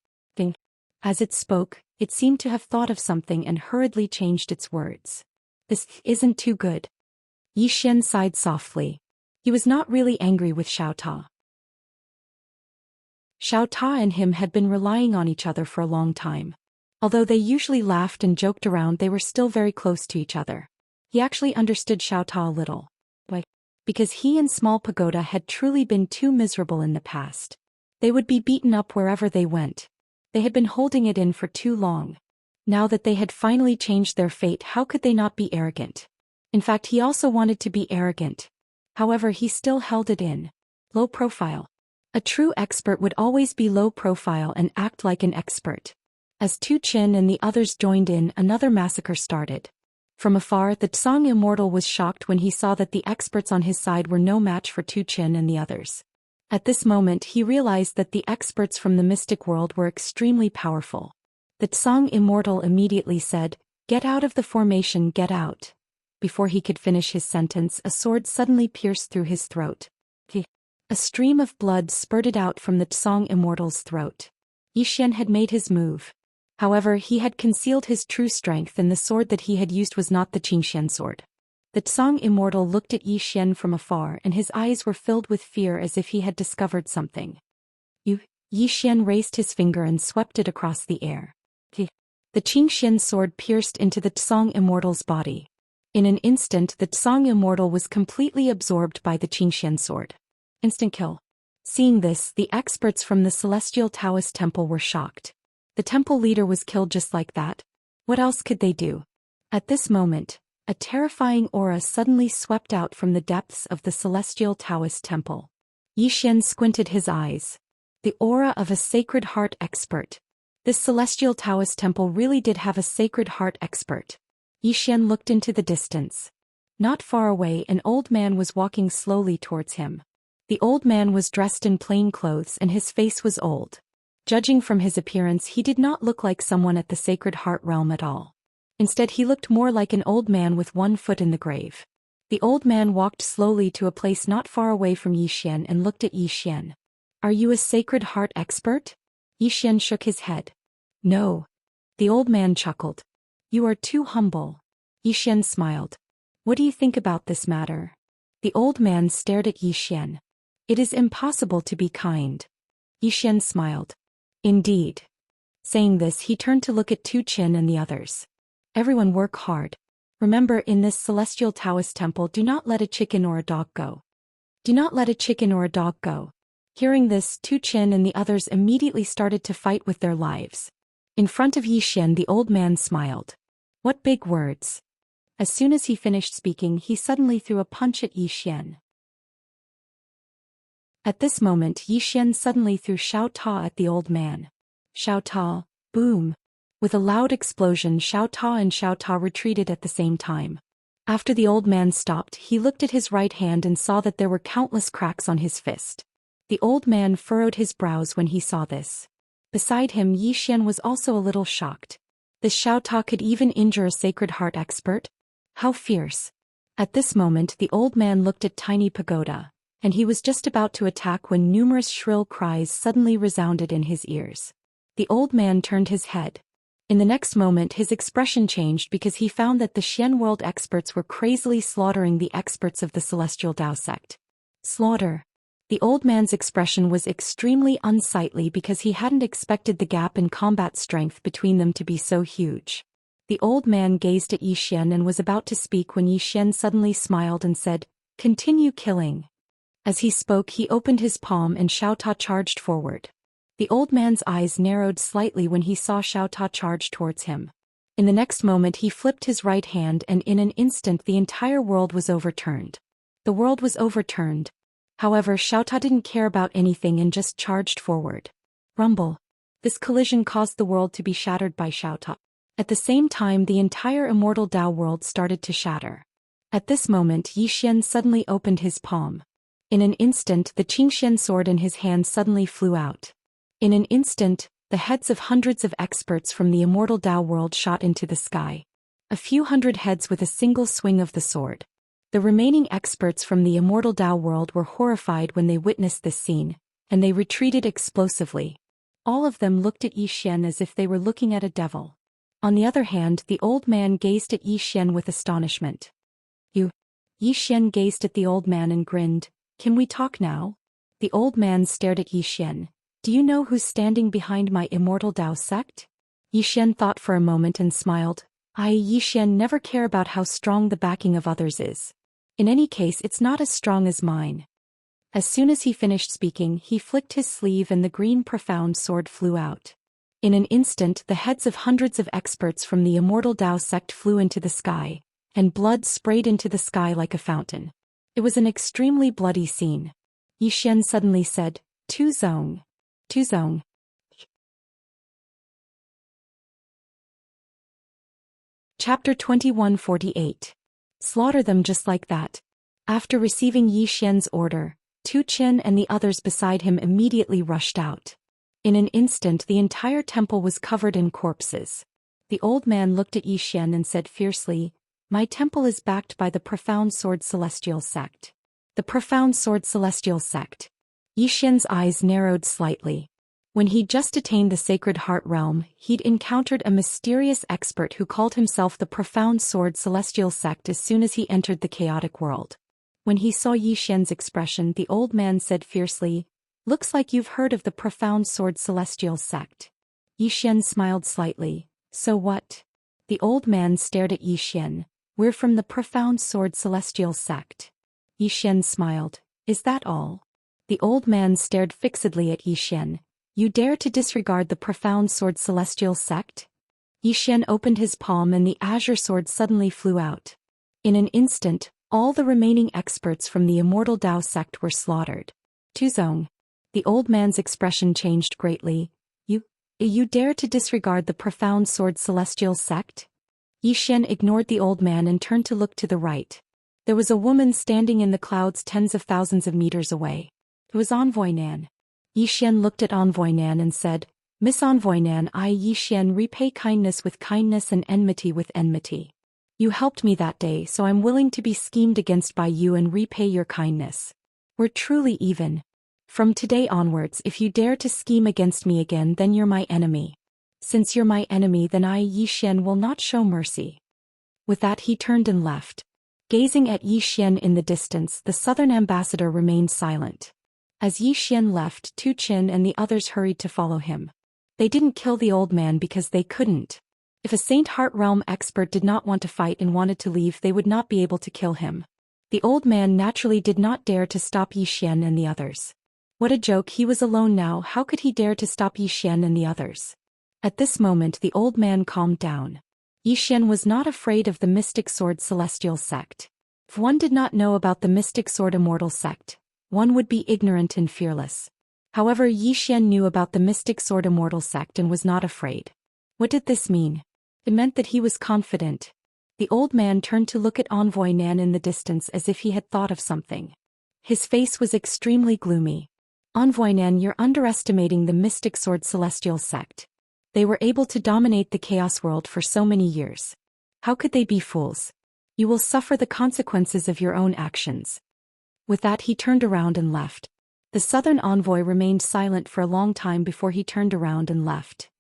As it spoke, it seemed to have thought of something and hurriedly changed its words. "This isn't too good." Yi Xian sighed softly. He was not really angry with Xiaota. Xiaota and him had been relying on each other for a long time. Although they usually laughed and joked around, they were still very close to each other. He actually understood Xiaota a little. Why? Because he and Small Pagoda had truly been too miserable in the past. They would be beaten up wherever they went. They had been holding it in for too long. Now that they had finally changed their fate, how could they not be arrogant? In fact, he also wanted to be arrogant. However, he still held it in. Low profile. A true expert would always be low profile and act like an expert. As Tu Qin and the others joined in, another massacre started. From afar, the Tsang Immortal was shocked when he saw that the experts on his side were no match for Tu Qin and the others. At this moment, he realized that the experts from the mystic world were extremely powerful. The Tsang Immortal immediately said, "Get out of the formation, get out." Before he could finish his sentence, a sword suddenly pierced through his throat. A stream of blood spurted out from the Tsang Immortal's throat. Yi Xian had made his move. However, he had concealed his true strength, and the sword that he had used was not the Xianxian sword. The Tsang Immortal looked at Yi Xian from afar and his eyes were filled with fear as if he had discovered something. Yi Xian raised his finger and swept it across the air. The Xianxian sword pierced into the Tsang Immortal's body. In an instant, the Tsang Immortal was completely absorbed by the Xianxian sword. Instant kill. Seeing this, the experts from the Celestial Taoist Temple were shocked. The temple leader was killed just like that. What else could they do? At this moment, a terrifying aura suddenly swept out from the depths of the Celestial Taoist Temple. Yi Xian squinted his eyes. The aura of a Sacred Heart expert. This Celestial Taoist Temple really did have a Sacred Heart expert. Yi Xian looked into the distance. Not far away, an old man was walking slowly towards him. The old man was dressed in plain clothes and his face was old. Judging from his appearance, he did not look like someone at the Sacred Heart realm at all. Instead, he looked more like an old man with one foot in the grave. The old man walked slowly to a place not far away from Yi Xian and looked at Yi Xian. "Are you a Sacred Heart expert?" Yi Xian shook his head. "No." The old man chuckled. "You are too humble." Yi Xian smiled. "What do you think about this matter?" The old man stared at Yi Xian. "It is impossible to be kind." Yi Xian smiled. "Indeed." Saying this, he turned to look at Tu Qin and the others. "Everyone work hard. Remember, in this Celestial Taoist Temple, do not let a chicken or a dog go. Do not let a chicken or a dog go." Hearing this, Tu Qin and the others immediately started to fight with their lives. In front of Yi Xian, the old man smiled. What big words. As soon as he finished speaking, he suddenly threw a punch at Yi Xian. At this moment, Yi Xian suddenly threw Xiaota at the old man. Xiaota, boom. With a loud explosion, Xiaota and Xiaota retreated at the same time. After the old man stopped, he looked at his right hand and saw that there were countless cracks on his fist. The old man furrowed his brows when he saw this. Beside him, Yi Xian was also a little shocked. This Xiaota could even injure a Sacred Heart expert? How fierce. At this moment, the old man looked at Tiny Pagoda. and he was just about to attack when numerous shrill cries suddenly resounded in his ears. The old man turned his head. In the next moment his expression changed because he found that the Xian world experts were crazily slaughtering the experts of the Celestial Dao sect. Slaughter. The old man's expression was extremely unsightly because he hadn't expected the gap in combat strength between them to be so huge. The old man gazed at Yi Xian and was about to speak when Yi Xian suddenly smiled and said, "Continue killing." As he spoke he opened his palm and Xiao Ta charged forward. The old man's eyes narrowed slightly when he saw Xiao Ta charge towards him. In the next moment he flipped his right hand and in an instant the entire world was overturned. The world was overturned. However, Xiao Ta didn't care about anything and just charged forward. Rumble. This collision caused the world to be shattered by Xiao Ta. At the same time the entire immortal Dao world started to shatter. At this moment Yi Xian suddenly opened his palm. In an instant the Qingxian sword in his hand suddenly flew out. In an instant, the heads of hundreds of experts from the immortal Dao world shot into the sky. A few hundred heads with a single swing of the sword. The remaining experts from the immortal Dao world were horrified when they witnessed this scene, and they retreated explosively. All of them looked at Yi Xian as if they were looking at a devil. On the other hand, the old man gazed at Yi Xian with astonishment. "You?" Yi Xian gazed at the old man and grinned. "Can we talk now?" The old man stared at Yi Xian. "Do you know who's standing behind my immortal Dao sect?" Yi Xian thought for a moment and smiled. Yi Xian never care about how strong the backing of others is. In any case it's not as strong as mine. As soon as he finished speaking he flicked his sleeve and the green profound sword flew out. In an instant the heads of hundreds of experts from the immortal Dao sect flew into the sky, and blood sprayed into the sky like a fountain. It was an extremely bloody scene. Yi Xian suddenly said, "Tu Zong. Tu Zong." Chapter 2148. Slaughter them just like that. After receiving Yi Xian's order, Tu Qin and the others beside him immediately rushed out. In an instant the entire temple was covered in corpses. The old man looked at Yi Xian and said fiercely, "My temple is backed by the Profound Sword Celestial Sect." The Profound Sword Celestial Sect. Yi Xian's eyes narrowed slightly. When he'd just attained the Sacred Heart Realm, he'd encountered a mysterious expert who called himself the Profound Sword Celestial Sect as soon as he entered the chaotic world. When he saw Yi Xian's expression, the old man said fiercely, "Looks like you've heard of the Profound Sword Celestial Sect." Yi Xian smiled slightly. "So what?" The old man stared at Yi Xian. "We're from the Profound Sword Celestial Sect." Yi Xian smiled. "Is that all?" The old man stared fixedly at Yi Xian. "You dare to disregard the Profound Sword Celestial Sect?" Yi Xian opened his palm and the azure sword suddenly flew out. In an instant, all the remaining experts from the immortal Dao sect were slaughtered. Tu Zong. The old man's expression changed greatly. You dare to disregard the Profound Sword Celestial Sect?" Yi Xian ignored the old man and turned to look to the right. There was a woman standing in the clouds tens of thousands of meters away. It was Envoy Nan. Yi Xian looked at Envoy Nan and said, "Miss Envoy Nan, I Yi Xian repay kindness with kindness and enmity with enmity. You helped me that day, so I'm willing to be schemed against by you and repay your kindness. We're truly even. From today onwards, if you dare to scheme against me again, then you're my enemy. Since you're my enemy, then I, Yi Xian, will not show mercy." With that he turned and left. Gazing at Yi Xian in the distance, the southern ambassador remained silent. As Yi Xian left, Tu Qin and the others hurried to follow him. They didn't kill the old man because they couldn't. If a Saint Heart Realm expert did not want to fight and wanted to leave, they would not be able to kill him. The old man naturally did not dare to stop Yi Xian and the others. What a joke, he was alone now, how could he dare to stop Yi Xian and the others? At this moment the old man calmed down. Yi Xian was not afraid of the Mystic Sword Celestial Sect. If one did not know about the Mystic Sword Immortal Sect, one would be ignorant and fearless. However, Yi Xian knew about the Mystic Sword Immortal Sect and was not afraid. What did this mean? It meant that he was confident. The old man turned to look at Envoy Nan in the distance as if he had thought of something. His face was extremely gloomy. "Envoy Nan, you're underestimating the Mystic Sword Celestial Sect. They were able to dominate the Chaos World for so many years. How could they be fools? You will suffer the consequences of your own actions." With that he turned around and left. The southern envoy remained silent for a long time before he turned around and left.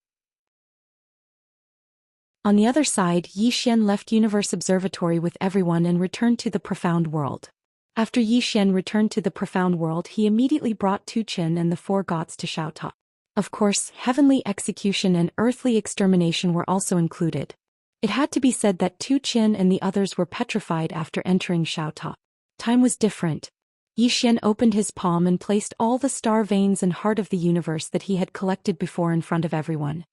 On the other side, Yi Xian left Universe Observatory with everyone and returned to the Profound World. After Yi Xian returned to the Profound World, he immediately brought Tu Qin and the four gods to Xiaota. Of course, heavenly execution and earthly extermination were also included. It had to be said that Tu Qin and the others were petrified after entering Xiaota. Time was different. Yi Xian opened his palm and placed all the star veins and heart of the universe that he had collected before in front of everyone.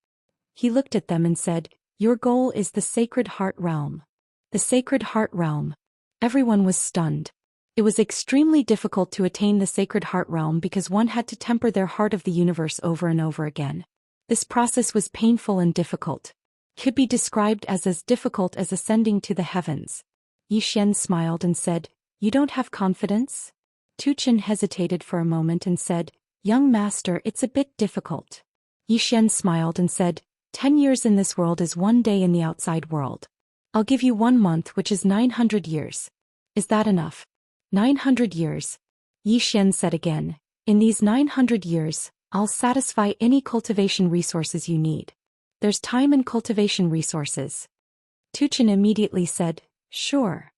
He looked at them and said, "Your goal is the Sacred Heart Realm." The Sacred Heart Realm. Everyone was stunned. It was extremely difficult to attain the Sacred Heart Realm because one had to temper their heart of the universe over and over again. This process was painful and difficult. Could be described as difficult as ascending to the heavens. Yi Xian smiled and said, "You don't have confidence?" Tu Qin hesitated for a moment and said, "Young master, it's a bit difficult." Yi Xian smiled and said, 10 years in this world is 1 day in the outside world. I'll give you 1 month, which is 900 years. Is that enough? 900 years. Yi Xian said again, "In these 900 years, I'll satisfy any cultivation resources you need. There's time and cultivation resources." Tu Qin immediately said, "Sure."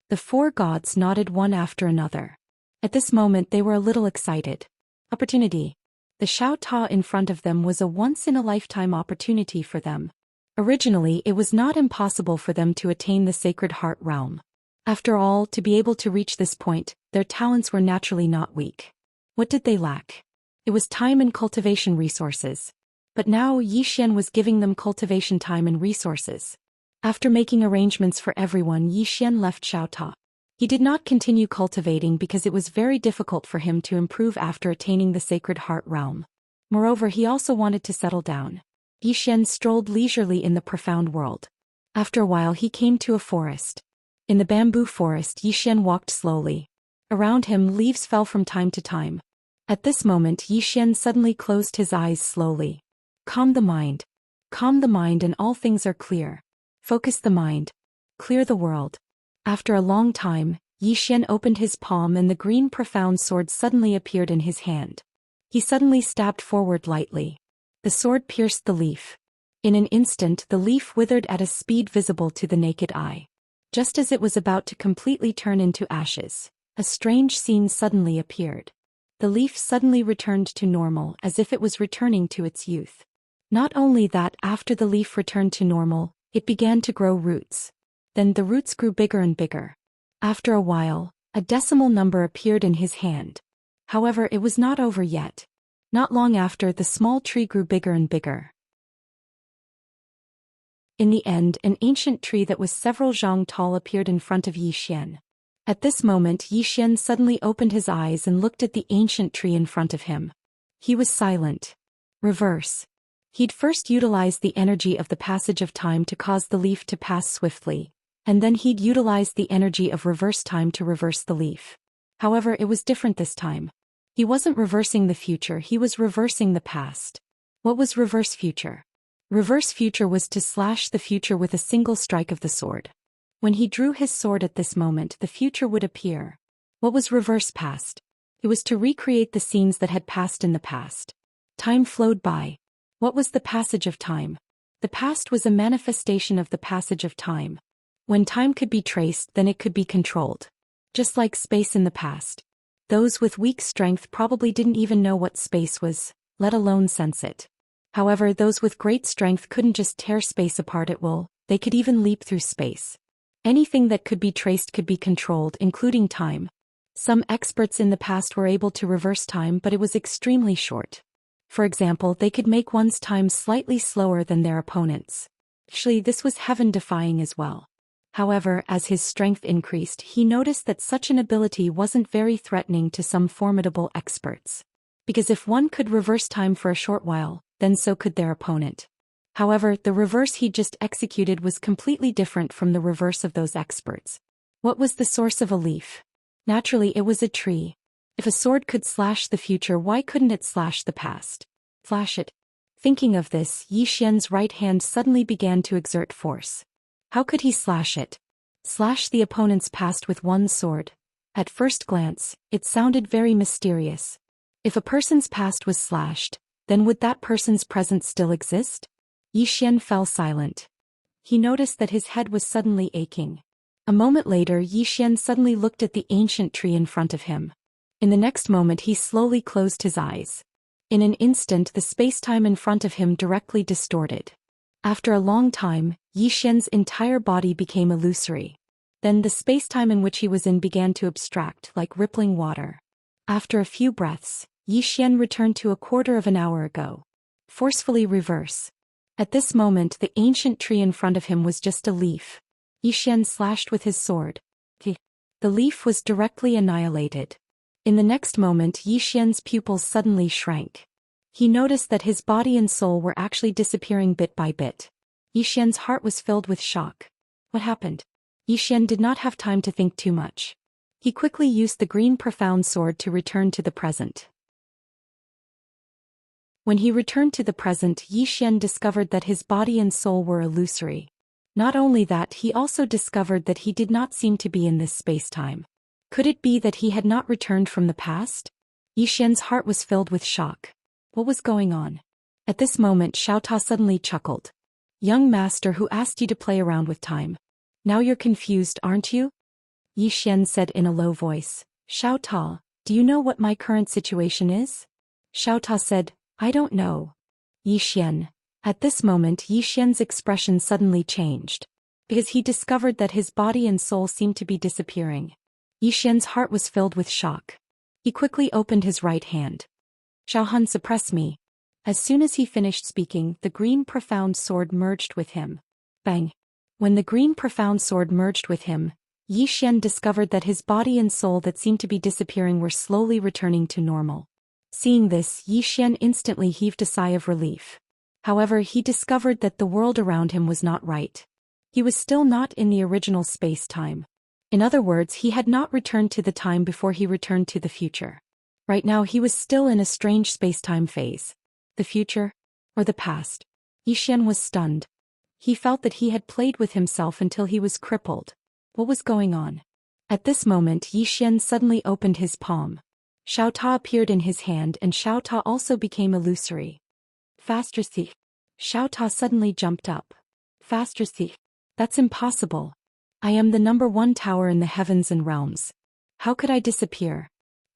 The four gods nodded one after another. At this moment they were a little excited. Opportunity. The Xiaota in front of them was a once-in-a-lifetime opportunity for them. Originally, it was not impossible for them to attain the Sacred Heart Realm. After all, to be able to reach this point, their talents were naturally not weak. What did they lack? It was time and cultivation resources. But now Yi Xian was giving them cultivation time and resources. After making arrangements for everyone, Yi Xian left Xiaota. He did not continue cultivating because it was very difficult for him to improve after attaining the Sacred Heart Realm. Moreover, he also wanted to settle down. Yi Xian strolled leisurely in the Profound World. After a while he came to a forest. In the bamboo forest, Yi Xian walked slowly. Around him, leaves fell from time to time. At this moment, Yi Xian suddenly closed his eyes slowly. Calm the mind. Calm the mind and all things are clear. Focus the mind. Clear the world. After a long time, Yi Xian opened his palm and the green profound sword suddenly appeared in his hand. He suddenly stabbed forward lightly. The sword pierced the leaf. In an instant the leaf withered at a speed visible to the naked eye. Just as it was about to completely turn into ashes, a strange scene suddenly appeared. The leaf suddenly returned to normal as if it was returning to its youth. Not only that, after the leaf returned to normal, it began to grow roots. Then the roots grew bigger and bigger. After a while, a decimal number appeared in his hand. However, it was not over yet. Not long after, the small tree grew bigger and bigger. In the end, an ancient tree that was several zhang tall appeared in front of Yi Xian. At this moment, Yi Xian suddenly opened his eyes and looked at the ancient tree in front of him. He was silent. Reverse. He'd first utilized the energy of the passage of time to cause the leaf to pass swiftly, and then he'd utilized the energy of reverse time to reverse the leaf. However, it was different this time. He wasn't reversing the future, he was reversing the past. What was reverse future? Reverse future was to slash the future with a single strike of the sword. When he drew his sword at this moment, the future would appear. What was reverse past? It was to recreate the scenes that had passed in the past. Time flowed by. What was the passage of time? The past was a manifestation of the passage of time. When time could be traced, then it could be controlled. Just like space in the past. Those with weak strength probably didn't even know what space was, let alone sense it. However, those with great strength couldn't just tear space apart at will, they could even leap through space. Anything that could be traced could be controlled, including time. Some experts in the past were able to reverse time, but it was extremely short. For example, they could make one's time slightly slower than their opponents. Actually, this was heaven-defying as well. However, as his strength increased, he noticed that such an ability wasn't very threatening to some formidable experts. Because if one could reverse time for a short while, then so could their opponent. However, the reverse he just executed was completely different from the reverse of those experts. What was the source of a leaf? Naturally, it was a tree. If a sword could slash the future, why couldn't it slash the past? Slash it. Thinking of this, Yi Xian's right hand suddenly began to exert force. How could he slash it? Slash the opponent's past with one sword? At first glance, it sounded very mysterious. If a person's past was slashed, then would that person's present still exist? Xian fell silent. He noticed that his head was suddenly aching. A moment later, Xian suddenly looked at the ancient tree in front of him. In the next moment he slowly closed his eyes. In an instant the space-time in front of him directly distorted. After a long time, Xian's entire body became illusory. Then the space-time in which he was in began to abstract like rippling water. After a few breaths, Xian returned to a quarter of an hour ago. Forcefully reverse. At this moment the ancient tree in front of him was just a leaf. Xian slashed with his sword. The leaf was directly annihilated. In the next moment Xian's pupils suddenly shrank. He noticed that his body and soul were actually disappearing bit by bit. Xian's heart was filled with shock. What happened? Xian did not have time to think too much. He quickly used the green profound sword to return to the present. When he returned to the present, Xian discovered that his body and soul were illusory. Not only that, he also discovered that he did not seem to be in this space-time. Could it be that he had not returned from the past? Xian's heart was filled with shock. What was going on? At this moment Xiaota suddenly chuckled. Young master who asked you to play around with time. Now you're confused, aren't you? Xian said in a low voice. Xiaota, do you know what my current situation is? Xiaota said, I don't know. Xian. At this moment Xian's expression suddenly changed. Because he discovered that his body and soul seemed to be disappearing. Xian's heart was filled with shock. He quickly opened his right hand. Xiaohan, suppress me. As soon as he finished speaking, the green profound sword merged with him. Bang! When the green profound sword merged with him, Xian discovered that his body and soul that seemed to be disappearing were slowly returning to normal. Seeing this, Xian instantly heaved a sigh of relief. However, he discovered that the world around him was not right. He was still not in the original space-time. In other words, he had not returned to the time before he returned to the future. Right now he was still in a strange space-time phase. The future? Or the past? Xian was stunned. He felt that he had played with himself until he was crippled. What was going on? At this moment Xian suddenly opened his palm. Xiaota appeared in his hand and Xiaota also became illusory. Faster thief. Xiaota suddenly jumped up. Faster thief. That's impossible. I am the #1 tower in the heavens and realms. How could I disappear?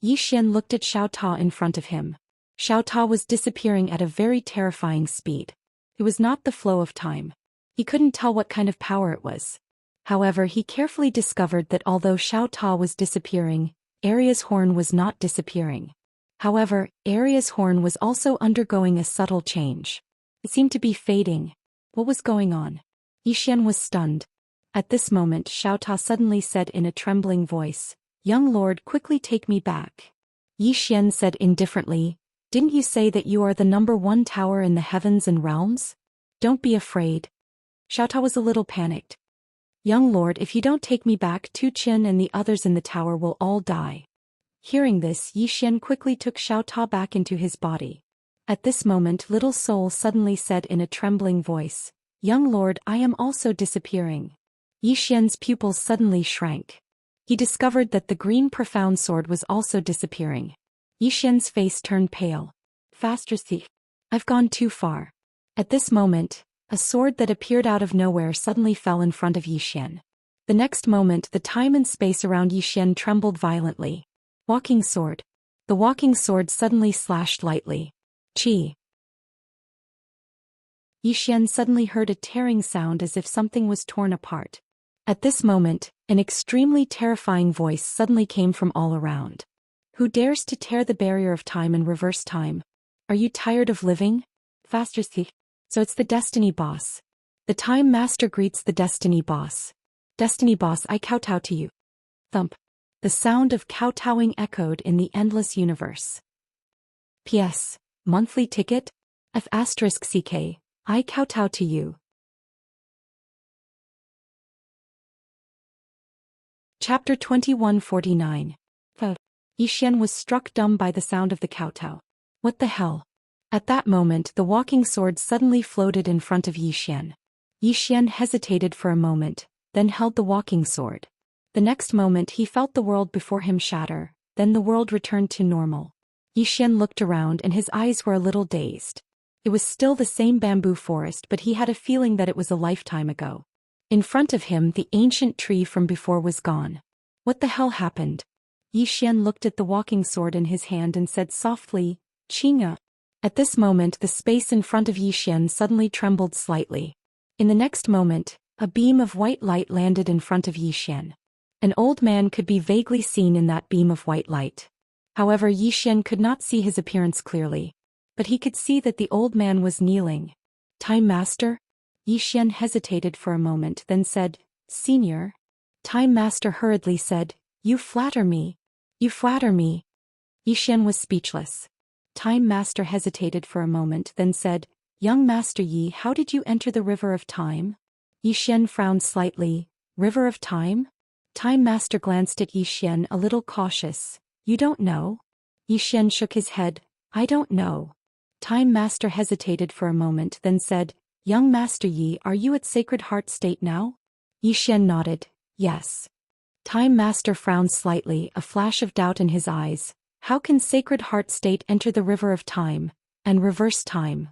Xian looked at Xiaota in front of him. Xiaota was disappearing at a very terrifying speed. It was not the flow of time. He couldn't tell what kind of power it was. However, he carefully discovered that although Xiaota was disappearing, Aria's horn was not disappearing. However, Aria's horn was also undergoing a subtle change. It seemed to be fading. What was going on? Xian was stunned. At this moment Xiaota suddenly said in a trembling voice, Young lord, quickly take me back. Xian said indifferently, Didn't you say that you are the #1 tower in the heavens and realms? Don't be afraid. Xiaota was a little panicked. Young lord, if you don't take me back, Tu Qin and the others in the tower will all die. Hearing this, Xian quickly took Xiaota back into his body. At this moment Little Soul suddenly said in a trembling voice, Young lord, I am also disappearing. Xian's pupils suddenly shrank. He discovered that the green profound sword was also disappearing. Xian's face turned pale. Faster thief. I've gone too far. At this moment, a sword that appeared out of nowhere suddenly fell in front of Xian. The next moment the time and space around Xian trembled violently. Walking sword. The walking sword suddenly slashed lightly. Chi. Xian suddenly heard a tearing sound as if something was torn apart. At this moment, an extremely terrifying voice suddenly came from all around. Who dares to tear the barrier of time and reverse time? Are you tired of living? Faster thief. So it's the Destiny Boss. The Time Master greets the Destiny Boss. Destiny Boss, I kowtow to you. Thump. The sound of kowtowing echoed in the endless universe. P.S. Monthly ticket? F*CK. I kowtow to you. Chapter 2149. Xian was struck dumb by the sound of the kowtow. What the hell? At that moment the walking sword suddenly floated in front of Xian. Xian hesitated for a moment, then held the walking sword. The next moment he felt the world before him shatter, then the world returned to normal. Yi Xian looked around and his eyes were a little dazed. It was still the same bamboo forest, but he had a feeling that it was a lifetime ago. In front of him, the ancient tree from before was gone. What the hell happened? Yi Xian looked at the walking sword in his hand and said softly, Qinga. At this moment the space in front of Yi Xian suddenly trembled slightly. In the next moment, a beam of white light landed in front of Yi Xian. An old man could be vaguely seen in that beam of white light. However, Yi Xian could not see his appearance clearly. But he could see that the old man was kneeling. Time Master? Yi Xian hesitated for a moment, then said, Senior. Time Master hurriedly said, You flatter me. You flatter me. Yi Xian was speechless. Time Master hesitated for a moment, then said, Young Master Yi, how did you enter the River of Time? Yi Xian frowned slightly. River of Time? Time Master glanced at Yi Xian a little cautious. You don't know? Yi Xian shook his head. I don't know. Time Master hesitated for a moment, then said, Young Master Yi, are you at Sacred Heart State now? Yi Xian nodded. Yes. Time Master frowned slightly, a flash of doubt in his eyes. How can Sacred Heart State enter the River of Time, and reverse time?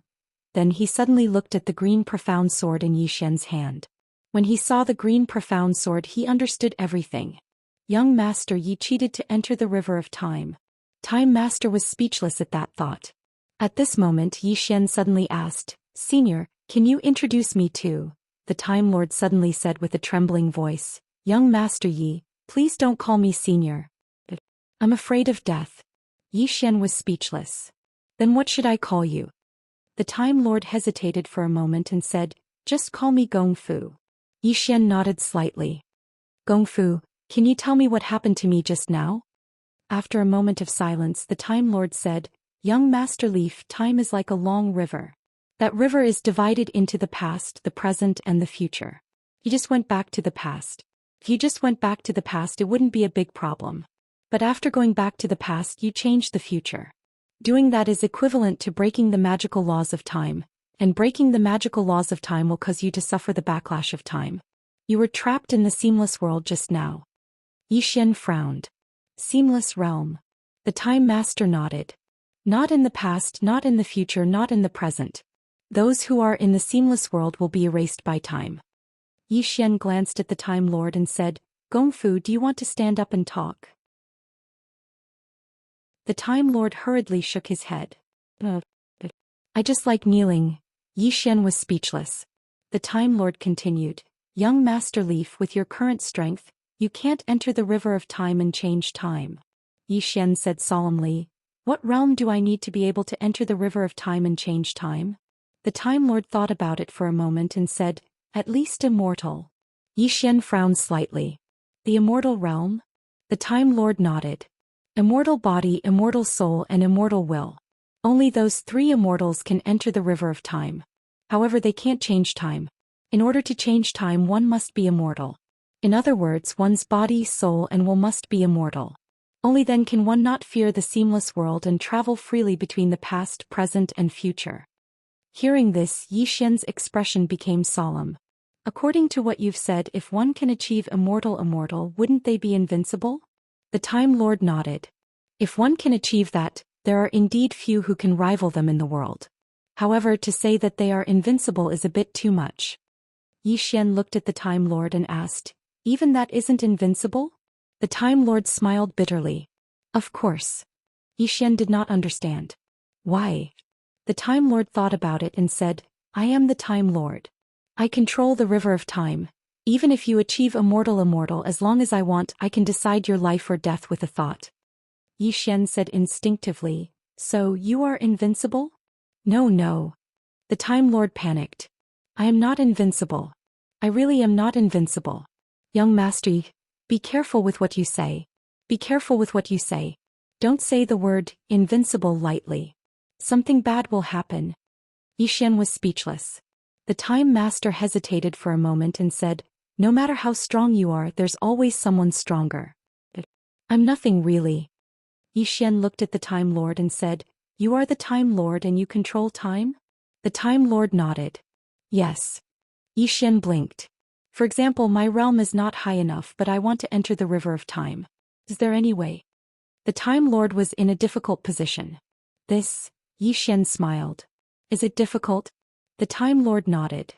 Then he suddenly looked at the green profound sword in Yi Xian's hand. When he saw the green profound sword, he understood everything. Young Master Yi cheated to enter the River of Time. Time Master was speechless at that thought. At this moment Yi Xian suddenly asked, Senior, can you introduce me to? The Time Lord suddenly said with a trembling voice, Young Master Yi, please don't call me Senior. I'm afraid of death. Yi Xian was speechless. Then what should I call you? The Time Lord hesitated for a moment and said, Just call me Gong Fu. Yi Xian nodded slightly. Gong Fu, can you tell me what happened to me just now? After a moment of silence, the Time Lord said, Young Master Leaf, time is like a long river. That river is divided into the past, the present, and the future. You just went back to the past. If you just went back to the past, it wouldn't be a big problem. But after going back to the past, you changed the future. Doing that is equivalent to breaking the magical laws of time, and breaking the magical laws of time will cause you to suffer the backlash of time. You were trapped in the seamless world just now. Yi Xian frowned. Seamless realm. The Time Master nodded. Not in the past, not in the future, not in the present. Those who are in the seamless world will be erased by time. Yi Xian glanced at the Time Lord and said, Gong Fu, do you want to stand up and talk? The Time Lord hurriedly shook his head. I just like kneeling. Yi Xian was speechless. The Time Lord continued, Young Master Leaf, with your current strength, you can't enter the River of Time and change time. Yi Xian said solemnly, What realm do I need to be able to enter the River of Time and change time? The Time Lord thought about it for a moment and said, At least immortal. Yi Xian frowned slightly. The immortal realm? The Time Lord nodded. Immortal body, immortal soul, and immortal will. Only those three immortals can enter the River of Time. However, they can't change time. In order to change time, one must be immortal. In other words, one's body, soul, and will must be immortal. Only then can one not fear the seamless world and travel freely between the past, present, and future. Hearing this, Yi Xian's expression became solemn. According to what you've said, if one can achieve immortal, wouldn't they be invincible? The Time Lord nodded. If one can achieve that, there are indeed few who can rival them in the world. However, to say that they are invincible is a bit too much. Yi Xian looked at the Time Lord and asked, Even that isn't invincible? The Time Lord smiled bitterly. Of course. Yi Xian did not understand. Why? The Time Lord thought about it and said, I am the Time Lord. I control the River of Time. Even if you achieve immortal, as long as I want, I can decide your life or death with a thought. Yi Xian said instinctively, So you are invincible? No. The Time Lord panicked. I am not invincible. I really am not invincible. Young Master Yi, be careful with what you say. Be careful with what you say. Don't say the word invincible lightly. Something bad will happen. Yi Xian was speechless. The Time Master hesitated for a moment and said, No matter how strong you are, there's always someone stronger. I'm nothing really. Yi Xian looked at the Time Lord and said, You are the Time Lord and you control time? The Time Lord nodded. Yes. Yi Xian blinked. For example, my realm is not high enough, but I want to enter the river of time. Is there any way? The Time Lord was in a difficult position. This, Yi Xian smiled. Is it difficult? The Time Lord nodded.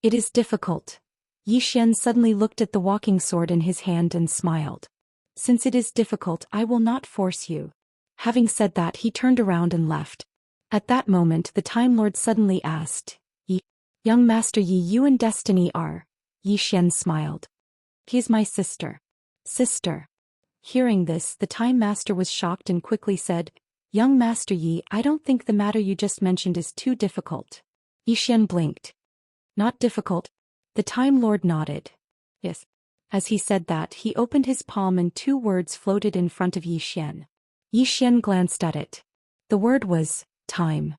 It is difficult. Yi Xian suddenly looked at the walking sword in his hand and smiled. Since it is difficult, I will not force you. Having said that, he turned around and left. At that moment, the Time Lord suddenly asked, Young Master Yi, you and Destiny are? Yi Xian smiled. He is my sister. Sister. Hearing this, the Time Master was shocked and quickly said, Young Master Yi, I don't think the matter you just mentioned is too difficult. Yi Xian blinked. Not difficult? The Time Lord nodded. Yes. As he said that, he opened his palm and 2 words floated in front of Yi Xian. Yi Xian glanced at it. The word was, time.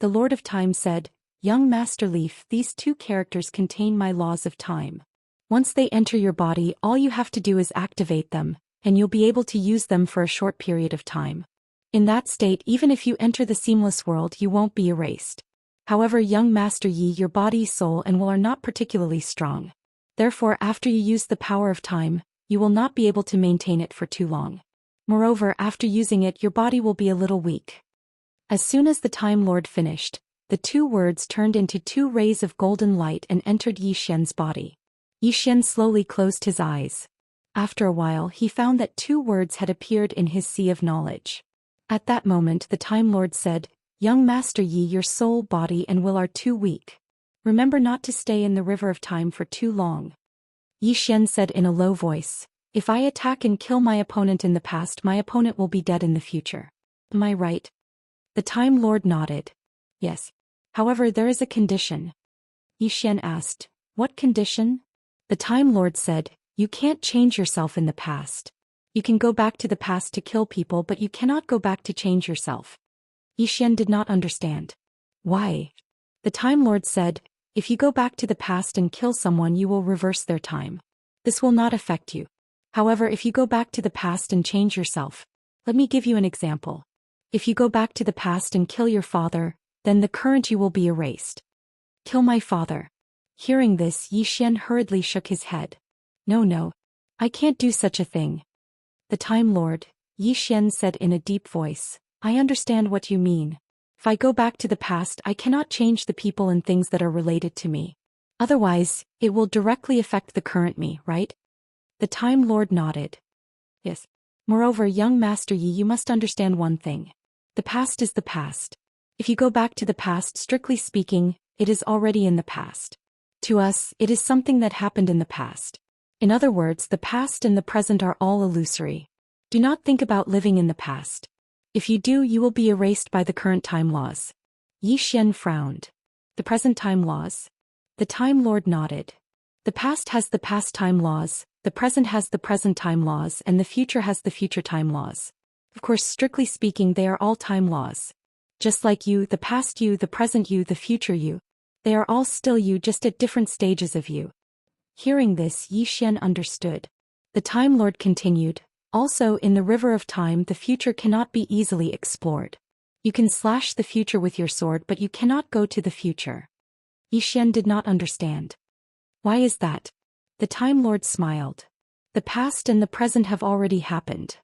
The Lord of Time said, Young Master Leaf, these 2 characters contain my laws of time. Once they enter your body, all you have to do is activate them, and you'll be able to use them for a short period of time. In that state, even if you enter the seamless world, you won't be erased. However, young Master Yi, your body, soul, and will are not particularly strong. Therefore, after you use the power of time, you will not be able to maintain it for too long. Moreover, after using it, your body will be a little weak. As soon as the Time Lord finished, the 2 words turned into 2 rays of golden light and entered Yi Xian's body. Yi Xian slowly closed his eyes. After a while, he found that 2 words had appeared in his sea of knowledge. At that moment, the Time Lord said, Young Master Yi, your soul, body, and will are too weak. Remember not to stay in the river of time for too long. Yi Xian said in a low voice, If I attack and kill my opponent in the past, my opponent will be dead in the future. Am I right? The Time Lord nodded. Yes. However, there is a condition. Yi Xian asked, What condition? The Time Lord said, You can't change yourself in the past. You can go back to the past to kill people, but you cannot go back to change yourself. Yi Xian did not understand. Why? The Time Lord said, If you go back to the past and kill someone, you will reverse their time. This will not affect you. However, if you go back to the past and change yourself, let me give you an example. If you go back to the past and kill your father, then the current you will be erased. Kill my father. Hearing this, Yi Xian hurriedly shook his head. No. I can't do such a thing. The Time Lord, Yi Xian said in a deep voice, I understand what you mean. If I go back to the past, I cannot change the people and things that are related to me. Otherwise, it will directly affect the current me, right? The Time Lord nodded. Yes. Moreover, young Master Yi, you must understand one thing. The past is the past. If you go back to the past, strictly speaking, it is already in the past. To us, it is something that happened in the past. In other words, the past and the present are all illusory. Do not think about living in the past. If you do, you will be erased by the current time laws. Yi Xian frowned. The present time laws? The Time Lord nodded. The past has the past time laws, the present has the present time laws, and the future has the future time laws. Of course, strictly speaking, they are all time laws. Just like you, the past you, the present you, the future you. They are all still you, just at different stages of you. Hearing this, Yi Xian understood. The Time Lord continued, Also, in the river of time, the future cannot be easily explored. You can slash the future with your sword, but you cannot go to the future. Yi Xian did not understand. Why is that? The Time Lord smiled. The past and the present have already happened.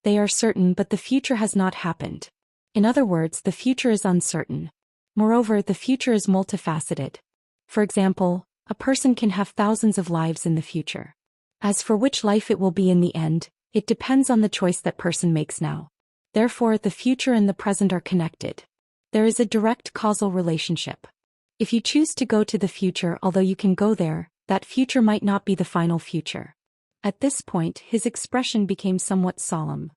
They are certain, but the future has not happened. In other words, the future is uncertain. Moreover, the future is multifaceted. For example, a person can have thousands of lives in the future. As for which life it will be in the end, it depends on the choice that person makes now. Therefore, the future and the present are connected. There is a direct causal relationship. If you choose to go to the future, although you can go there, that future might not be the final future. At this point, his expression became somewhat solemn.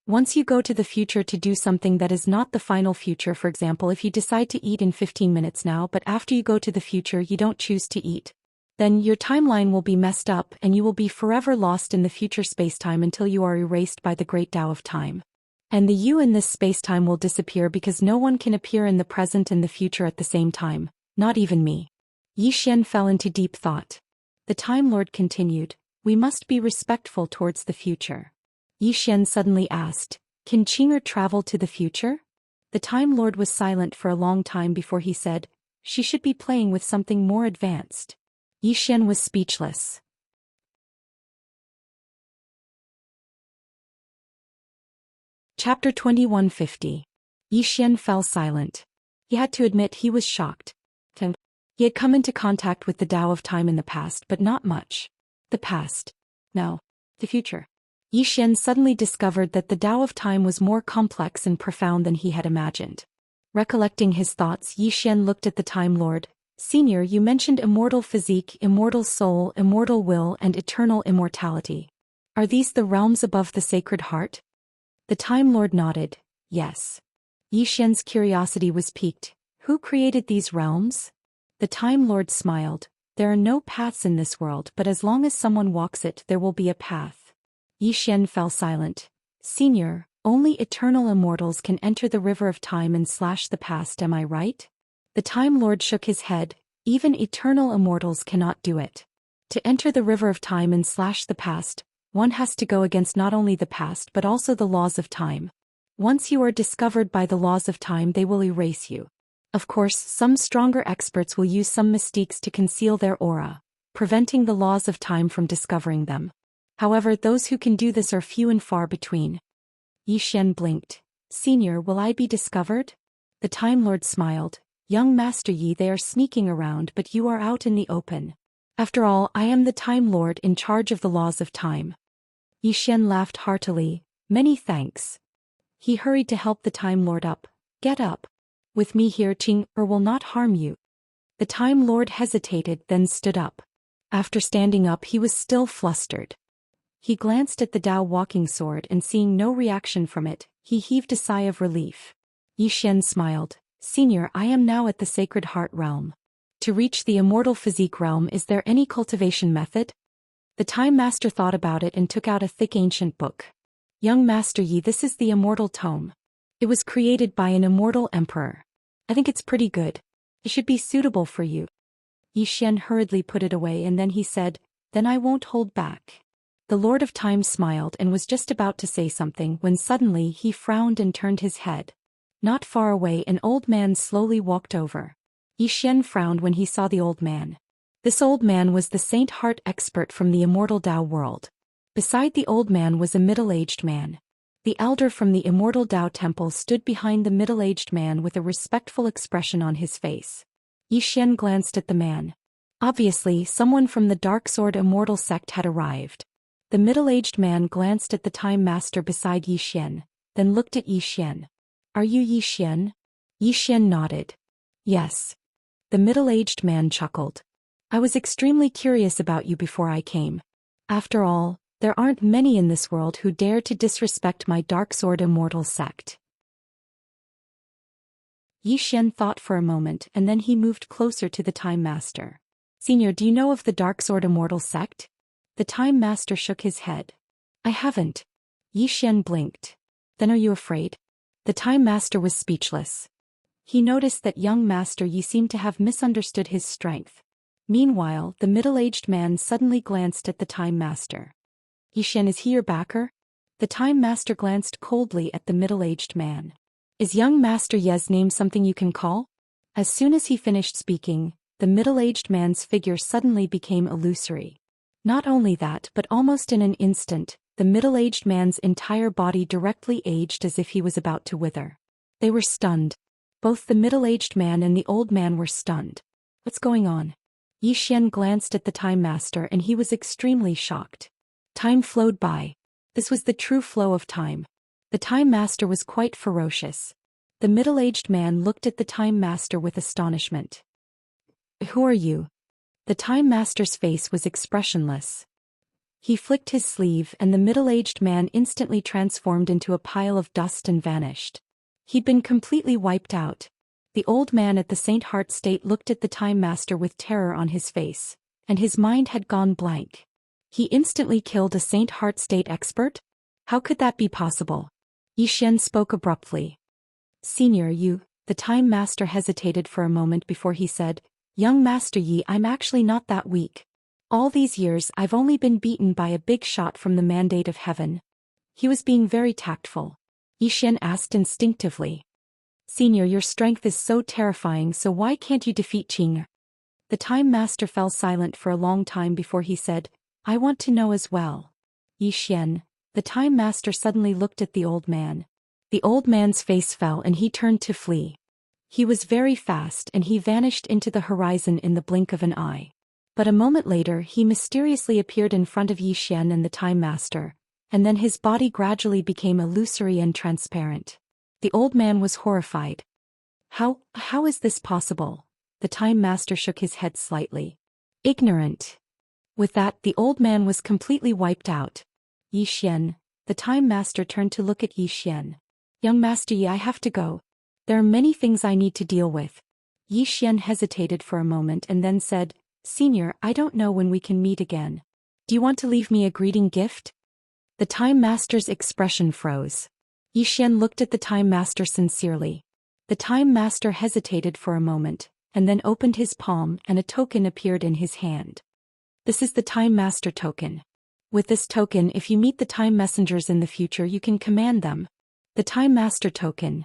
Once you go to the future to do something that is not the final future, for example, if you decide to eat in 15 minutes now, but after you go to the future you don't choose to eat, then your timeline will be messed up and you will be forever lost in the future spacetime until you are erased by the great Tao of time. And the you in this spacetime will disappear because no one can appear in the present and the future at the same time, not even me. Yi Xian fell into deep thought. The Time Lord continued, We must be respectful towards the future. Yi Xian suddenly asked, Can Qing'er travel to the future? The Time Lord was silent for a long time before he said, She should be playing with something more advanced. Yi Xian was speechless. Chapter 2150. Yi Xian fell silent. He had to admit he was shocked. He had come into contact with the Tao of time in the past, but not much. The past. No. The future. Yi Xian suddenly discovered that the Tao of time was more complex and profound than he had imagined. Recollecting his thoughts, Yi Xian looked at the Time Lord. Senior, you mentioned immortal physique, immortal soul, immortal will, and eternal immortality. Are these the realms above the Sacred Heart? The Time Lord nodded. Yes. Yi Xian's curiosity was piqued. Who created these realms? The Time Lord smiled. There are no paths in this world, but as long as someone walks it, there will be a path. Yi Xian fell silent. Senior, only eternal immortals can enter the river of time and slash the past, am I right? The Time Lord shook his head. Even eternal immortals cannot do it. To enter the river of time and slash the past, one has to go against not only the past but also the laws of time. Once you are discovered by the laws of time, they will erase you. Of course, some stronger experts will use some mystiques to conceal their aura, preventing the laws of time from discovering them. However, those who can do this are few and far between. Yi Xian blinked. Senior, will I be discovered? The Time Lord smiled. Young Master Yi, they are sneaking around, but you are out in the open. After all, I am the Time Lord in charge of the laws of time. Yi Xian laughed heartily. Many thanks. He hurried to help the Time Lord up. Get up. With me here, Qing-er will not harm you. The Time Lord hesitated, then stood up. After standing up, he was still flustered. He glanced at the Tao walking sword and seeing no reaction from it, he heaved a sigh of relief. Yi Xian smiled. Senior, I am now at the Sacred Heart realm. To reach the immortal physique realm, is there any cultivation method? The Time Master thought about it and took out a thick ancient book. Young Master Yi, this is the immortal tome. It was created by an immortal emperor. I think it's pretty good. It should be suitable for you. Yi Xian hurriedly put it away and then he said, Then I won't hold back. The Lord of Time smiled and was just about to say something when suddenly he frowned and turned his head. Not far away, an old man slowly walked over. Yi Xian frowned when he saw the old man. This old man was the Saint Heart expert from the immortal Tao world. Beside the old man was a middle-aged man. The elder from the immortal Tao temple stood behind the middle-aged man with a respectful expression on his face. Yi Xian glanced at the man. Obviously, someone from the Dark Sword Immortal sect had arrived. The middle-aged man glanced at the Time Master beside Yi Xian, then looked at Yi Xian. Are you Yi Xian? Yi Xian nodded. Yes. The middle-aged man chuckled. I was extremely curious about you before I came. After all, there aren't many in this world who dare to disrespect my Dark Sword Immortal sect. Yi Xian thought for a moment and then he moved closer to the Time Master. Senior, do you know of the Dark Sword Immortal sect? The Time Master shook his head. I haven't. Yi Xian blinked. Then are you afraid? The Time Master was speechless. He noticed that young Master Yi seemed to have misunderstood his strength. Meanwhile, the middle-aged man suddenly glanced at the Time Master. Yi Xian, is he your backer? The Time Master glanced coldly at the middle-aged man. Is young Master Ye's name something you can call? As soon as he finished speaking, the middle-aged man's figure suddenly became illusory. Not only that, but almost in an instant, the middle-aged man's entire body directly aged as if he was about to wither. They were stunned. Both the middle-aged man and the old man were stunned. What's going on? Yi Xian glanced at the Time Master and he was extremely shocked. Time flowed by. This was the true flow of time. The Time Master was quite ferocious. The middle-aged man looked at the Time Master with astonishment. Who are you? The Time Master's face was expressionless. He flicked his sleeve and the middle-aged man instantly transformed into a pile of dust and vanished. He'd been completely wiped out. The old man at the Saint Heart State looked at the Time Master with terror on his face, and his mind had gone blank. He instantly killed a Saint Heart State expert? How could that be possible? Yi Xian spoke abruptly. Senior, you, the Time Master hesitated for a moment before he said, Young Master Yi, I'm actually not that weak. All these years I've only been beaten by a big shot from the mandate of heaven. He was being very tactful. Yi Xian asked instinctively. Senior, your strength is so terrifying, so why can't you defeat Qing? The Time Master fell silent for a long time before he said, I want to know as well. Yi Xian, the Time Master suddenly looked at the old man. The old man's face fell and he turned to flee. He was very fast and he vanished into the horizon in the blink of an eye. But a moment later he mysteriously appeared in front of Yi Xian and the Time Master, and then his body gradually became illusory and transparent. The old man was horrified. How is this possible? The Time Master shook his head slightly. Ignorant. With that, the old man was completely wiped out. Yi Xian, the Time Master turned to look at Yi Xian. Young Master Yi, I have to go. There are many things I need to deal with. Yi Xian hesitated for a moment and then said, Senior, I don't know when we can meet again. Do you want to leave me a greeting gift? The Time Master's expression froze. Yi Xian looked at the Time Master sincerely. The Time Master hesitated for a moment, and then opened his palm and a token appeared in his hand. This is the Time Master token. With this token, if you meet the Time Messengers in the future, you can command them. The Time Master token.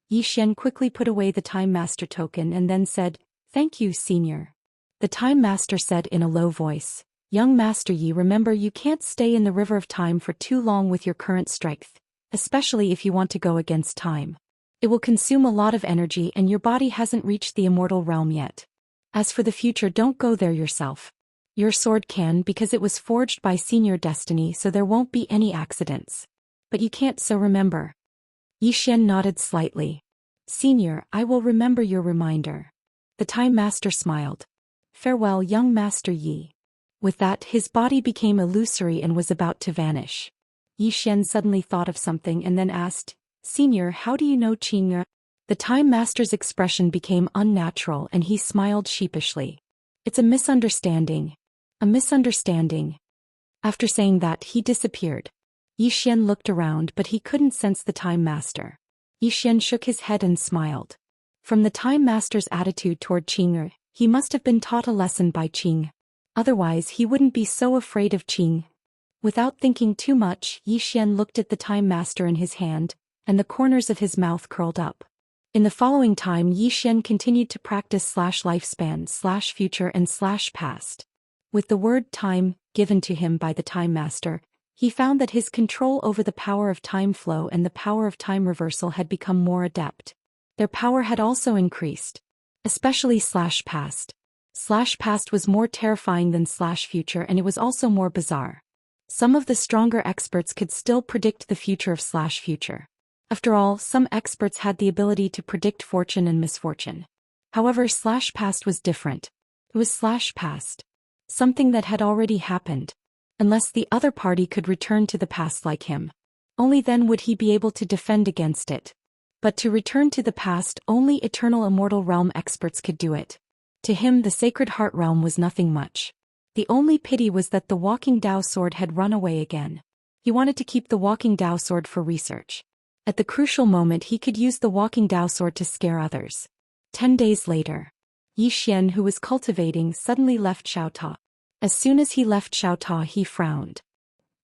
Yi Xian quickly put away the Time Master token and then said, Thank you, Senior. The Time Master said in a low voice, Young Master Yi, remember you can't stay in the river of time for too long with your current strength, especially if you want to go against time. It will consume a lot of energy and your body hasn't reached the immortal realm yet. As for the future, don't go there yourself. Your sword can because it was forged by Senior Destiny, so there won't be any accidents. But you can't, so remember. Yi Xian nodded slightly. Senior, I will remember your reminder. The Time Master smiled. Farewell, young Master Yi. With that, his body became illusory and was about to vanish. Yi Xian suddenly thought of something and then asked, Senior, how do you know Qing? The Time Master's expression became unnatural and he smiled sheepishly. It's a misunderstanding. A misunderstanding. After saying that, he disappeared. Yi Xian looked around but he couldn't sense the Time Master. Yi Xian shook his head and smiled. From the Time Master's attitude toward Qing, he must have been taught a lesson by Qing. Otherwise he wouldn't be so afraid of Qing. Without thinking too much, Yi Xian looked at the Time Master in his hand, and the corners of his mouth curled up. In the following time, Yi Xian continued to practice /lifespan /future and /past. With the word time given to him by the Time Master, he found that his control over the power of time flow and the power of time reversal had become more adept. Their power had also increased. Especially /past. /past was more terrifying than /future and it was also more bizarre. Some of the stronger experts could still predict the future of /future. After all, some experts had the ability to predict fortune and misfortune. However, /past was different. It was /past. Something that had already happened. Unless the other party could return to the past like him. Only then would he be able to defend against it. But to return to the past, only eternal immortal realm experts could do it. To him, the Sacred Heart realm was nothing much. The only pity was that the Walking Dao sword had run away again. He wanted to keep the Walking Dao sword for research. At the crucial moment, he could use the Walking Dao sword to scare others. 10 days later. Yi Xian, who was cultivating, suddenly left Xiaota. As soon as he left Xiaota, he frowned.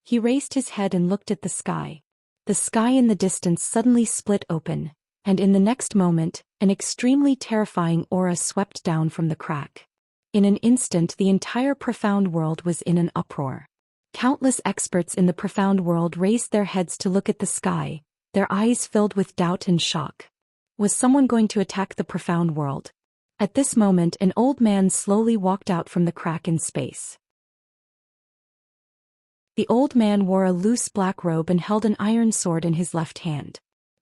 He raised his head and looked at the sky. The sky in the distance suddenly split open, and in the next moment, an extremely terrifying aura swept down from the crack. In an instant, the entire profound world was in an uproar. Countless experts in the profound world raised their heads to look at the sky, their eyes filled with doubt and shock. Was someone going to attack the profound world? At this moment, an old man slowly walked out from the crack in space. The old man wore a loose black robe and held an iron sword in his left hand.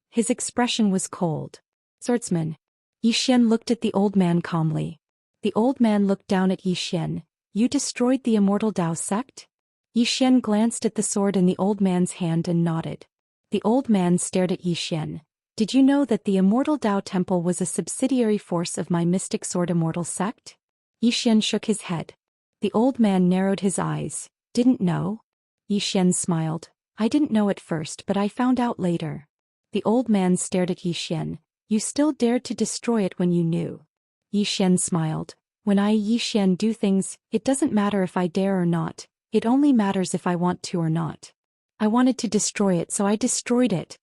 His expression was cold. Swordsman. Yi Xian looked at the old man calmly. The old man looked down at Yi Xian. You destroyed the immortal Dao sect? Yi Xian glanced at the sword in the old man's hand and nodded. The old man stared at Yi Xian. Did you know that the Immortal Dao Temple was a subsidiary force of my Mystic Sword Immortal sect? Yi Xian shook his head. The old man narrowed his eyes. Didn't know? Yi Xian smiled. I didn't know at first, but I found out later. The old man stared at Yi Xian. You still dared to destroy it when you knew. Yi Xian smiled. When I, Yi Xian, do things, it doesn't matter if I dare or not. It only matters if I want to or not. I wanted to destroy it, so I destroyed it.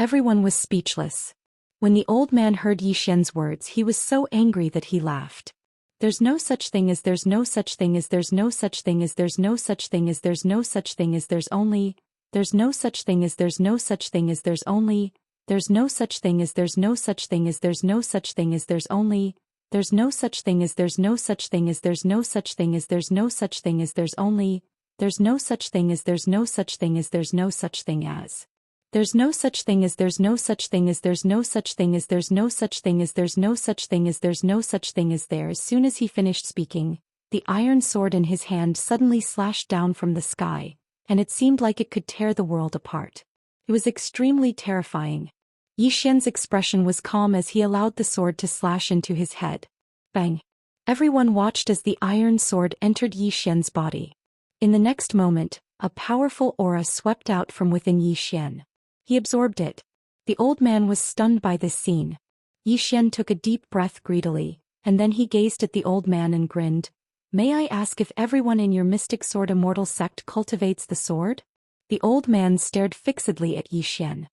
Everyone was speechless. When the old man heard Yi Xian's words, he was so angry that he laughed. There's no such thing as there's no such thing as there's no such thing as there's no such thing as there's no such thing as there's only, there's no such thing as there's no such thing as there's only, there's no such thing as there's no such thing as there's no such thing as there's only, there's no such thing as there's no such thing as there's no such thing as there's no such thing as there's only, there's no such thing as there's no such thing as there's no such thing as. There's no such thing as there's no such thing as there's no such thing as there's no such thing as there's no such thing as there's no such thing as there. As soon as he finished speaking, the iron sword in his hand suddenly slashed down from the sky, and it seemed like it could tear the world apart. It was extremely terrifying. Yi Xian's expression was calm as he allowed the sword to slash into his head. Bang! Everyone watched as the iron sword entered Yi Xian's body. In the next moment, a powerful aura swept out from within Yi Xian. He absorbed it. The old man was stunned by this scene. Yi Xian took a deep breath greedily, and then he gazed at the old man and grinned. May I ask if everyone in your mystic sword immortal sect cultivates the sword? The old man stared fixedly at Yi Xian.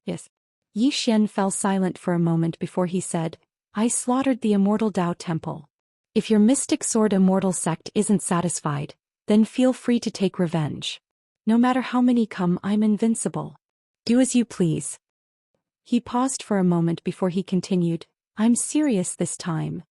Yes. Yi Xian fell silent for a moment before he said, I slaughtered the immortal Dao temple. If your mystic sword immortal sect isn't satisfied, then feel free to take revenge. No matter how many come, I'm invincible. Do as you please. He paused for a moment before he continued, I'm serious this time.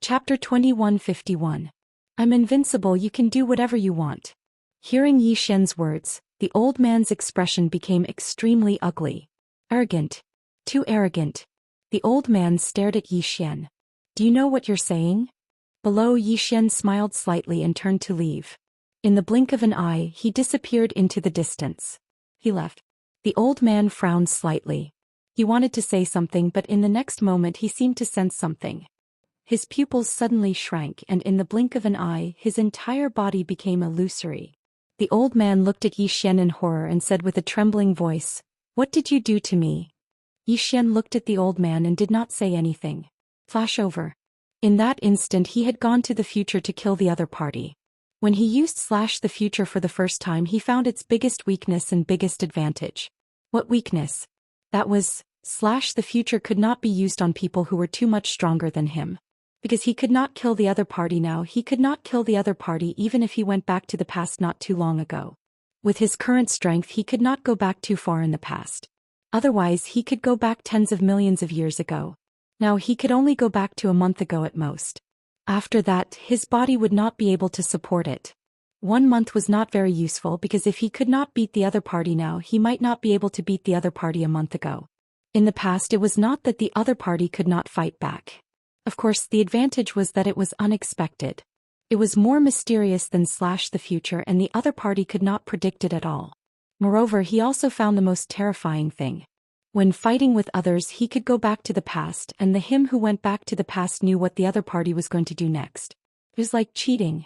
Chapter 2151. I'm invincible, you can do whatever you want. Hearing Yi Xian's words, the old man's expression became extremely ugly. Arrogant. Too arrogant. The old man stared at Yi Xian. Do you know what you're saying? Below, Yi Xian smiled slightly and turned to leave. In the blink of an eye, he disappeared into the distance. He left. The old man frowned slightly. He wanted to say something, but in the next moment he seemed to sense something. His pupils suddenly shrank, and in the blink of an eye, his entire body became illusory. The old man looked at Yi Xian in horror and said with a trembling voice, What did you do to me? Yi Xian looked at the old man and did not say anything. Flash over. In that instant he had gone to the future to kill the other party. When he used the future for the first time, he found its biggest weakness and biggest advantage. What weakness? That was, the future could not be used on people who were too much stronger than him. Because he could not kill the other party now, he could not kill the other party even if he went back to the past not too long ago. With his current strength, he could not go back too far in the past. Otherwise, he could go back tens of millions of years ago. Now he could only go back to a month ago at most. After that, his body would not be able to support it. 1 month was not very useful because if he could not beat the other party now, he might not be able to beat the other party a month ago. In the past, it was not that the other party could not fight back. Of course, the advantage was that it was unexpected. It was more mysterious than the future, and the other party could not predict it at all. Moreover, he also found the most terrifying thing. When fighting with others, he could go back to the past, and him who went back to the past knew what the other party was going to do next. It was like cheating.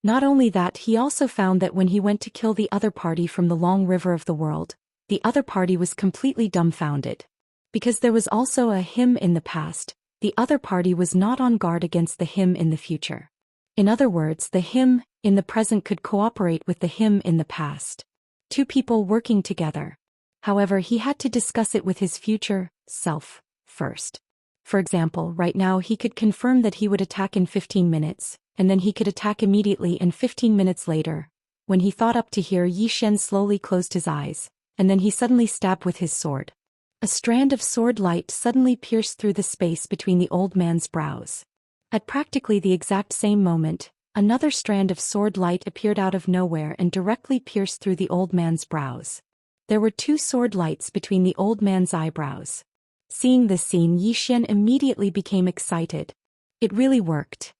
Not only that, he also found that when he went to kill the other party from the long river of the world, the other party was completely dumbfounded. Because there was also a him in the past, the other party was not on guard against the him in the future. In other words, the him in the present could cooperate with the him in the past. Two people working together. However, he had to discuss it with his future self first. For example, right now he could confirm that he would attack in 15 minutes, and then he could attack immediately and 15 minutes later. When he thought up to here, Yi Xian slowly closed his eyes, and then he suddenly stabbed with his sword. A strand of sword light suddenly pierced through the space between the old man's brows. At practically the exact same moment, another strand of sword light appeared out of nowhere and directly pierced through the old man's brows. There were 2 sword lights between the old man's eyebrows. Seeing this scene, Yi Xian immediately became excited. It really worked.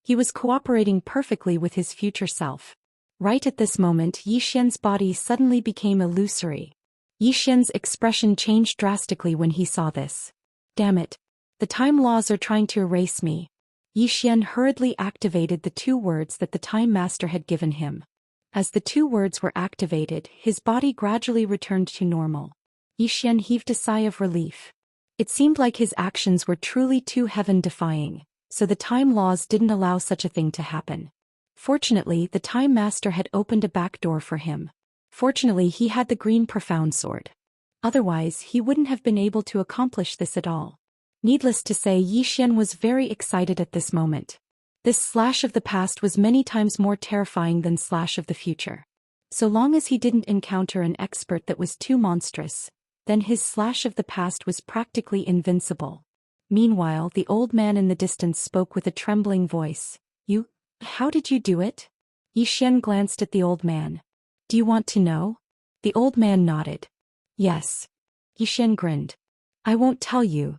He was cooperating perfectly with his future self. Right at this moment, Yi Xian's body suddenly became illusory. Yi Xian's expression changed drastically when he saw this. Damn it. The time laws are trying to erase me. Yi Xian hurriedly activated the 2 words that the Time Master had given him. As the 2 words were activated, his body gradually returned to normal. Yi Xian heaved a sigh of relief. It seemed like his actions were truly too heaven-defying, so the time laws didn't allow such a thing to happen. Fortunately, the Time Master had opened a back door for him. Fortunately, he had the green profound sword. Otherwise, he wouldn't have been able to accomplish this at all. Needless to say, Yi Xian was very excited at this moment. This slash of the past was many times more terrifying than slash of the future. So long as he didn't encounter an expert that was too monstrous, then his slash of the past was practically invincible. Meanwhile, the old man in the distance spoke with a trembling voice. How did you do it? Yi Xian glanced at the old man. Do you want to know? The old man nodded. Yes. Yi Xian grinned. I won't tell you.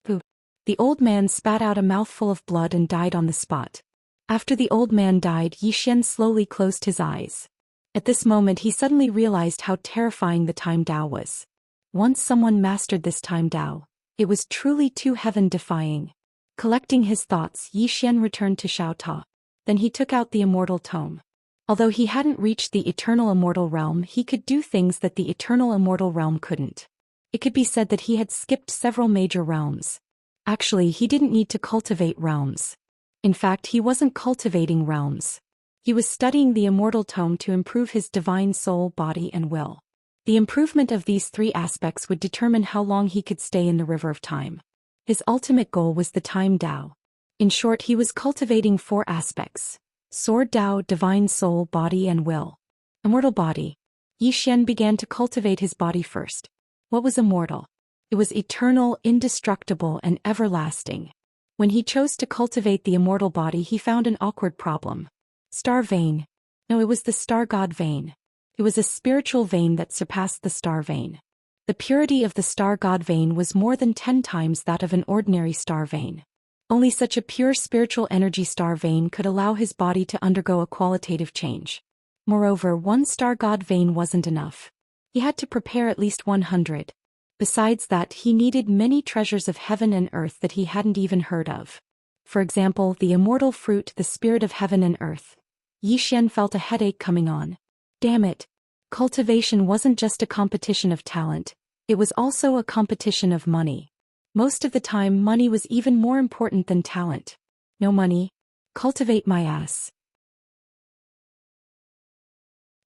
Pooh. The old man spat out a mouthful of blood and died on the spot. After the old man died, Yi Xian slowly closed his eyes. At this moment he suddenly realized how terrifying the Time Dao was. Once someone mastered this Time Dao, it was truly too heaven-defying. Collecting his thoughts, Yi Xian returned to Xiaota. Then he took out the immortal tome. Although he hadn't reached the eternal immortal realm, he could do things that the eternal immortal realm couldn't. It could be said that he had skipped several major realms. Actually, he didn't need to cultivate realms. In fact, he wasn't cultivating realms. He was studying the immortal tome to improve his divine soul, body, and will. The improvement of these three aspects would determine how long he could stay in the river of time. His ultimate goal was the Time Dao. In short, he was cultivating four aspects: Sword Dao, divine soul, body, and will. Immortal body. Yi Xian began to cultivate his body first. What was immortal? It was eternal, indestructible, and everlasting. When he chose to cultivate the immortal body, he found an awkward problem. Star vein. No, it was the star god vein. It was a spiritual vein that surpassed the star vein. The purity of the star god vein was more than 10 times that of an ordinary star vein. Only such a pure spiritual energy star vein could allow his body to undergo a qualitative change. Moreover, one star god vein wasn't enough. He had to prepare at least 100. Besides that, he needed many treasures of heaven and earth that he hadn't even heard of. For example, the immortal fruit, the spirit of heaven and earth. Yi Xian felt a headache coming on. Damn it. Cultivation wasn't just a competition of talent, it was also a competition of money. Most of the time, money was even more important than talent. No money? Cultivate my ass.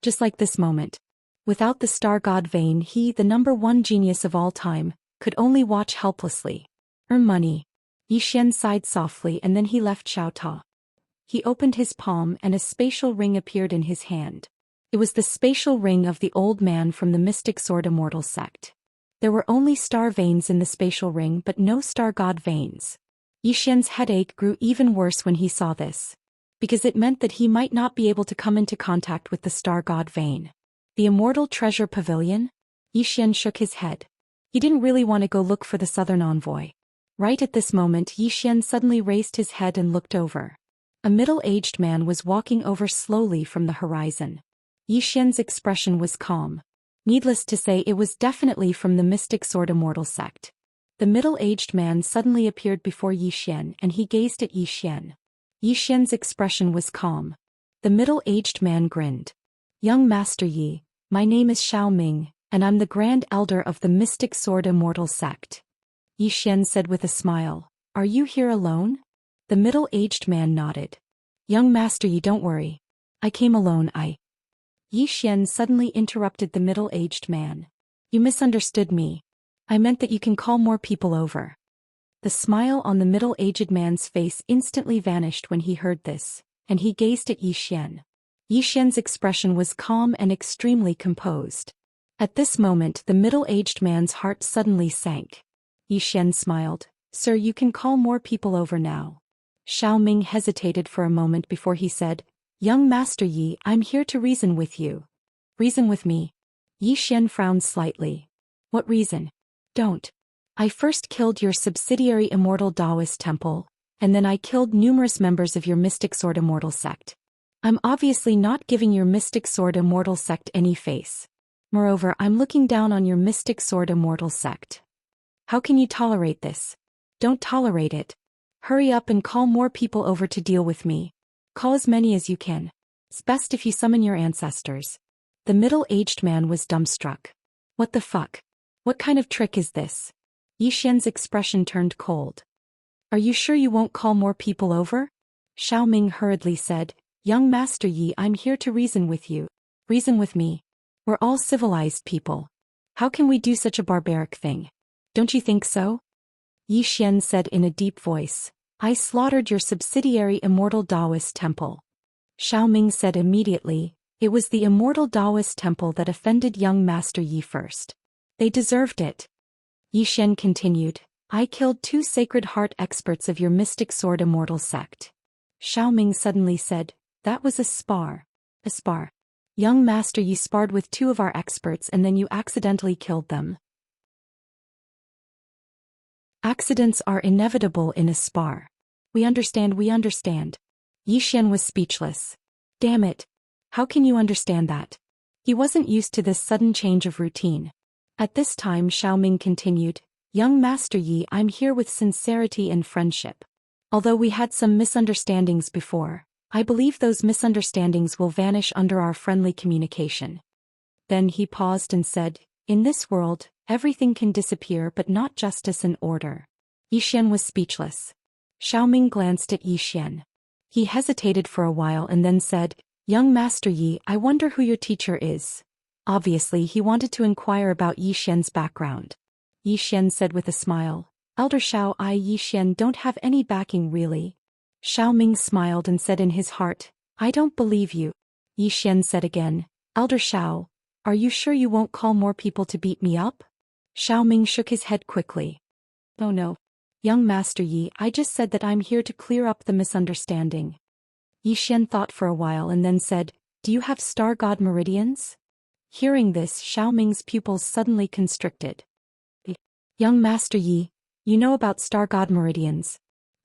Just like this moment. Without the star god vein, he, the #1 genius of all time, could only watch helplessly. Earn money. Yi Xian sighed softly and then he left Xiaota. He opened his palm and a spatial ring appeared in his hand. It was the spatial ring of the old man from the Mystic Sword Immortal sect. There were only star veins in the spatial ring but no star god veins. Yi Xian's headache grew even worse when he saw this. Because it meant that he might not be able to come into contact with the star god vein. The immortal treasure pavilion? Yi Xian shook his head. He didn't really want to go look for the southern envoy. Right at this moment, Yi Xian suddenly raised his head and looked over. A middle-aged man was walking over slowly from the horizon. Yi Xian's expression was calm. Needless to say, it was definitely from the Mystic Sword Immortal sect. The middle-aged man suddenly appeared before Yi Xian and he gazed at Yi Xian. Yi Xian's expression was calm. The middle-aged man grinned. Young Master Yi, my name is Xiao Ming, and I'm the Grand Elder of the Mystic Sword Immortal sect. Yi Xian said with a smile, Are you here alone? The middle-aged man nodded. Young Master Yi, don't worry. I came alone, Yi Xian suddenly interrupted the middle-aged man. You misunderstood me. I meant that you can call more people over. The smile on the middle-aged man's face instantly vanished when he heard this, and he gazed at Yi Xian. Yi Xian's expression was calm and extremely composed. At this moment, the middle-aged man's heart suddenly sank. Yi Xian smiled. Sir, you can call more people over now. Xiao Ming hesitated for a moment before he said, Young Master Yi, I'm here to reason with you. Reason with me? Yi Xian frowned slightly. What reason? Don't. I first killed your subsidiary Immortal Taoist temple, and then I killed numerous members of your Mystic Sword Immortal sect. I'm obviously not giving your Mystic Sword Immortal sect any face. Moreover, I'm looking down on your Mystic Sword Immortal sect. How can you tolerate this? Don't tolerate it. Hurry up and call more people over to deal with me. Call as many as you can. It's best if you summon your ancestors. The middle-aged man was dumbstruck. What the fuck? What kind of trick is this? Yi Xian's expression turned cold. Are you sure you won't call more people over? Xiao Ming hurriedly said, Young Master Yi, I'm here to reason with you. Reason with me. We're all civilized people. How can we do such a barbaric thing? Don't you think so? Yi Xian said in a deep voice. I slaughtered your subsidiary immortal Taoist temple. Xiao Ming said immediately, it was the immortal Taoist temple that offended young Master Yi first. They deserved it. Yi Xian continued, I killed 2 Sacred Heart experts of your mystic sword immortal sect. Xiao Ming suddenly said, that was a spar. A spar. Young Master Yi sparred with 2 of our experts and then you accidentally killed them. Accidents are inevitable in a spar. We understand. Yi Xian was speechless. Damn it. How can you understand that? He wasn't used to this sudden change of routine. At this time Xiao Ming continued, Young Master Yi, I'm here with sincerity and friendship. Although we had some misunderstandings before, I believe those misunderstandings will vanish under our friendly communication. Then he paused and said, in this world, everything can disappear but not justice and order. Yi Xian was speechless. Xiao Ming glanced at Yi Xian. He hesitated for a while and then said, Young Master Yi, I wonder who your teacher is. Obviously he wanted to inquire about Yi Xian's background. Yi Xian said with a smile, Elder Xiao, I Yi Xian don't have any backing really. Xiao Ming smiled and said in his heart, I don't believe you. Yi Xian said again, Elder Xiao, are you sure you won't call more people to beat me up? Xiao Ming shook his head quickly. Oh no. Young Master Yi, I just said that I'm here to clear up the misunderstanding. Yi Xian thought for a while and then said, do you have star god meridians? Hearing this, Xiao Ming's pupils suddenly constricted. Young Master Yi, you know about star god meridians.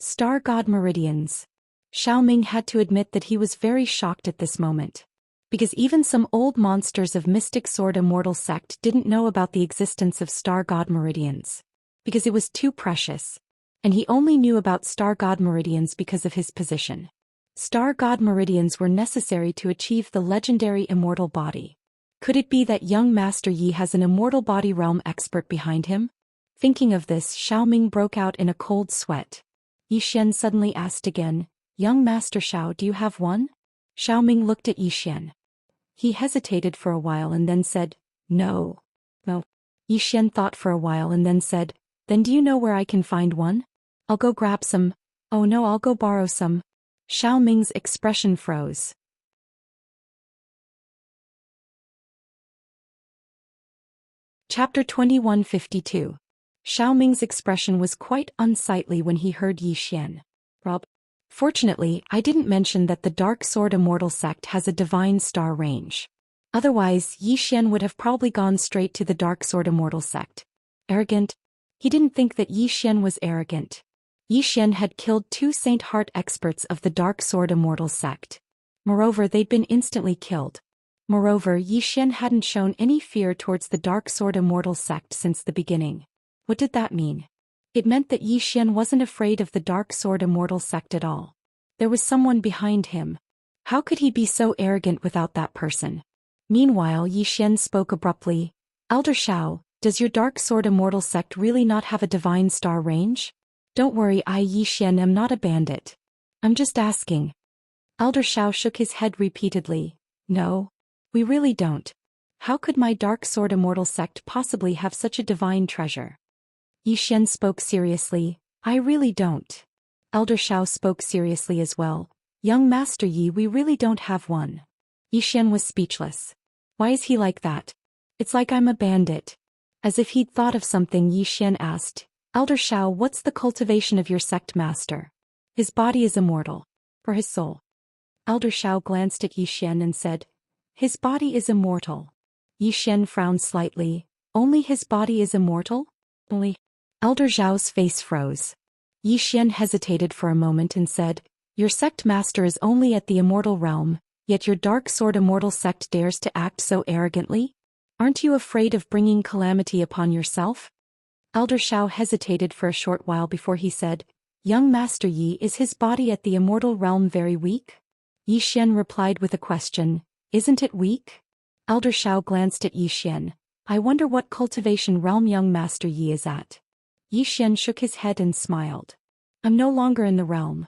Star god meridians. Xiao Ming had to admit that he was very shocked at this moment. Because even some old monsters of Mystic Sword Immortal sect didn't know about the existence of star god meridians. Because it was too precious. And he only knew about star god meridians because of his position. Star god meridians were necessary to achieve the legendary immortal body. Could it be that young Master Yi has an immortal body realm expert behind him? Thinking of this, Xiao Ming broke out in a cold sweat. Yi Xian suddenly asked again, Young Master Xiao, do you have one? Xiao Ming looked at Yi Xian. He hesitated for a while and then said, No. No. Yi Xian thought for a while and then said, Then do you know where I can find one? I'll go grab some. Oh no, I'll go borrow some. Xiao Ming's expression froze. Chapter 2152. Xiao Ming's expression was quite unsightly when he heard Yi Xian. Rob. Fortunately, I didn't mention that the Dark Sword Immortal sect has a divine star range. Otherwise, Yi Xian would have probably gone straight to the Dark Sword Immortal sect. Arrogant? He didn't think that Yi Xian was arrogant. Yi Xian had killed 2 Saint Heart experts of the Dark Sword Immortal sect. Moreover, they'd been instantly killed. Moreover, Yi Xian hadn't shown any fear towards the Dark Sword Immortal sect since the beginning. What did that mean? It meant that Yi Xian wasn't afraid of the Dark Sword Immortal sect at all. There was someone behind him. How could he be so arrogant without that person? Meanwhile, Yi Xian spoke abruptly. Elder Xiao, does your Dark Sword Immortal sect really not have a divine star range? Don't worry, I Yi Xian am not a bandit. I'm just asking. Elder Xiao shook his head repeatedly. No. We really don't. How could my Dark Sword Immortal sect possibly have such a divine treasure? Yi Xian spoke seriously. I really don't. Elder Xiao spoke seriously as well. Young Master Yi, we really don't have one. Yi Xian was speechless. Why is he like that? It's like I'm a bandit. As if he'd thought of something, Yi Xian asked, Elder Xiao, what's the cultivation of your sect master? His body is immortal. For his soul. Elder Xiao glanced at Yi Xian and said, His body is immortal. Yi Xian frowned slightly. Only his body is immortal? Only. Elder Zhao's face froze. Yi Xian hesitated for a moment and said, Your sect master is only at the immortal realm, yet your Dark Sword Immortal sect dares to act so arrogantly? Aren't you afraid of bringing calamity upon yourself? Elder Xiao hesitated for a short while before he said, Young Master Yi, is his body at the immortal realm very weak? Yi Xian replied with a question, Isn't it weak? Elder Xiao glanced at Yi Xian. I wonder what cultivation realm young Master Yi is at. Yi Xian shook his head and smiled. I'm no longer in the realm.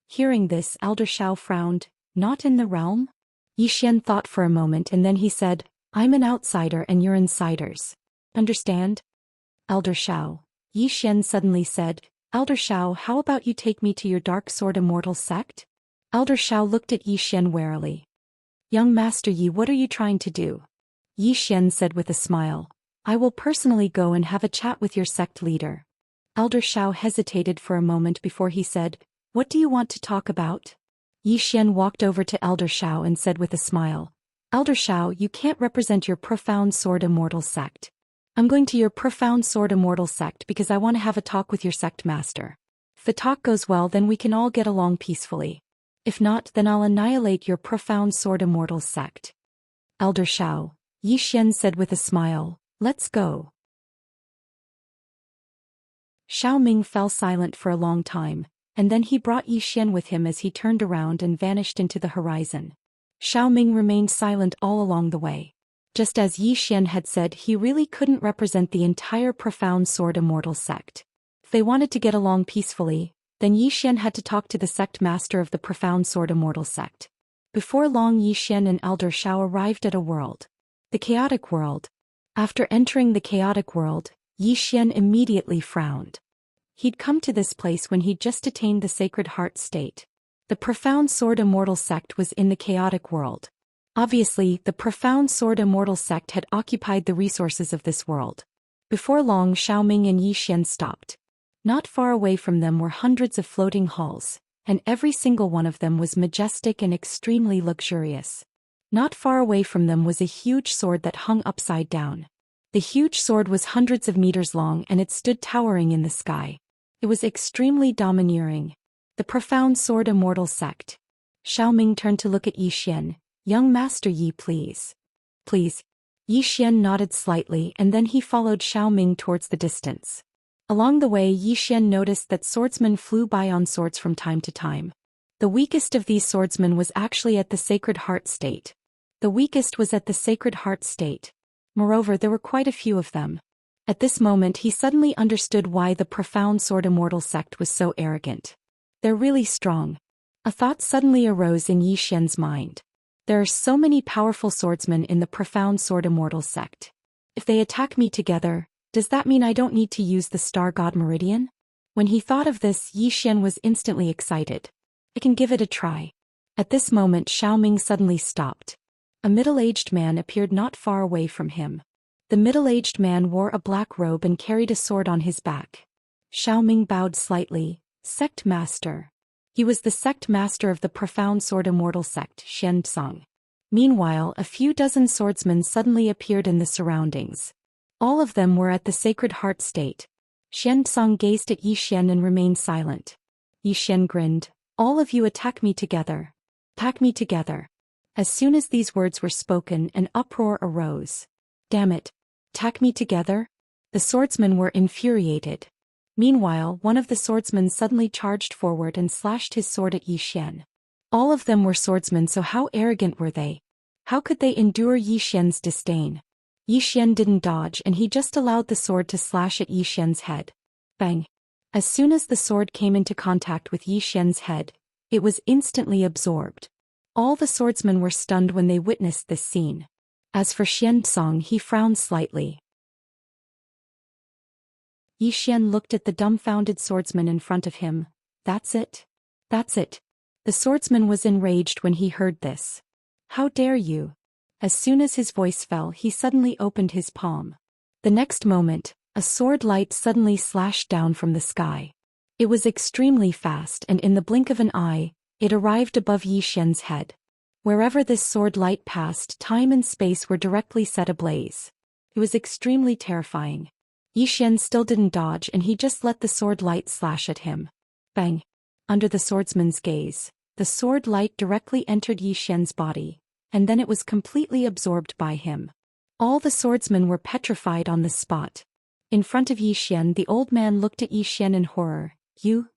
Hearing this, Elder Xiao frowned. Not in the realm? Yi Xian thought for a moment and then he said, I'm an outsider and you're insiders. Understand? Elder Shao. Yi Xian suddenly said, Elder Shao, how about you take me to your dark sword immortal sect? Elder Shao looked at Yi Xian warily. Young Master Yi, what are you trying to do? Yi Xian said with a smile, I will personally go and have a chat with your sect leader. Elder Shao hesitated for a moment before he said, What do you want to talk about? Yi Xian walked over to Elder Shao and said with a smile, Elder Shao, you can't represent your profound sword immortal sect. I'm going to your profound sword immortal sect because I want to have a talk with your sect master. If the talk goes well, then we can all get along peacefully. If not, then I'll annihilate your profound sword immortal sect. Elder Shao, Yi Xian said with a smile, let's go. Shao Ming fell silent for a long time, and then he brought Yi Xian with him as he turned around and vanished into the horizon. Shao Ming remained silent all along the way. Just as Yi Xian had said, he really couldn't represent the entire profound sword immortal sect. If they wanted to get along peacefully, then Yi Xian had to talk to the sect master of the profound sword immortal sect. Before long, Yi Xian and Elder Shao arrived at a world. The chaotic world. After entering the chaotic world, Yi Xian immediately frowned. He'd come to this place when he'd just attained the sacred heart state. The profound sword immortal sect was in the chaotic world. Obviously, the profound sword immortal sect had occupied the resources of this world. Before long, Shao Ming and Yi Xian stopped. Not far away from them were hundreds of floating halls, and every single one of them was majestic and extremely luxurious. Not far away from them was a huge sword that hung upside down. The huge sword was hundreds of meters long and it stood towering in the sky. It was extremely domineering. The profound sword immortal sect. Shao Ming turned to look at Yi Xian. Young Master Yi, please. Please. Yi Xian nodded slightly and then he followed Shao Ming towards the distance. Along the way, Yi Xian noticed that swordsmen flew by on swords from time to time. The weakest of these swordsmen was actually at the sacred heart state. The weakest was at the sacred heart state. Moreover, there were quite a few of them. At this moment he suddenly understood why the profound sword immortal sect was so arrogant. They're really strong. A thought suddenly arose in Yi Xian's mind. There are so many powerful swordsmen in the profound sword immortal sect. If they attack me together, does that mean I don't need to use the star god meridian? When he thought of this, Yi Xian was instantly excited. I can give it a try. At this moment, Shao Ming suddenly stopped. A middle-aged man appeared not far away from him. The middle-aged man wore a black robe and carried a sword on his back. Shao Ming bowed slightly. Sect Master. He was the sect master of the profound sword immortal sect, Xianxia. Meanwhile, a few dozen swordsmen suddenly appeared in the surroundings. All of them were at the sacred heart state. Xianxia gazed at Yi Xian and remained silent. Yi Xian grinned. All of you attack me together. Attack me together. As soon as these words were spoken, an uproar arose. Damn it. Attack me together? The swordsmen were infuriated. Meanwhile, one of the swordsmen suddenly charged forward and slashed his sword at Yi Xian. All of them were swordsmen, so how arrogant were they? How could they endure Yi Xian's disdain? Yi Xian didn't dodge and he just allowed the sword to slash at Yi Xian's head. Bang! As soon as the sword came into contact with Yi Xian's head, it was instantly absorbed. All the swordsmen were stunned when they witnessed this scene. As for Xianxia, he frowned slightly. Yi Xian looked at the dumbfounded swordsman in front of him. That's it? That's it. The swordsman was enraged when he heard this. How dare you? As soon as his voice fell, he suddenly opened his palm. The next moment, a sword light suddenly slashed down from the sky. It was extremely fast and in the blink of an eye, it arrived above Yi Xian's head. Wherever this sword light passed, time and space were directly set ablaze. It was extremely terrifying. Yi Xian still didn't dodge and he just let the sword light slash at him. Bang! Under the swordsman's gaze, the sword light directly entered Yi Xian's body, and then it was completely absorbed by him. All the swordsmen were petrified on the spot. In front of Yi Xian, the old man looked at Yi Xian in horror. You?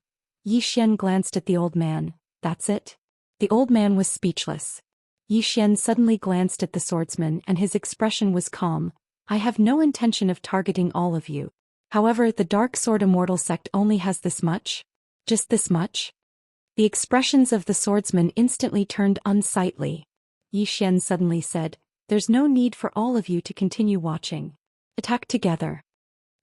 Yi Xian glanced at the old man. That's it? The old man was speechless. Yi Xian suddenly glanced at the swordsman and his expression was calm. I have no intention of targeting all of you. However, the Dark Sword Immortal sect only has this much? Just this much? The expressions of the swordsman instantly turned unsightly. Yi Xian suddenly said, "There's no need for all of you to continue watching. Attack together.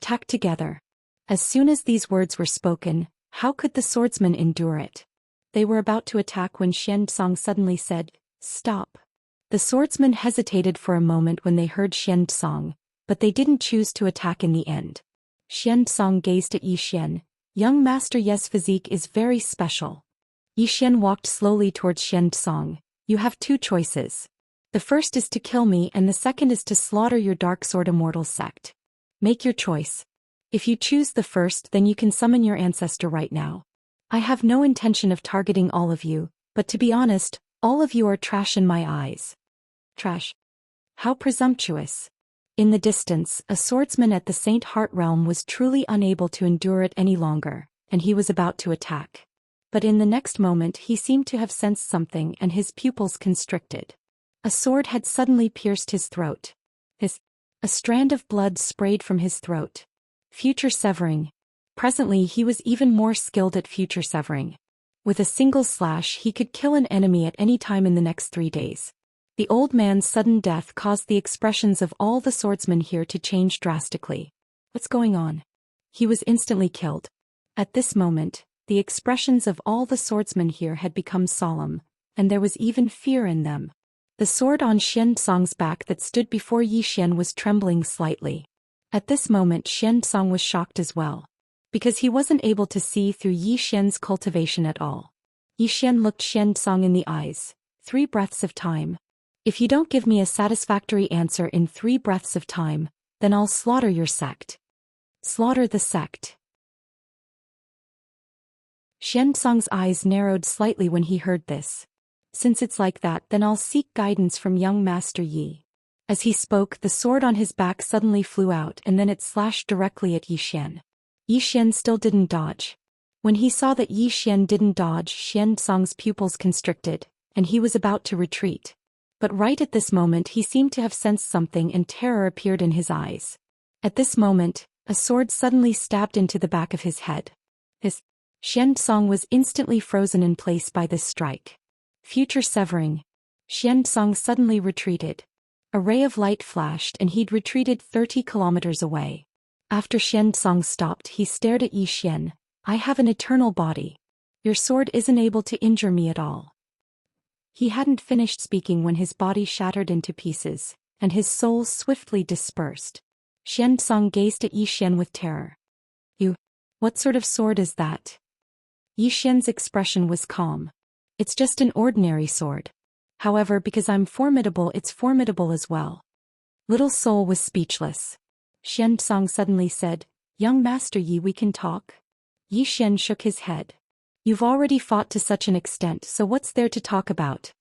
Attack together." As soon as these words were spoken, how could the swordsman endure it? They were about to attack when Xianxia suddenly said, "Stop." The swordsmen hesitated for a moment when they heard Xianxia, but they didn't choose to attack in the end. Xianxia gazed at Yi Xian. "Young Master Ye's physique is very special." Yi Xian walked slowly towards Xianxia. "You have two choices. The first is to kill me and the second is to slaughter your Dark Sword Immortal sect. Make your choice. If you choose the first, then you can summon your ancestor right now. I have no intention of targeting all of you, but to be honest, all of you are trash in my eyes." Trash? How presumptuous. In the distance, a swordsman at the Saint Heart realm was truly unable to endure it any longer, and he was about to attack. But in the next moment he seemed to have sensed something and his pupils constricted. A sword had suddenly pierced his throat. A strand of blood sprayed from his throat. Future severing. Presently he was even more skilled at future severing. With a single slash he could kill an enemy at any time in the next 3 days. The old man's sudden death caused the expressions of all the swordsmen here to change drastically. What's going on? He was instantly killed. At this moment, the expressions of all the swordsmen here had become solemn, and there was even fear in them. The sword on Xianxia's back that stood before Yi Xian was trembling slightly. At this moment Xianxia was shocked as well, because he wasn't able to see through Yi Xian's cultivation at all. Yi Xian looked Xianxia in the eyes. 3 breaths of time. If you don't give me a satisfactory answer in 3 breaths of time, then I'll slaughter your sect. Slaughter the sect. Xianxia's eyes narrowed slightly when he heard this. Since it's like that, then I'll seek guidance from young Master Yi. As he spoke, the sword on his back suddenly flew out and then it slashed directly at Yi Xian. Yi Xian still didn't dodge. When he saw that Yi Xian didn't dodge, Xianxia's pupils constricted, and he was about to retreat. But right at this moment he seemed to have sensed something and terror appeared in his eyes. At this moment, a sword suddenly stabbed into the back of his head. Xianxia was instantly frozen in place by this strike. Future severing. Xianxia suddenly retreated. A ray of light flashed and he'd retreated 30 kilometers away. After Xianxia stopped, he stared at Yi Xian. "I have an eternal body. Your sword isn't able to injure me at all." He hadn't finished speaking when his body shattered into pieces, and his soul swiftly dispersed. Xianxia gazed at Yi Xian with terror. What sort of sword is that?" Yi Xian's expression was calm. "It's just an ordinary sword. However, because I'm formidable, it's formidable as well." Little Soul was speechless. Xianxia suddenly said, "Young Master Yi, we can talk?" Yi Xian shook his head. "You've already fought to such an extent, so what's there to talk about?"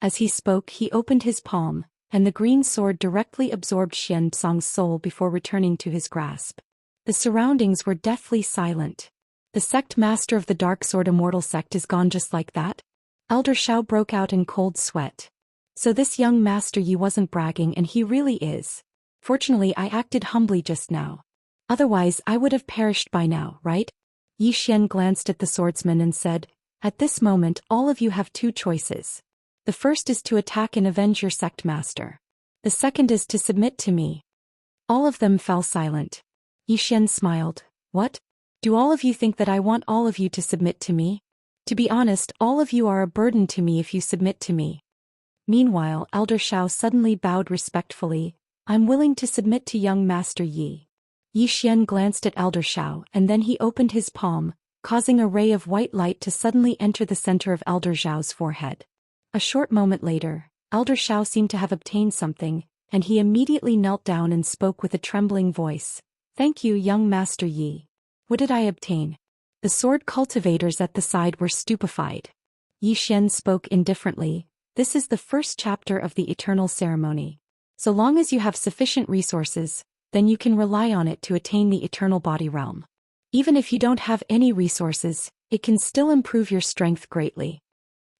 As he spoke, he opened his palm, and the green sword directly absorbed Xianxia's soul before returning to his grasp. The surroundings were deathly silent. The sect master of the Dark Sword Immortal sect is gone just like that? Elder Xiao broke out in cold sweat. So this young Master Yi wasn't bragging, and he really is. Fortunately I acted humbly just now. Otherwise I would have perished by now, right? Yi Xian glanced at the swordsman and said, "At this moment all of you have 2 choices. The first is to attack and avenge your sect master. The second is to submit to me." All of them fell silent. Yi Xian smiled. "What? Do all of you think that I want all of you to submit to me? To be honest, all of you are a burden to me if you submit to me." Meanwhile, Elder Xiao suddenly bowed respectfully. "I'm willing to submit to young Master Yi." Yi Xian glanced at Elder Xiao and then he opened his palm, causing a ray of white light to suddenly enter the center of Elder Xiao's forehead. A short moment later, Elder Xiao seemed to have obtained something, and he immediately knelt down and spoke with a trembling voice. "Thank you, young Master Yi. What did I obtain?" The sword cultivators at the side were stupefied. Yi Xian spoke indifferently. "This is the first chapter of the eternal ceremony. So long as you have sufficient resources, then you can rely on it to attain the eternal body realm. Even if you don't have any resources, it can still improve your strength greatly."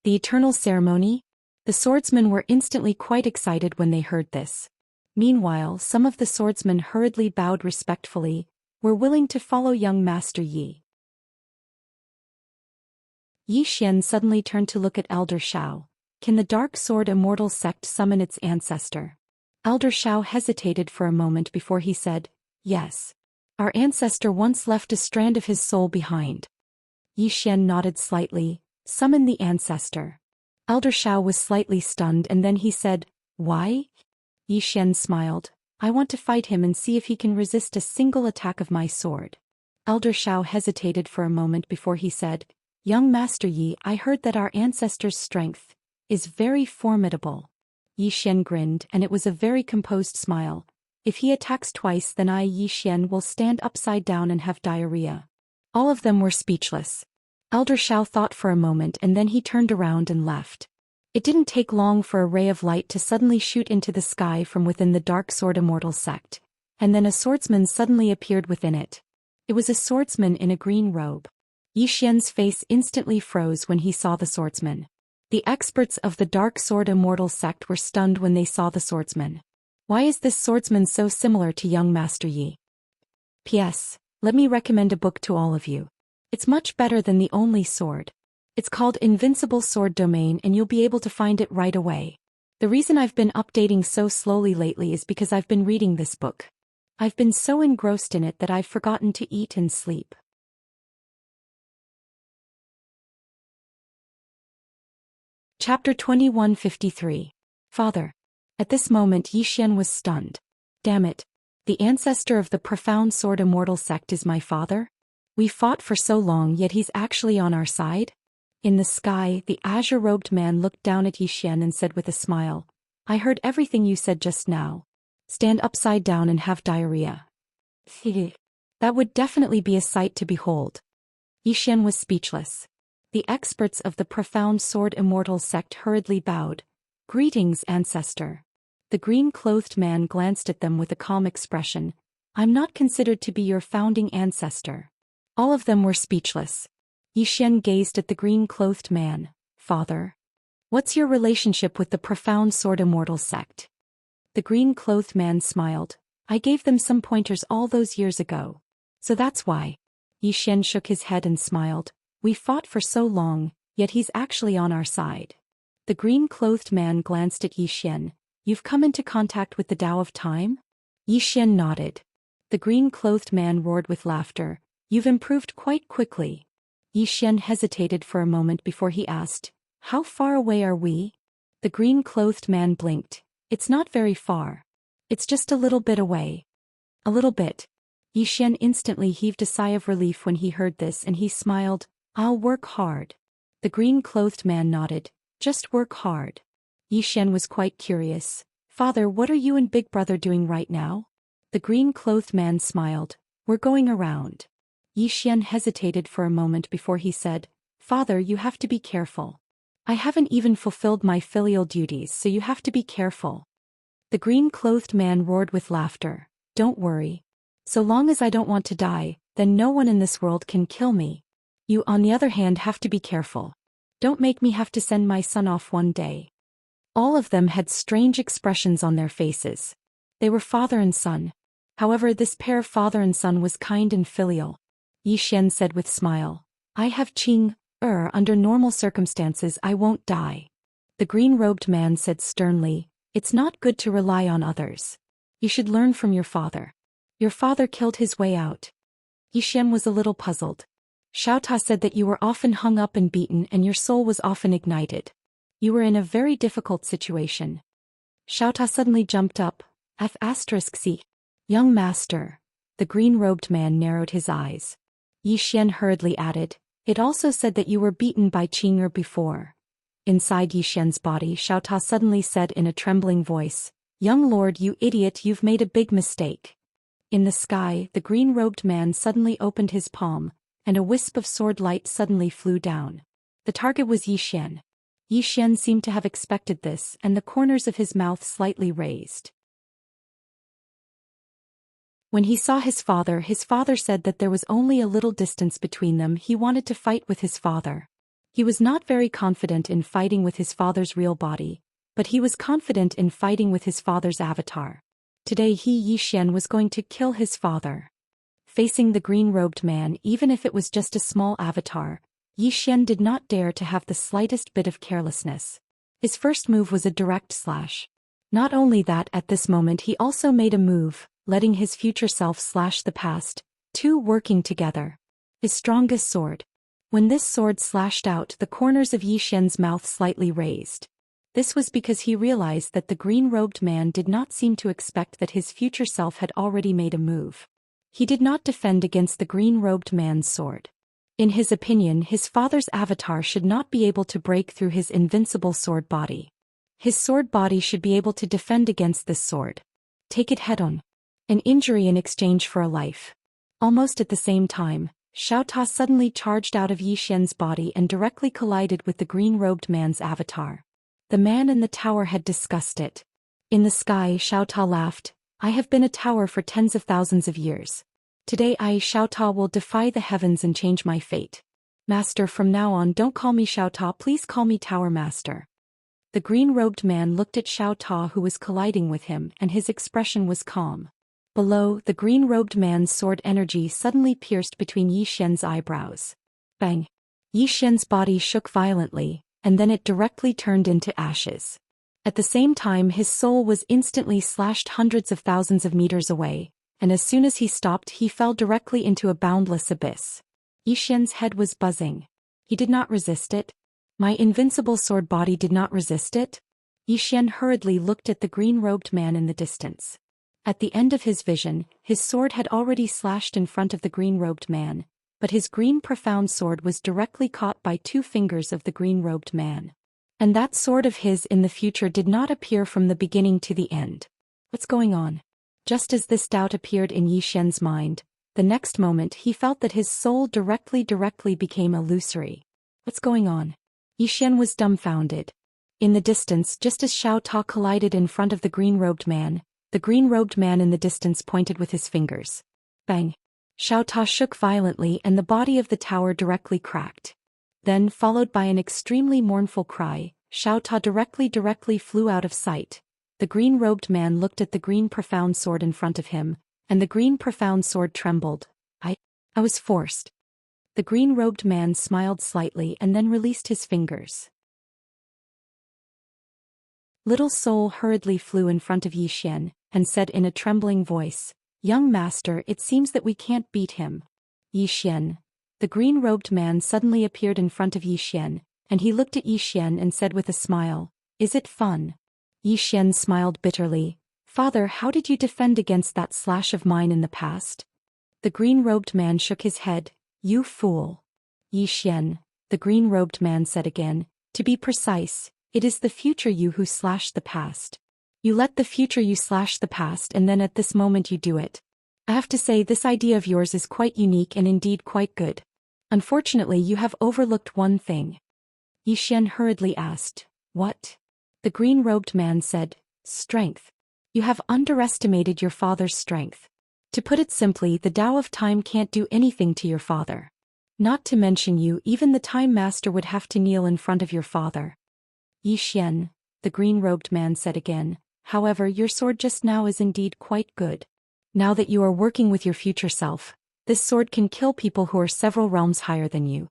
The eternal ceremony? The swordsmen were instantly quite excited when they heard this. Meanwhile, some of the swordsmen hurriedly bowed respectfully, were willing to follow young Master Yi. Yi Xian suddenly turned to look at Elder Shao. Can the Dark Sword Immortal Sect summon its ancestor? Elder Shao hesitated for a moment before he said, yes. Our ancestor once left a strand of his soul behind. Yi Xian nodded slightly. Summon the ancestor. Elder Shao was slightly stunned and then he said, why? Yi Xian smiled. I want to fight him and see if he can resist a single attack of my sword. Elder Shao hesitated for a moment before he said, young Master Yi, I heard that our ancestor's strength is very formidable. Yi Xian grinned and it was a very composed smile. If he attacks twice then I, Yi Xian, will stand upside down and have diarrhea. All of them were speechless. Elder Shao thought for a moment and then he turned around and left. It didn't take long for a ray of light to suddenly shoot into the sky from within the Dark Sword Immortal Sect, and then a swordsman suddenly appeared within it. It was a swordsman in a green robe. Yi Xian's face instantly froze when he saw the swordsman. The experts of the Dark Sword Immortal Sect were stunned when they saw the swordsman. Why is this swordsman so similar to young Master Yi? P.S. Let me recommend a book to all of you. It's much better than The Only Sword. It's called Invincible Sword Domain and you'll be able to find it right away. The reason I've been updating so slowly lately is because I've been reading this book. I've been so engrossed in it that I've forgotten to eat and sleep. Chapter 2153. Father. At this moment Yi Xian was stunned. Damn it. The ancestor of the Profound Sword Immortal Sect is my father? We fought for so long yet he's actually on our side? In the sky, the azure-robed man looked down at Yi Xian and said with a smile, I heard everything you said just now. Stand upside down and have diarrhea. That would definitely be a sight to behold. Yi Xian was speechless. The experts of the Profound Sword Immortal Sect hurriedly bowed. Greetings, ancestor. The green-clothed man glanced at them with a calm expression. I'm not considered to be your founding ancestor. All of them were speechless. Yi Xian gazed at the green-clothed man. Father. What's your relationship with the Profound Sword Immortal Sect? The green-clothed man smiled. I gave them some pointers all those years ago. So that's why. Yi Xian shook his head and smiled. We fought for so long, yet he's actually on our side. The green-clothed man glanced at Yi Xian. You've come into contact with the Tao of Time? Yi Xian nodded. The green-clothed man roared with laughter. You've improved quite quickly. Yi Xian hesitated for a moment before he asked, how far away are we? The green-clothed man blinked. It's not very far. It's just a little bit away. A little bit. Yi Xian instantly heaved a sigh of relief when he heard this and he smiled. I'll work hard. The green-clothed man nodded. Just work hard. Yi Xian was quite curious. Father, what are you and Big Brother doing right now? The green-clothed man smiled. We're going around. Yi Xian hesitated for a moment before he said, Father, you have to be careful. I haven't even fulfilled my filial duties, so you have to be careful. The green-clothed man roared with laughter. Don't worry. So long as I don't want to die, then no one in this world can kill me. You, on the other hand, have to be careful. Don't make me have to send my son off one day. All of them had strange expressions on their faces. They were father and son. However, this pair of father and son was kind and filial. Yi Xian said with smile. I have Qing, under normal circumstances I won't die. The green-robed man said sternly, it's not good to rely on others. You should learn from your father. Your father killed his way out. Yi Xian was a little puzzled. Xiaota said that you were often hung up and beaten and your soul was often ignited. You were in a very difficult situation. Xiaota suddenly jumped up. F***C. Young master. The green-robed man narrowed his eyes. Yi Xian hurriedly added, it also said that you were beaten by Qing'er before. Inside Yi Xian's body, Xiaota suddenly said in a trembling voice, Young lord, you idiot, you've made a big mistake. In the sky, the green-robed man suddenly opened his palm, and a wisp of sword light suddenly flew down. The target was Yi Xian. Yi Xian seemed to have expected this, and the corners of his mouth slightly raised. When he saw his father said that there was only a little distance between them. He wanted to fight with his father. He was not very confident in fighting with his father's real body, but he was confident in fighting with his father's avatar. Today Yi Xian was going to kill his father. Facing the green-robed man, even if it was just a small avatar, Yi Xian did not dare to have the slightest bit of carelessness. His first move was a direct slash. Not only that, at this moment he also made a move, letting his future self slash the past, two working together. His strongest sword. When this sword slashed out, the corners of Yi Xian's mouth slightly raised. This was because he realized that the green-robed man did not seem to expect that his future self had already made a move. He did not defend against the green-robed man's sword. In his opinion, his father's avatar should not be able to break through his invincible sword body. His sword body should be able to defend against this sword. Take it head-on. An injury in exchange for a life. Almost at the same time, Xiao Ta suddenly charged out of Yi Xian's body and directly collided with the green-robed man's avatar. The man in the tower had discussed it. In the sky, Xiao Ta laughed. I have been a tower for tens of thousands of years. Today I, Xiao Ta, will defy the heavens and change my fate. Master, from now on don't call me Xiao Ta, please call me Tower Master. The green-robed man looked at Xiao Ta, who was colliding with him, and his expression was calm. Below, the green-robed man's sword energy suddenly pierced between Yi Xian's eyebrows. Bang! Yi Xian's body shook violently, and then it directly turned into ashes. At the same time, his soul was instantly slashed hundreds of thousands of meters away, and as soon as he stopped, he fell directly into a boundless abyss. Yi Xian's head was buzzing. He did not resist it. My invincible sword body did not resist it? Yi Xian hurriedly looked at the green-robed man in the distance. At the end of his vision, his sword had already slashed in front of the green-robed man, but his green profound sword was directly caught by two fingers of the green-robed man. And that sword of his in the future did not appear from the beginning to the end. What's going on? Just as this doubt appeared in Yi Xian's mind, the next moment he felt that his soul directly became illusory. What's going on? Yi Xian was dumbfounded. In the distance, just as Xiao Ta collided in front of the green-robed man, the green-robed man in the distance pointed with his fingers. Bang! Xiao Ta shook violently and the body of the tower directly cracked. Then, followed by an extremely mournful cry, Xiao Ta directly flew out of sight. The green-robed man looked at the green profound sword in front of him, and the green profound sword trembled. I was forced. The green-robed man smiled slightly and then released his fingers. Little Soul hurriedly flew in front of Yi Xian, and said in a trembling voice, Young master, it seems that we can't beat him. Yi Xian. The green-robed man suddenly appeared in front of Yi Xian, and he looked at Yi Xian and said with a smile, Is it fun? Yi Xian smiled bitterly. Father, how did you defend against that slash of mine in the past? The green-robed man shook his head. You fool. Yi Xian. The green-robed man said again, To be precise, it is the future you who slashed the past. You let the future you slash the past, and then at this moment you do it. I have to say this idea of yours is quite unique and indeed quite good. Unfortunately, you have overlooked one thing. Yi Xian hurriedly asked, What? The green-robed man said, Strength. You have underestimated your father's strength. To put it simply, the Tao of Time can't do anything to your father. Not to mention you, even the Time Master would have to kneel in front of your father. Yi Xian, the green-robed man said again, However, your sword just now is indeed quite good. Now that you are working with your future self, this sword can kill people who are several realms higher than you.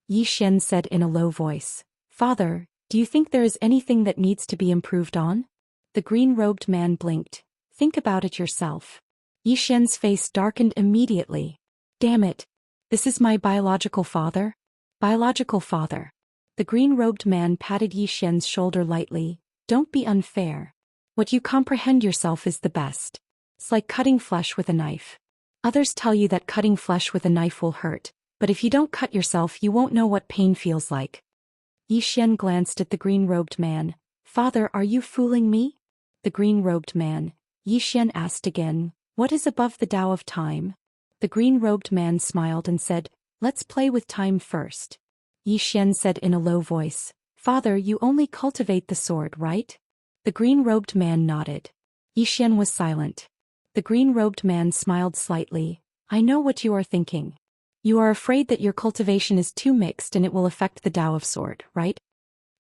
Yi Xian said in a low voice, Father, do you think there is anything that needs to be improved on? The green-robed man blinked. Think about it yourself. Yi Xian's face darkened immediately. Damn it. This is my biological father? Biological father. The green-robed man patted Yi Xian's shoulder lightly. Don't be unfair. What you comprehend yourself is the best. It's like cutting flesh with a knife. Others tell you that cutting flesh with a knife will hurt, but if you don't cut yourself you won't know what pain feels like. Yi Xian glanced at the green-robed man. Father, are you fooling me? The green-robed man. Yi Xian asked again, What is above the Tao of Time? The green-robed man smiled and said, Let's play with time first. Yi Xian said in a low voice, Father, you only cultivate the sword, right? The green-robed man nodded. Yi Xian was silent. The green-robed man smiled slightly. I know what you are thinking. You are afraid that your cultivation is too mixed and it will affect the Tao of Sword, right?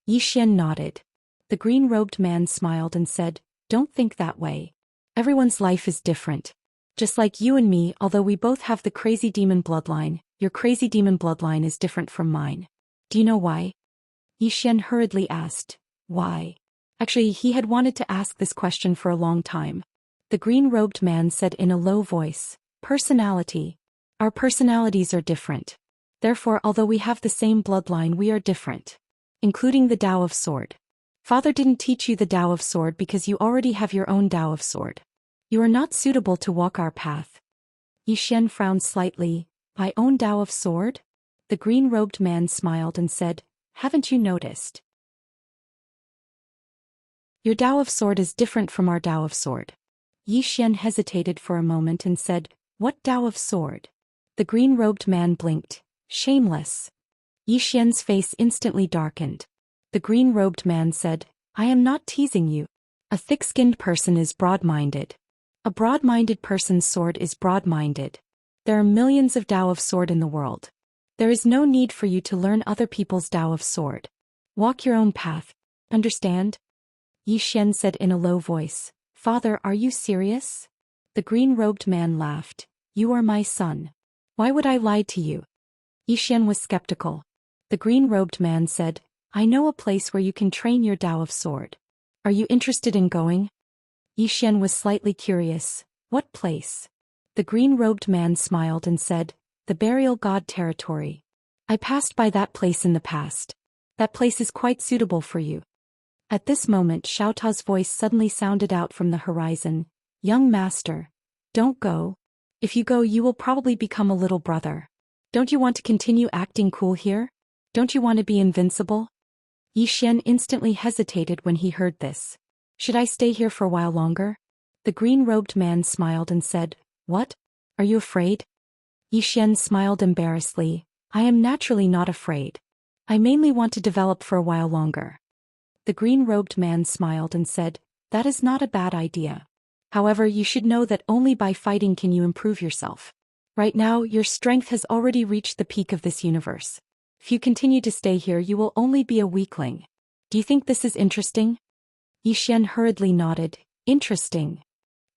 Yi Xian nodded. The green-robed man smiled and said, Don't think that way. Everyone's life is different. Just like you and me, although we both have the crazy demon bloodline, your crazy demon bloodline is different from mine. Do you know why? Yi Xian hurriedly asked. Why? Actually, he had wanted to ask this question for a long time. The green-robed man said in a low voice, Personality. Our personalities are different. Therefore, although we have the same bloodline, we are different. Including the Tao of Sword. Father didn't teach you the Tao of Sword because you already have your own Tao of Sword. You are not suitable to walk our path. Yi Xian frowned slightly. My own Tao of Sword? The green-robed man smiled and said, Haven't you noticed? Your Tao of Sword is different from our Tao of Sword. Yi Xian hesitated for a moment and said, What Tao of Sword? The green-robed man blinked. Shameless. Yi Xian's face instantly darkened. The green-robed man said, I am not teasing you. A thick-skinned person is broad-minded. A broad-minded person's sword is broad-minded. There are millions of Tao of Sword in the world. There is no need for you to learn other people's Tao of Sword. Walk your own path. Understand? Yi Xian said in a low voice. Father, are you serious? The green-robed man laughed. You are my son. Why would I lie to you? Yi Xian was skeptical. The green-robed man said, I know a place where you can train your Tao of Sword. Are you interested in going? Yi Xian was slightly curious. What place? The green-robed man smiled and said, The Burial God Territory. I passed by that place in the past. That place is quite suitable for you. At this moment, Xiaota's voice suddenly sounded out from the horizon. Young master. Don't go. If you go, you will probably become a little brother. Don't you want to continue acting cool here? Don't you want to be invincible? Yi Xian instantly hesitated when he heard this. Should I stay here for a while longer? The green-robed man smiled and said, What? Are you afraid? Yi Xian smiled embarrassedly. I am naturally not afraid. I mainly want to develop for a while longer. The green-robed man smiled and said, That is not a bad idea. However, you should know that only by fighting can you improve yourself. Right now, your strength has already reached the peak of this universe. If you continue to stay here, you will only be a weakling. Do you think this is interesting? Yi Xian hurriedly nodded. Interesting.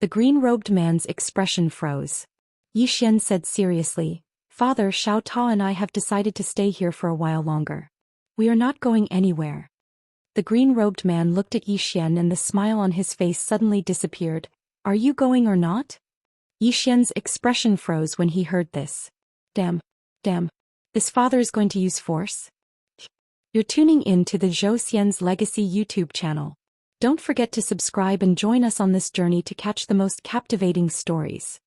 The green-robed man's expression froze. Yi Xian said seriously, Father, Xiao Ta and I have decided to stay here for a while longer. We are not going anywhere. The green-robed man looked at Yi Xian and the smile on his face suddenly disappeared. Are you going or not? Yi Xian's expression froze when he heard this. Damn. This father is going to use force? You're tuning in to the Zhou Xian's Legacy YouTube channel. Don't forget to subscribe and join us on this journey to catch the most captivating stories.